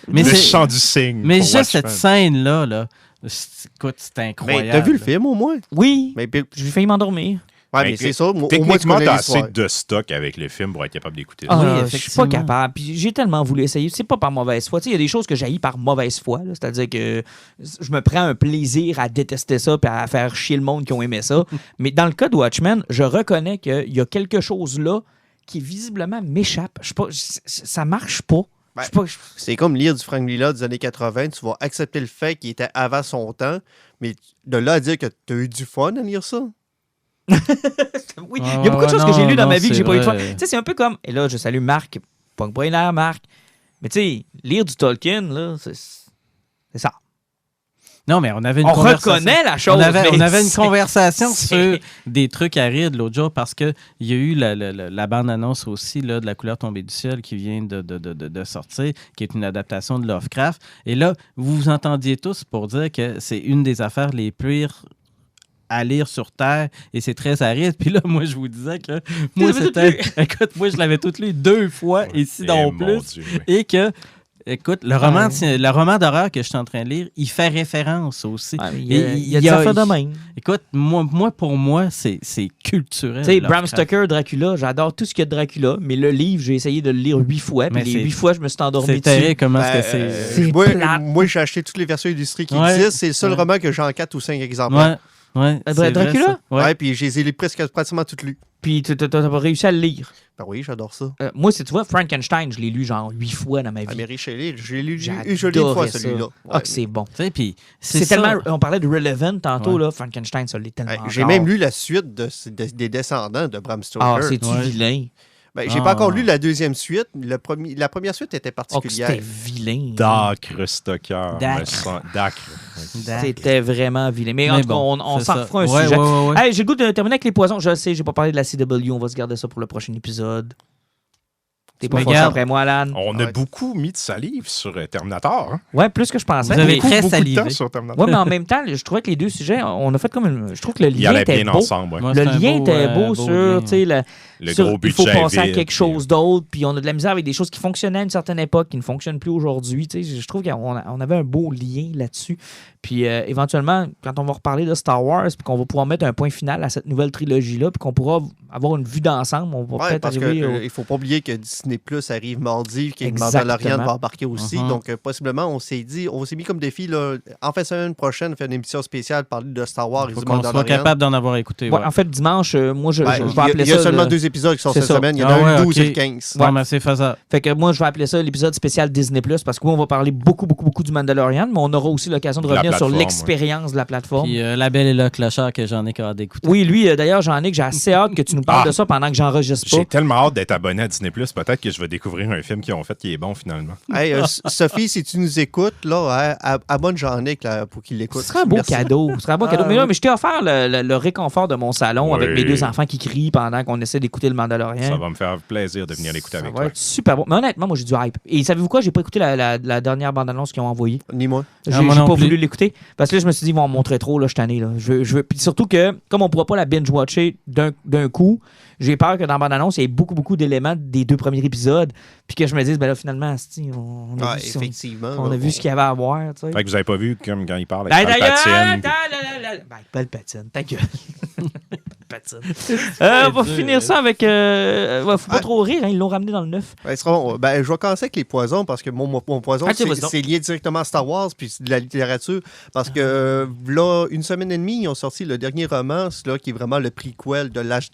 Speaker 3: Mais
Speaker 5: le
Speaker 3: c'est-
Speaker 5: chant du cygne.
Speaker 3: Mais
Speaker 5: pour
Speaker 3: juste
Speaker 5: Watchmen.
Speaker 3: cette scène-là, là, écoute, c'est incroyable.
Speaker 4: Mais t'as vu le film au moins?
Speaker 1: Oui,
Speaker 4: Mais, puis-
Speaker 1: j'ai failli m'endormir.
Speaker 4: ouais,
Speaker 5: Ben,
Speaker 4: mais c'est ça. Au moins, tu
Speaker 5: Techniquement,
Speaker 4: connais
Speaker 5: t'as
Speaker 4: l'histoire.
Speaker 5: assez de stock avec le film pour être capable d'écouter
Speaker 3: Ah,
Speaker 5: ça.
Speaker 3: oui,
Speaker 1: Je suis pas
Speaker 3: effectivement.
Speaker 1: capable. Puis j'ai tellement voulu essayer. C'est pas par mauvaise foi. Tu sais, il y a des choses que j'haïs par mauvaise foi. là. C'est-à-dire que je me prends un plaisir à détester ça puis à faire chier le monde qui ont aimé ça. Mais dans le cas de Watchmen, je reconnais qu'il y a quelque chose là qui visiblement m'échappe. Je sais pas, ça marche pas. Je sais pas,
Speaker 4: C'est comme lire du Frank Miller des années 80. Tu vas accepter le fait qu'il était avant son temps, mais de là à dire que tu as eu du fun à lire ça.
Speaker 1: oui, il y a beaucoup de choses que j'ai lues dans ma vie que j'ai pas eu de fun. Tu
Speaker 3: vrai.
Speaker 1: sais, c'est un peu comme. Et là, je salue Marc. Pas une l'air, Marc. Mais tu sais, lire du Tolkien, là, c'est ça.
Speaker 3: Non, mais on avait une
Speaker 1: On
Speaker 3: conversation.
Speaker 1: reconnaît la chose.
Speaker 3: On avait
Speaker 1: mais
Speaker 3: une
Speaker 1: c'est-
Speaker 3: conversation
Speaker 1: c'est-
Speaker 3: sur des trucs à rire de l'autre jour parce qu'il y a eu la bande-annonce aussi là, de La couleur tombée du ciel qui vient de sortir, qui est une adaptation de Lovecraft. Et là, vous vous entendiez tous pour dire que c'est une des affaires les pires à lire sur Terre et c'est très aride. Puis là, moi, je vous disais que moi,
Speaker 1: l'avais
Speaker 3: c'était... Écoute, moi, je l'avais toute lu 2 fois et si
Speaker 5: Eh,
Speaker 3: non
Speaker 5: mon
Speaker 3: plus.
Speaker 5: Dieu, oui.
Speaker 3: Et que... Écoute, le roman d'horreur que je suis en train de lire, il fait référence aussi.
Speaker 1: Ouais, mais
Speaker 3: Et
Speaker 1: il y a des affaires de même.
Speaker 3: Écoute, pour moi, c'est culturel.
Speaker 1: Tu sais, Bram
Speaker 3: Lovecraft.
Speaker 1: Stoker, Dracula, j'adore tout ce qu'il y a de Dracula, mais le livre, j'ai essayé de le lire 8 fois,
Speaker 3: Mais
Speaker 1: puis les
Speaker 3: c'est-
Speaker 1: 8 fois, je me suis endormi
Speaker 3: C'est
Speaker 1: dessus.
Speaker 3: terrible comment est-ce que
Speaker 4: Ben,
Speaker 3: c'est...
Speaker 1: C'est
Speaker 4: moi,
Speaker 1: plate.
Speaker 4: moi, j'ai acheté toutes les versions illustrées qui
Speaker 3: Ouais.
Speaker 4: existent. C'est le seul
Speaker 3: Ouais.
Speaker 4: roman que j'ai en 4 ou 5 exemplaires.
Speaker 3: Ouais, c'est vrai,
Speaker 1: Dracula?
Speaker 3: ça.
Speaker 4: Ouais.
Speaker 3: Ouais.
Speaker 4: Puis je les ai presque pratiquement toutes lues.
Speaker 1: Puis t'as pas réussi à le lire.
Speaker 4: Ben oui, j'adore ça.
Speaker 1: Moi, tu vois, Frankenstein, je l'ai lu genre 8 fois dans ma vie.
Speaker 4: Mary Shelley, je l'ai lu
Speaker 1: J'adorais
Speaker 4: une jolie fois
Speaker 1: ça.
Speaker 4: celui-là.
Speaker 1: Ah,
Speaker 4: Ouais.
Speaker 1: que c'est bon.
Speaker 3: Tu sais, puis
Speaker 1: C'est
Speaker 3: ça.
Speaker 1: tellement... On parlait de Relevant tantôt,
Speaker 3: Ouais.
Speaker 1: là. Frankenstein, ça l'est tellement
Speaker 4: J'ai
Speaker 1: encore.
Speaker 4: même lu la suite des Descendants de Bram Stoker.
Speaker 1: Ah, c'est-tu
Speaker 3: Ouais.
Speaker 1: vilain?
Speaker 4: Ben, j'ai
Speaker 3: Ah.
Speaker 4: pas encore lu la deuxième suite. La première suite était
Speaker 1: Oh, que
Speaker 4: particulière.
Speaker 1: c'était vilain.
Speaker 5: Dacre Stocker.
Speaker 3: Dacre.
Speaker 5: me sens- Dacre.
Speaker 1: C'était vraiment vilain. Mais en
Speaker 3: Mais
Speaker 1: tout cas,
Speaker 3: bon,
Speaker 1: on
Speaker 3: c'est
Speaker 1: s'en
Speaker 3: ça.
Speaker 1: refera un
Speaker 3: Ouais,
Speaker 1: sujet.
Speaker 3: ouais, ouais.
Speaker 1: Hey, j'ai le goût de terminer avec les poisons. Je sais, j'ai pas parlé de la CW. On va se garder ça pour le prochain épisode. T'es pas
Speaker 3: Mais
Speaker 1: fâché
Speaker 3: regarde.
Speaker 1: après moi, Alan?
Speaker 5: On a
Speaker 4: Ouais.
Speaker 5: beaucoup mis de salive sur Terminator. Hein?
Speaker 1: Ouais, plus que je pensais.
Speaker 3: Vous avez
Speaker 1: Mais-
Speaker 5: Beaucoup,
Speaker 3: très
Speaker 5: beaucoup de
Speaker 3: salivé.
Speaker 5: temps sur Terminator.
Speaker 1: Ouais, mais en même temps, je trouvais que les deux sujets, on a fait comme une... Je trouve que le
Speaker 5: Ils
Speaker 1: lien
Speaker 5: allaient
Speaker 1: était
Speaker 5: bien
Speaker 1: beau.
Speaker 5: ensemble. ouais.
Speaker 3: Ouais,
Speaker 1: Le
Speaker 3: c'est un
Speaker 1: lien était beau
Speaker 3: beau
Speaker 1: sur,
Speaker 3: lien.
Speaker 1: tu sais,
Speaker 5: Le
Speaker 1: sur,
Speaker 5: gros
Speaker 1: il faut
Speaker 5: budget
Speaker 1: passer à
Speaker 5: vide,
Speaker 1: quelque
Speaker 5: puis,
Speaker 1: chose d'autre, puis on a de la misère avec des choses qui fonctionnaient à une certaine époque, qui ne fonctionnent plus aujourd'hui. Tu sais, je trouve qu'on avait un beau lien là-dessus. Puis éventuellement, quand on va reparler de Star Wars, puis qu'on va pouvoir mettre un point final à cette nouvelle trilogie-là, puis qu'on pourra avoir une vue d'ensemble, on va
Speaker 4: Ouais,
Speaker 1: peut-être
Speaker 4: parce
Speaker 1: arriver
Speaker 4: qu'il ne faut pas oublier que Disney Disney Plus arrive mardi, que
Speaker 1: Exactement.
Speaker 4: Mandalorian va embarquer aussi.
Speaker 3: Mhm.
Speaker 4: Donc, possiblement, on s'est mis comme défi, là, en fin de semaine prochaine, faire une émission spéciale, parler de Star Wars
Speaker 3: Il
Speaker 4: et
Speaker 3: faut
Speaker 4: du
Speaker 3: qu'on soit
Speaker 4: Mandalorian.
Speaker 3: capable d'en avoir écouté.
Speaker 1: Ouais,
Speaker 3: ouais.
Speaker 1: en fait, dimanche, moi, je
Speaker 4: Ben,
Speaker 1: vais appeler
Speaker 4: il y a
Speaker 1: ça...
Speaker 4: seulement
Speaker 1: le-
Speaker 4: 2 épisodes qui sont
Speaker 1: C'est
Speaker 4: cette
Speaker 1: ça.
Speaker 4: semaine. Il y en
Speaker 3: Ah
Speaker 4: a
Speaker 3: ouais,
Speaker 4: un le 12
Speaker 3: ok.
Speaker 4: et le 15.
Speaker 3: Bon, ben, c'est faisable.
Speaker 1: Fait que moi, je vais appeler ça l'épisode spécial Disney+, parce que oui, on va parler beaucoup du Mandalorian, mais on aura aussi l'occasion de
Speaker 5: De la
Speaker 1: revenir sur
Speaker 5: plateforme,
Speaker 1: l'expérience de la plateforme.
Speaker 3: Puis La Belle et le Clochard que j'en ai hâte d'écouter.
Speaker 1: Oui, lui, d'ailleurs, Jean-Nic, j'ai assez hâte que tu nous parles
Speaker 5: Ah.
Speaker 1: de ça pendant que j'enregistre
Speaker 5: J'ai
Speaker 1: pas.
Speaker 5: tellement hâte d'être abonné à Disney+. Peut-être que je vais découvrir un film qu'ils ont fait qui est bon, finalement.
Speaker 4: Hey, Sophie, si tu nous écoutes, là, abonne Jean-Nic là, pour qu'il l'écoute.
Speaker 1: Ce serait un beau
Speaker 4: Merci.
Speaker 1: cadeau. Ce serait un beau cadeau.
Speaker 4: Ah,
Speaker 1: Mais là,
Speaker 4: oui.
Speaker 1: mais je t'ai offert le réconfort de mon salon avec
Speaker 5: Oui.
Speaker 1: mes 2 enfants qui crient pendant qu'on essaie d'écouter le Mandalorian.
Speaker 5: Ça va me faire plaisir de venir l'écouter
Speaker 1: Ça
Speaker 5: avec
Speaker 1: va
Speaker 5: toi.
Speaker 1: être super bon. Mais honnêtement, moi, j'ai du hype. Et savez-vous quoi? J'ai pas écouté la dernière bande-annonce qu'ils ont envoyée.
Speaker 4: Ni moi.
Speaker 1: J'ai
Speaker 3: moi
Speaker 1: j'ai
Speaker 3: non
Speaker 1: pas
Speaker 3: plus.
Speaker 1: voulu l'écouter. Parce que là, je me suis dit, ils vont en montrer trop, là, je suis tanné, là. Je veux... Puis surtout que, comme on pourra pas la binge-watcher d'un coup, j'ai peur que dans la bande-annonce, il y ait beaucoup d'éléments des 2 premiers épisodes. Puis que je me dise, ben là, finalement, on a
Speaker 4: Ouais,
Speaker 1: vu ça.
Speaker 4: effectivement.
Speaker 1: On a
Speaker 4: là,
Speaker 1: vu ce qu'il y avait à voir, tu sais.
Speaker 5: Fait que vous avez pas vu comme quand il parle
Speaker 1: Ben,
Speaker 5: avec
Speaker 1: d'ailleurs,
Speaker 5: Palpatine.
Speaker 1: Ben, Palpatine, ta gueule. Palpatine. On va
Speaker 3: dur,
Speaker 1: finir ça avec... faut pas
Speaker 4: Ah.
Speaker 1: trop rire, hein, ils l'ont ramené dans le 9.
Speaker 4: Ouais, c'est bon. Ben, je vais commencer avec les poisons parce que mon poison,
Speaker 1: Ah, tiens, vas-y donc.
Speaker 4: c'est lié directement à Star Wars puis c'est de la littérature. Parce que là, une semaine et demie, ils ont sorti le dernier roman, là, qui est vraiment le prequel de l'âge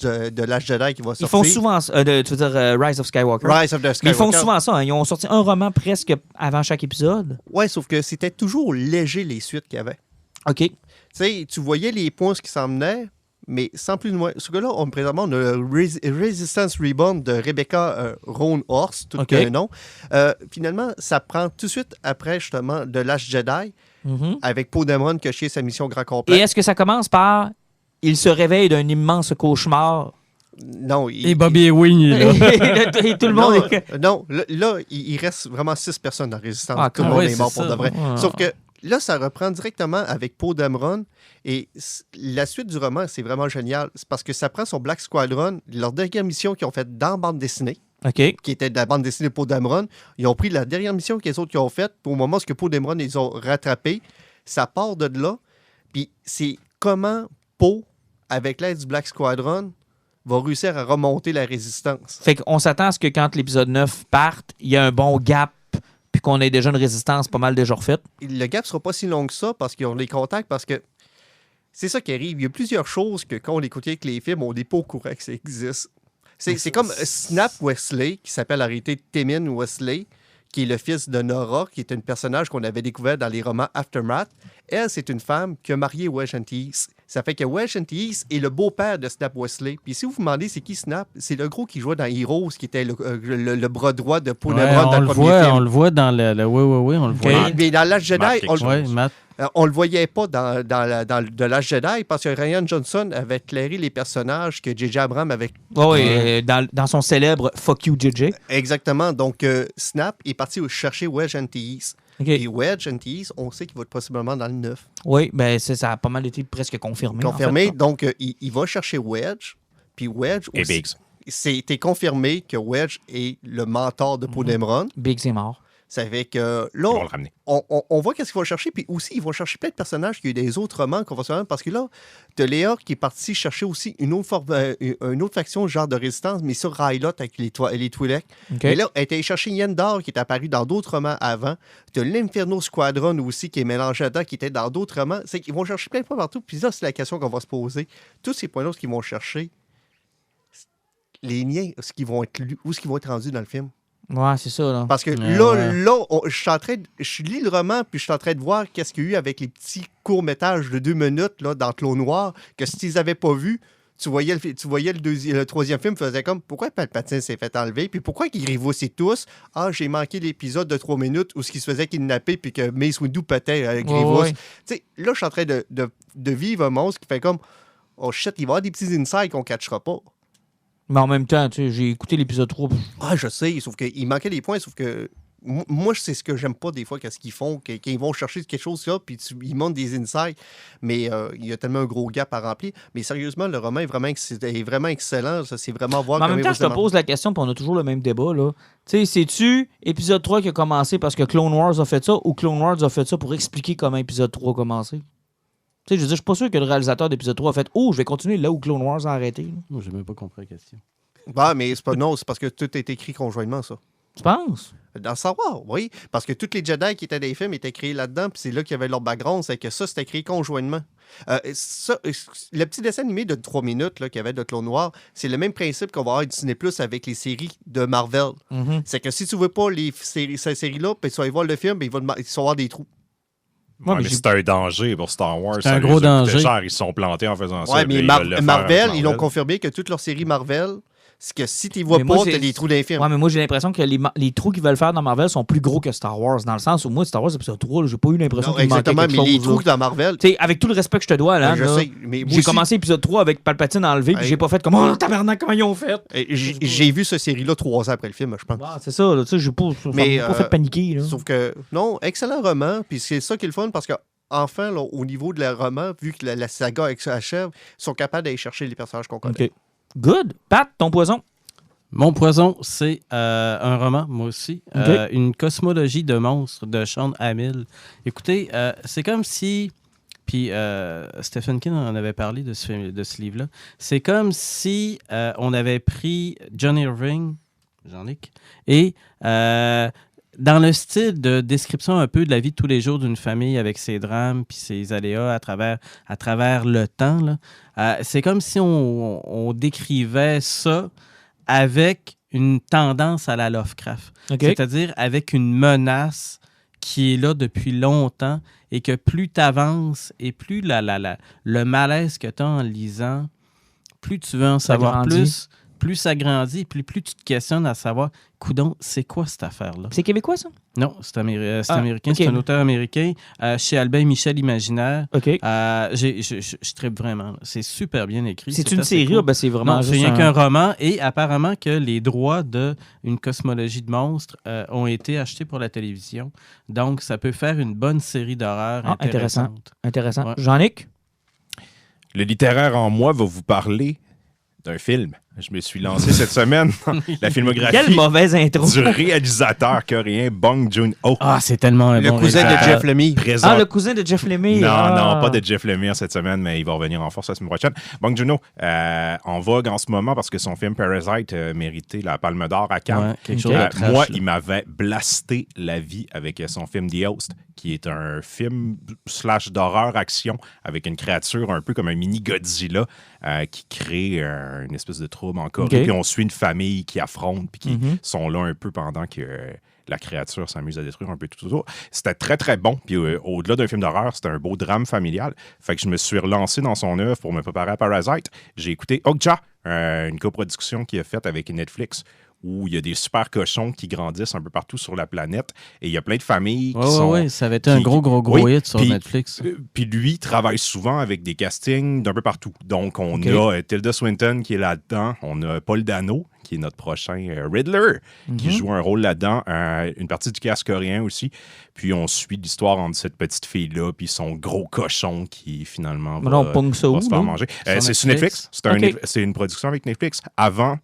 Speaker 4: Jedi qui va sortir.
Speaker 1: Ils font souvent... tu veux dire Rise of Skywalker.
Speaker 4: Rise of the
Speaker 1: Mais
Speaker 4: Skywalker.
Speaker 1: ils font souvent ça. Hein. Ils ont sorti un roman presque avant chaque épisode.
Speaker 4: Ouais, sauf que c'était toujours léger les suites qu'il y avait.
Speaker 1: OK.
Speaker 4: Tu sais, tu voyais les points qui s'en venaient, mais sans plus de moins. Ce que-là, présentement, on a Resistance Reborn de Rebecca Roan Horst, tout
Speaker 1: OK.
Speaker 4: le nom. Finalement, ça prend tout de suite après, justement, de l'âge Jedi,
Speaker 1: Mhm.
Speaker 4: avec Poe Dameron qui a chié sa mission grand
Speaker 1: Et
Speaker 4: complet.
Speaker 1: est-ce que ça commence par... Il se réveille d'un immense cauchemar.
Speaker 4: Non,
Speaker 3: Et Bobby Ewing est là.
Speaker 1: Et tout le monde
Speaker 4: non,
Speaker 1: est...
Speaker 4: non, là, il reste vraiment 6 personnes dans Résistance.
Speaker 1: Ah,
Speaker 4: Tout le
Speaker 3: ah
Speaker 4: monde
Speaker 3: ouais,
Speaker 4: est mort
Speaker 3: c'est
Speaker 4: pour
Speaker 3: ça.
Speaker 4: de vrai.
Speaker 1: Ah.
Speaker 4: Sauf que là, ça reprend directement avec Poe Dameron. Et la suite du roman, c'est vraiment génial. C'est parce que ça prend son Black Squadron, leur dernière mission qu'ils ont faite dans la bande dessinée,
Speaker 1: OK.
Speaker 4: qui était de la bande dessinée de Poe Dameron. Ils ont pris la dernière mission que les autres qui ont faite. Au moment où Poe Dameron, ils ont rattrapé. Ça part de là. Puis c'est comment Poe, avec l'aide du Black Squadron, va réussir à remonter la résistance.
Speaker 1: Fait qu'on s'attend à ce que quand l'épisode 9 parte, il y a un bon gap puis qu'on ait déjà une résistance pas mal déjà refaite.
Speaker 4: Le gap sera pas si long que ça parce qu'ils ont les contacts, parce que c'est ça qui arrive. Il y a plusieurs choses que quand on écoutait avec les films, on n'est pas au courant que ça existe. C'est comme Snap Wesley, qui s'appelle en réalité Temin Wesley, qui est le fils de Nora, qui est un personnage qu'on avait découvert dans les romans Aftermath. Elle, c'est une femme qui a marié Wedge Antilles. Ça fait que Wedge Antilles est le beau-père de Snap Wesley. Puis si vous vous demandez c'est qui Snap, c'est le gros qui jouait dans Heroes, qui était le bras droit de Poe Dameron dans le premier film.
Speaker 3: On le voit dans le oui, on le voit.
Speaker 4: Mais dans l'âge Jedi,
Speaker 5: Marque quelque chose.
Speaker 3: Ouais, Matt.
Speaker 4: on le voyait pas de l'âge Jedi parce que Ryan Johnson avait éclairé les personnages que J.J. Abrams avait...
Speaker 1: Oui, dans son célèbre « Fuck you, JJ
Speaker 4: Exactement. Donc, Snap est parti chercher Wedge Antilles. ». Et Wedge Antilles, on sait qu'il va être possiblement dans le 9.
Speaker 1: Oui, ben ça a pas mal été presque confirmé.
Speaker 4: Confirmé.
Speaker 1: en fait.
Speaker 4: Donc, il va chercher Wedge. Puis Wedge
Speaker 5: Et
Speaker 4: aussi...
Speaker 5: Biggs.
Speaker 4: C'était confirmé que Wedge est le mentor de Poe Dameron.
Speaker 1: Biggs est mort.
Speaker 4: Ça fait que là,
Speaker 5: Ils vont le ramener.
Speaker 4: on voit qu'est-ce qu'ils vont chercher. Puis aussi, ils vont chercher plein de personnages qui ont eu des autres romans qu'on va se faire. Parce que là, t'as Léa qui est parti chercher aussi une autre faction, genre de résistance, mais sur Rylot avec les Twi'lek.
Speaker 1: OK.
Speaker 4: Et là, elle était allée chercher Yendar qui est apparu dans d'autres romans avant. T'as l'Inferno Squadron aussi qui est mélangé dedans, qui était dans d'autres romans. C'est qu'ils vont chercher plein de points partout. Puis là, c'est la question qu'on va se poser. Tous ces points-là, ce qu'ils vont chercher, les liens, où est-ce qu'ils vont être rendus dans le film.
Speaker 1: Ouais, c'est ça, là.
Speaker 4: Parce que
Speaker 3: Ouais,
Speaker 4: là,
Speaker 3: ouais.
Speaker 4: je lis le roman, puis je suis en train de voir qu'est-ce qu'il y a eu avec les petits courts-métrages de 2 minutes là, dans Clos Noir, que si ils n'avaient pas vu, tu voyais le troisième film faisait comme pourquoi Palpatine s'est fait enlever, puis pourquoi qu'ils révoussaient tous. Ah, j'ai manqué l'épisode de 3 minutes où ce qui se faisait kidnapper, puis que Mace Windu pétait avec Grievous.
Speaker 1: ouais.
Speaker 4: Tu sais, là, je suis en train de vivre un monstre qui fait comme oh shit, il va y avoir des petits insights qu'on ne catchera pas.
Speaker 1: Mais en même temps, tu sais, j'ai écouté l'épisode 3.
Speaker 4: Ah, je sais, sauf qu'il manquait des points, sauf que moi, c'est ce que j'aime pas des fois, qu'est-ce qu'ils font, qu'ils vont chercher quelque chose là, puis ils montrent des insights, mais il y a tellement un gros gap à remplir. Mais sérieusement, le roman est vraiment excellent, ça, c'est vraiment voir
Speaker 1: Mais en
Speaker 4: comment
Speaker 1: même
Speaker 4: il
Speaker 1: temps,
Speaker 4: va
Speaker 1: je te
Speaker 4: se
Speaker 1: pose la question, puis on a toujours le même débat, là. Tu sais, c'est-tu épisode 3 qui a commencé parce que Clone Wars a fait ça, ou Clone Wars a fait ça pour expliquer comment épisode 3 a commencé? Tu sais, je veux dire, je suis pas sûr que le réalisateur d'épisode 3 a fait « Oh, je vais continuer là où Clone Wars a arrêté. »
Speaker 3: Moi, j'ai même pas compris la question.
Speaker 4: Ouais, mais c'est pas non, c'est parce que tout est écrit conjointement, ça.
Speaker 1: Tu penses?
Speaker 4: Dans Star Wars, oui. Parce que tous les Jedi qui étaient dans les films étaient créés là-dedans, puis c'est là qu'il y avait leur background, c'est que ça, c'était créé conjointement. Le petit dessin animé de 3 minutes qu'il y avait de Clone Noir, c'est le même principe qu'on va avoir à Disney Plus avec les séries de Marvel.
Speaker 1: Mhm.
Speaker 4: C'est que si tu veux pas ces séries-là, puis tu vas aller voir le film, ben, ils vont avoir des trous.
Speaker 1: Ouais,
Speaker 5: mais
Speaker 1: mais
Speaker 5: c'est un danger pour Star Wars.
Speaker 3: C'est un
Speaker 5: Ça
Speaker 3: gros
Speaker 5: les a coûté
Speaker 3: danger.
Speaker 5: cher, ils se sont plantés en faisant ça.
Speaker 4: Ouais, mais
Speaker 5: puis ils veulent le faire
Speaker 4: Marvel,
Speaker 5: avec
Speaker 4: ils l'ont
Speaker 5: Marvel.
Speaker 4: confirmé que toutes leurs séries Marvel, c'est que si tu les vois
Speaker 1: Mais moi,
Speaker 4: pas,
Speaker 1: c'est-
Speaker 4: t'as des trous d'infirme.
Speaker 1: Ouais, mais moi, j'ai l'impression que les trous qu'ils veulent faire dans Marvel sont plus gros que Star Wars, dans le sens où moi, Star Wars, épisode 3, j'ai pas eu l'impression
Speaker 4: Non,
Speaker 1: qu'il manquait
Speaker 4: exactement,
Speaker 1: quelque
Speaker 4: mais les
Speaker 1: chose.
Speaker 4: trous
Speaker 1: là.
Speaker 4: dans Marvel,
Speaker 1: Tu sais, avec tout le respect que je te dois, là,
Speaker 4: je
Speaker 1: là,
Speaker 4: sais, mais moi
Speaker 1: j'ai
Speaker 4: aussi,
Speaker 1: commencé épisode 3 avec Palpatine enlevé, puis
Speaker 4: Hey.
Speaker 1: j'ai pas fait comme « Oh, tabarnak, comment ils ont fait? »
Speaker 4: j'ai vu cette série-là 3 ans après le film, je pense.
Speaker 1: Ah, c'est ça, là, tu sais, j'ai pas, ça
Speaker 4: Mais,
Speaker 1: m'a pas fait paniquer. Là.
Speaker 4: Sauf que, non, excellent roman, puis c'est ça qui est le fun, parce que enfin, là, au niveau de la roman, vu que la saga achève, ils sont capables d'aller chercher les personnages qu'on connaît.
Speaker 1: OK. Good. Pat, ton poison?
Speaker 3: Mon poison, c'est un roman, moi aussi.
Speaker 1: Ok.
Speaker 3: Une cosmologie de monstres de Sean Hamill. Écoutez, c'est comme si... Puis Stephen King en avait parlé de ce livre-là. C'est comme si on avait pris John Irving, Jean-Luc, et dans le style de description un peu de la vie de tous les jours d'une famille avec ses drames puis ses aléas à travers le temps, là, c'est comme si on décrivait ça avec une tendance à la Lovecraft.
Speaker 1: OK.
Speaker 3: C'est-à-dire avec une menace qui est là depuis longtemps et que plus tu avances et plus le malaise que tu as en lisant, plus tu veux en savoir
Speaker 1: grandit.
Speaker 3: plus ça grandit, plus tu te questionnes à savoir, coudonc, c'est quoi cette affaire-là?
Speaker 1: C'est québécois, ça?
Speaker 3: Non, c'est
Speaker 1: Ah,
Speaker 3: américain,
Speaker 1: ok.
Speaker 3: c'est un auteur américain chez Albin Michel Imaginaire.
Speaker 1: OK.
Speaker 3: Je tripe vraiment. là. C'est super bien écrit.
Speaker 1: C'est une
Speaker 3: assez
Speaker 1: série,
Speaker 3: cool.
Speaker 1: là, ben, c'est vraiment
Speaker 3: Non, c'est
Speaker 1: juste
Speaker 3: rien
Speaker 1: un-
Speaker 3: qu'un roman et apparemment que les droits d'une cosmologie de monstres ont été achetés pour la télévision. Donc, ça peut faire une bonne série d'horreur
Speaker 1: Ah, intéressant.
Speaker 3: intéressante.
Speaker 1: Intéressant.
Speaker 3: Ouais.
Speaker 1: Jean-Luc?
Speaker 5: Le littéraire en moi va vous parler d'un film. Je me suis lancé cette semaine dans la filmographie
Speaker 1: Quelle mauvaise intro.
Speaker 5: du réalisateur coréen Bong Joon-ho.
Speaker 3: Ah, c'est tellement un
Speaker 4: Le
Speaker 3: bon
Speaker 4: cousin de
Speaker 3: réalisateur.
Speaker 4: Jeff Lemire.
Speaker 5: Présent-
Speaker 1: Ah, le cousin de Jeff Lemire.
Speaker 5: Non,
Speaker 1: Ah.
Speaker 5: non, pas de Jeff Lemire cette semaine, mais il va revenir en force la semaine prochaine. Bong Joon-ho, en vogue en ce moment parce que son film Parasite méritait la Palme d'Or à Cannes.
Speaker 3: Ouais, quelque
Speaker 1: Ok.
Speaker 3: chose de trash,
Speaker 5: Moi,
Speaker 3: là.
Speaker 5: il m'avait blasté la vie avec son film The Host, qui est un film / d'horreur action avec une créature un peu comme un mini Godzilla qui crée une espèce de trouble en Corée.
Speaker 1: Ok.
Speaker 5: Puis on suit une famille qui affronte puis qui
Speaker 1: Mhm.
Speaker 5: sont là un peu pendant que la créature s'amuse à détruire un peu tout autour. C'était très, très bon. Puis au-delà d'un film d'horreur, c'était un beau drame familial. Fait que je me suis relancé dans son œuvre pour me préparer à Parasite. J'ai écouté Okja, une coproduction qu'il a faite avec Netflix, où il y a des super cochons qui grandissent un peu partout sur la planète. Et il y a plein de familles qui sont...
Speaker 3: Ouais, ça avait été un
Speaker 5: qui-
Speaker 3: gros
Speaker 5: oui,
Speaker 3: hit sur
Speaker 5: puis-
Speaker 3: Netflix.
Speaker 5: Puis lui travaille souvent avec des castings d'un peu partout. Donc, on
Speaker 1: Ok.
Speaker 5: a Tilda Swinton qui est là-dedans. On a Paul Dano, qui est notre prochain Riddler, qui joue un rôle là-dedans. Une partie du cast coréen aussi. Puis on suit l'histoire entre cette petite fille-là puis son gros cochon qui finalement
Speaker 1: Mais non, pogne ça
Speaker 5: va
Speaker 1: où,
Speaker 5: se faire
Speaker 1: là?
Speaker 5: manger.
Speaker 3: Sur
Speaker 5: C'est sur Netflix.
Speaker 3: Netflix?
Speaker 5: C'est une production avec Netflix. Avant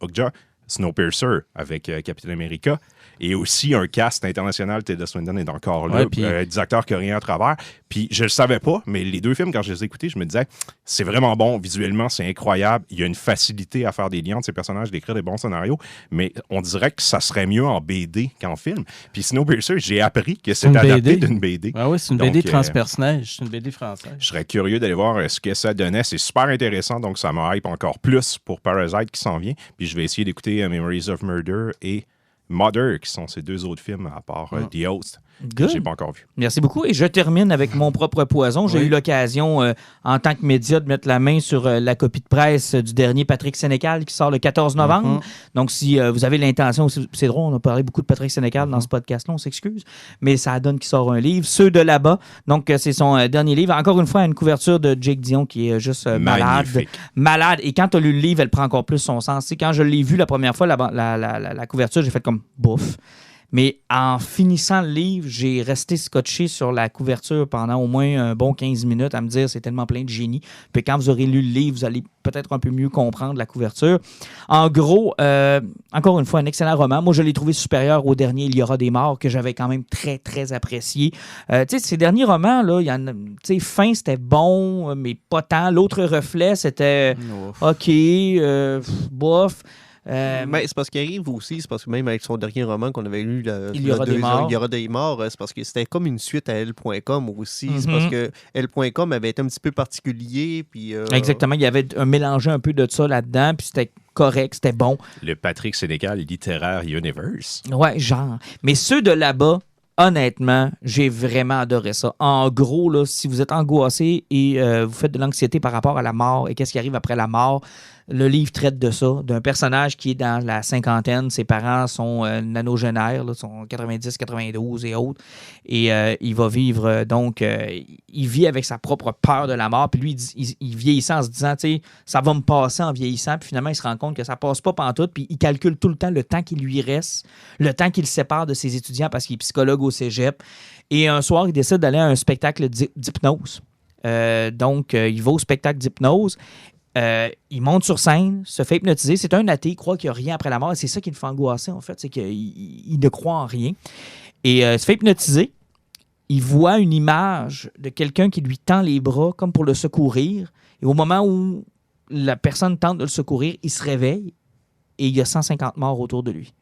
Speaker 5: Okja, Snowpiercer avec Captain America. Et aussi un cast international. Tilda Swinton est encore là.
Speaker 3: Ouais, puis-
Speaker 5: Des acteurs coréens à travers. Puis je le savais pas, mais les deux films, quand je les ai écoutés, je me disais, c'est vraiment bon. Visuellement, c'est incroyable. Il y a une facilité à faire des liens entre ces personnages, d'écrire des bons scénarios. Mais on dirait que ça serait mieux en BD qu'en film. Puis Snowpiercer, j'ai appris que c'est
Speaker 3: une
Speaker 5: adapté
Speaker 3: BD.
Speaker 5: d'une BD.
Speaker 3: Ah oui, c'est une
Speaker 5: Donc,
Speaker 3: BD transpersonnage. C'est une BD française.
Speaker 5: Je serais curieux d'aller voir ce que ça donnait. C'est super intéressant, donc ça me hype encore plus pour Parasite qui s'en vient. Puis je vais essayer d'écouter Memories of Murder et Mother, qui sont ces deux autres films à part The Host, que
Speaker 1: Good.
Speaker 5: j'ai pas encore vu.
Speaker 1: Merci beaucoup. Et je termine avec mon propre poison. J'ai
Speaker 3: Oui.
Speaker 1: eu l'occasion, en tant que média, de mettre la main sur la copie de presse du dernier Patrick Sénécal qui sort le 14 novembre. Donc, si vous avez l'intention, c'est drôle, on a parlé beaucoup de Patrick Sénécal dans ce podcast-là, on s'excuse, mais ça donne qu'il sort un livre, Ceux de là-bas. Donc, c'est son dernier livre. Encore une fois, une couverture de Jake Dion qui est juste malade.
Speaker 5: Magnifique.
Speaker 1: Malade. Et quand tu as lu le livre, elle prend encore plus son sens. Tu sais, quand je l'ai vu la première fois, la couverture, j'ai fait comme bouffe. Mais en finissant le livre, j'ai resté scotché sur la couverture pendant au moins un bon 15 minutes à me dire c'est tellement plein de génie. Puis quand vous aurez lu le livre, vous allez peut-être un peu mieux comprendre la couverture. En gros, encore une fois, un excellent roman. Moi, je l'ai trouvé supérieur au dernier Il y aura des morts, que j'avais quand même très, très apprécié. Ces derniers romans, là, Fin, c'était bon, mais pas tant. L'autre reflet, c'était OK, bof.
Speaker 4: Mais c'est parce qu'il arrive aussi, c'est parce que même avec son dernier roman qu'on avait lu,
Speaker 1: Il y aura des morts.
Speaker 4: Il y aura des morts, c'est parce que c'était comme une suite à L.com aussi.
Speaker 1: Mm-hmm.
Speaker 4: C'est parce que L.com avait été un petit peu particulier. Puis,
Speaker 1: Exactement, il y avait mélangé un peu de ça là-dedans, puis c'était correct, c'était bon.
Speaker 5: Le Patrick Sénécal Littéraire Universe.
Speaker 1: Ouais, genre. Mais ceux de là-bas, honnêtement, j'ai vraiment adoré ça. En gros, là, si vous êtes angoissé et vous faites de l'anxiété par rapport à la mort et qu'est-ce qui arrive après la mort, le livre traite de ça, d'un personnage qui est dans la cinquantaine. Ses parents sont nanogénaires, là, sont 90, 92 et autres. Et il va vivre, il vit avec sa propre peur de la mort. Puis lui, il vieillissant en se disant, tu sais, ça va me passer en vieillissant. Puis finalement, il se rend compte que ça passe pas pantoute. Puis il calcule tout le temps le temps qui lui reste, le temps qu'il sépare de ses étudiants parce qu'il est psychologue au cégep. Et un soir, il décide d'aller à un spectacle d'hypnose. Il va au spectacle d'hypnose. Il monte sur scène, se fait hypnotiser. C'est un athée, il croit qu'il n'y a rien après la mort. Et c'est ça qui le fait angoisser, en fait, c'est qu'il ne croit en rien. Et se fait hypnotiser. Il voit une image de quelqu'un qui lui tend les bras comme pour le secourir. Et au moment où la personne tente de le secourir, il se réveille et il y a 150 morts autour de lui.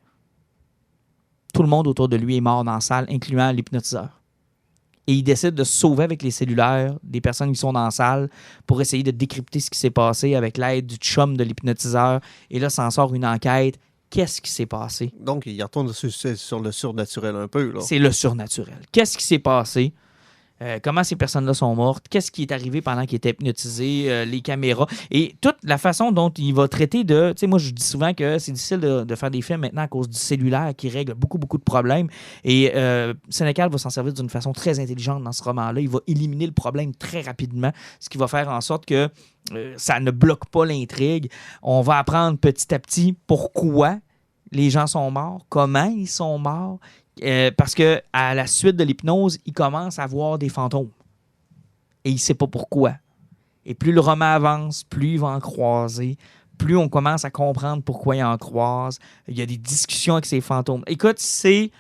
Speaker 1: Tout le monde autour de lui est mort dans la salle, incluant l'hypnotiseur. Et il décide de se sauver avec les cellulaires des personnes qui sont dans la salle pour essayer de décrypter ce qui s'est passé avec l'aide du chum de l'hypnotiseur. Et là, s'en sort une enquête. Qu'est-ce qui s'est passé?
Speaker 4: Donc, il retourne sur le surnaturel un peu. Là.
Speaker 1: C'est le surnaturel. Qu'est-ce qui s'est passé? Comment ces personnes-là sont mortes? Qu'est-ce qui est arrivé pendant qu'ils étaient hypnotisés? Les caméras. Et toute la façon dont il va traiter de... Tu sais, moi, je dis souvent que c'est difficile de faire des films maintenant à cause du cellulaire qui règle beaucoup, beaucoup de problèmes. Et Sénécal va s'en servir d'une façon très intelligente dans ce roman-là. Il va éliminer le problème très rapidement, ce qui va faire en sorte que ça ne bloque pas l'intrigue. On va apprendre petit à petit pourquoi les gens sont morts, comment ils sont morts. Parce que à la suite de l'hypnose, il commence à voir des fantômes. Et il ne sait pas pourquoi. Et plus le roman avance, plus il va en croiser, plus on commence à comprendre pourquoi il en croise. Il y a des discussions avec ces fantômes. Écoute, c'est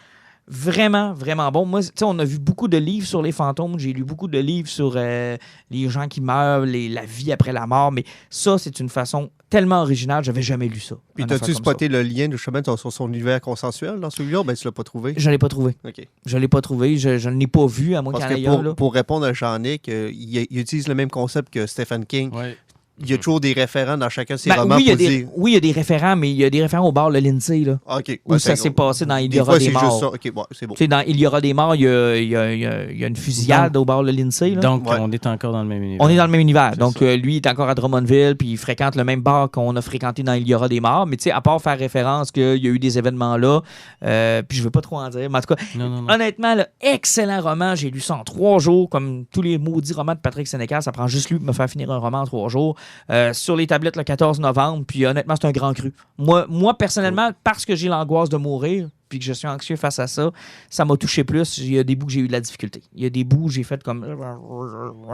Speaker 1: vraiment, vraiment bon. Moi, tu sais, on a vu beaucoup de livres sur les fantômes. J'ai lu beaucoup de livres sur les gens qui meurent, la vie après la mort. Mais ça, c'est une façon tellement originale. J'avais jamais lu ça.
Speaker 4: Puis, t'as-tu spoté le lien de chemin sur son univers consensuel dans celui-là? Ben, tu l'as pas trouvé.
Speaker 1: Je l'ai pas trouvé.
Speaker 4: OK.
Speaker 1: Je l'ai pas trouvé. Je ne l'ai pas vu, à moins qu'il y en ait un.
Speaker 4: Pour répondre à Jean-Nic, il utilise le même concept que Stephen King.
Speaker 3: Ouais.
Speaker 4: Il y a toujours des référents dans chacun de ses romans.
Speaker 1: Oui, il y a des référents, mais il y a des référents au bar Le Lindsay, là,
Speaker 4: OK.
Speaker 1: où ça s'est passé dans Il y aura des morts.
Speaker 4: Juste ça. OK, bon, c'est bon.
Speaker 1: Tu sais, dans Il y aura des morts, il y a une fusillade au bar Le Lindsay. Là.
Speaker 3: Donc, on est encore dans le même univers.
Speaker 1: On est dans le même univers.
Speaker 3: C'est
Speaker 1: Donc,
Speaker 3: ça.
Speaker 1: lui, il est encore à Drummondville, puis il fréquente le même bar qu'on a fréquenté dans Il y aura des morts. Mais tu sais, à part faire référence qu'il y a eu des événements là, puis je veux pas trop en dire. Mais en tout cas,
Speaker 3: Non.
Speaker 1: honnêtement, là, excellent roman. J'ai lu ça en 3 jours, comme tous les maudits romans de Patrick Sénécal. Ça prend juste lui de me faire finir un roman en 3 jours. Sur les tablettes le 14 novembre, puis honnêtement, c'est un grand cru. Moi personnellement, parce que j'ai l'angoisse de mourir, puis que je suis anxieux face à ça, ça m'a touché plus. Il y a des bouts que j'ai eu de la difficulté. Il y a des bouts où j'ai fait comme...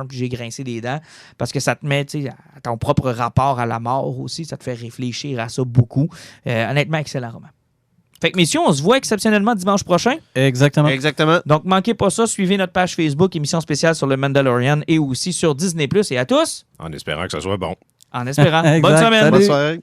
Speaker 1: puis j'ai grincé des dents, parce que ça te met à ton propre rapport à la mort aussi, ça te fait réfléchir à ça beaucoup. Honnêtement, excellent roman. Fait que, messieurs, on se voit exceptionnellement dimanche prochain.
Speaker 3: Exactement.
Speaker 1: Donc, manquez pas ça. Suivez notre page Facebook, émission spéciale sur le Mandalorian et aussi sur Disney+. Et à tous,
Speaker 5: En espérant que ça soit bon.
Speaker 1: en espérant.
Speaker 3: Exact.
Speaker 1: Bonne semaine.
Speaker 3: Salut.
Speaker 4: Bonne soirée.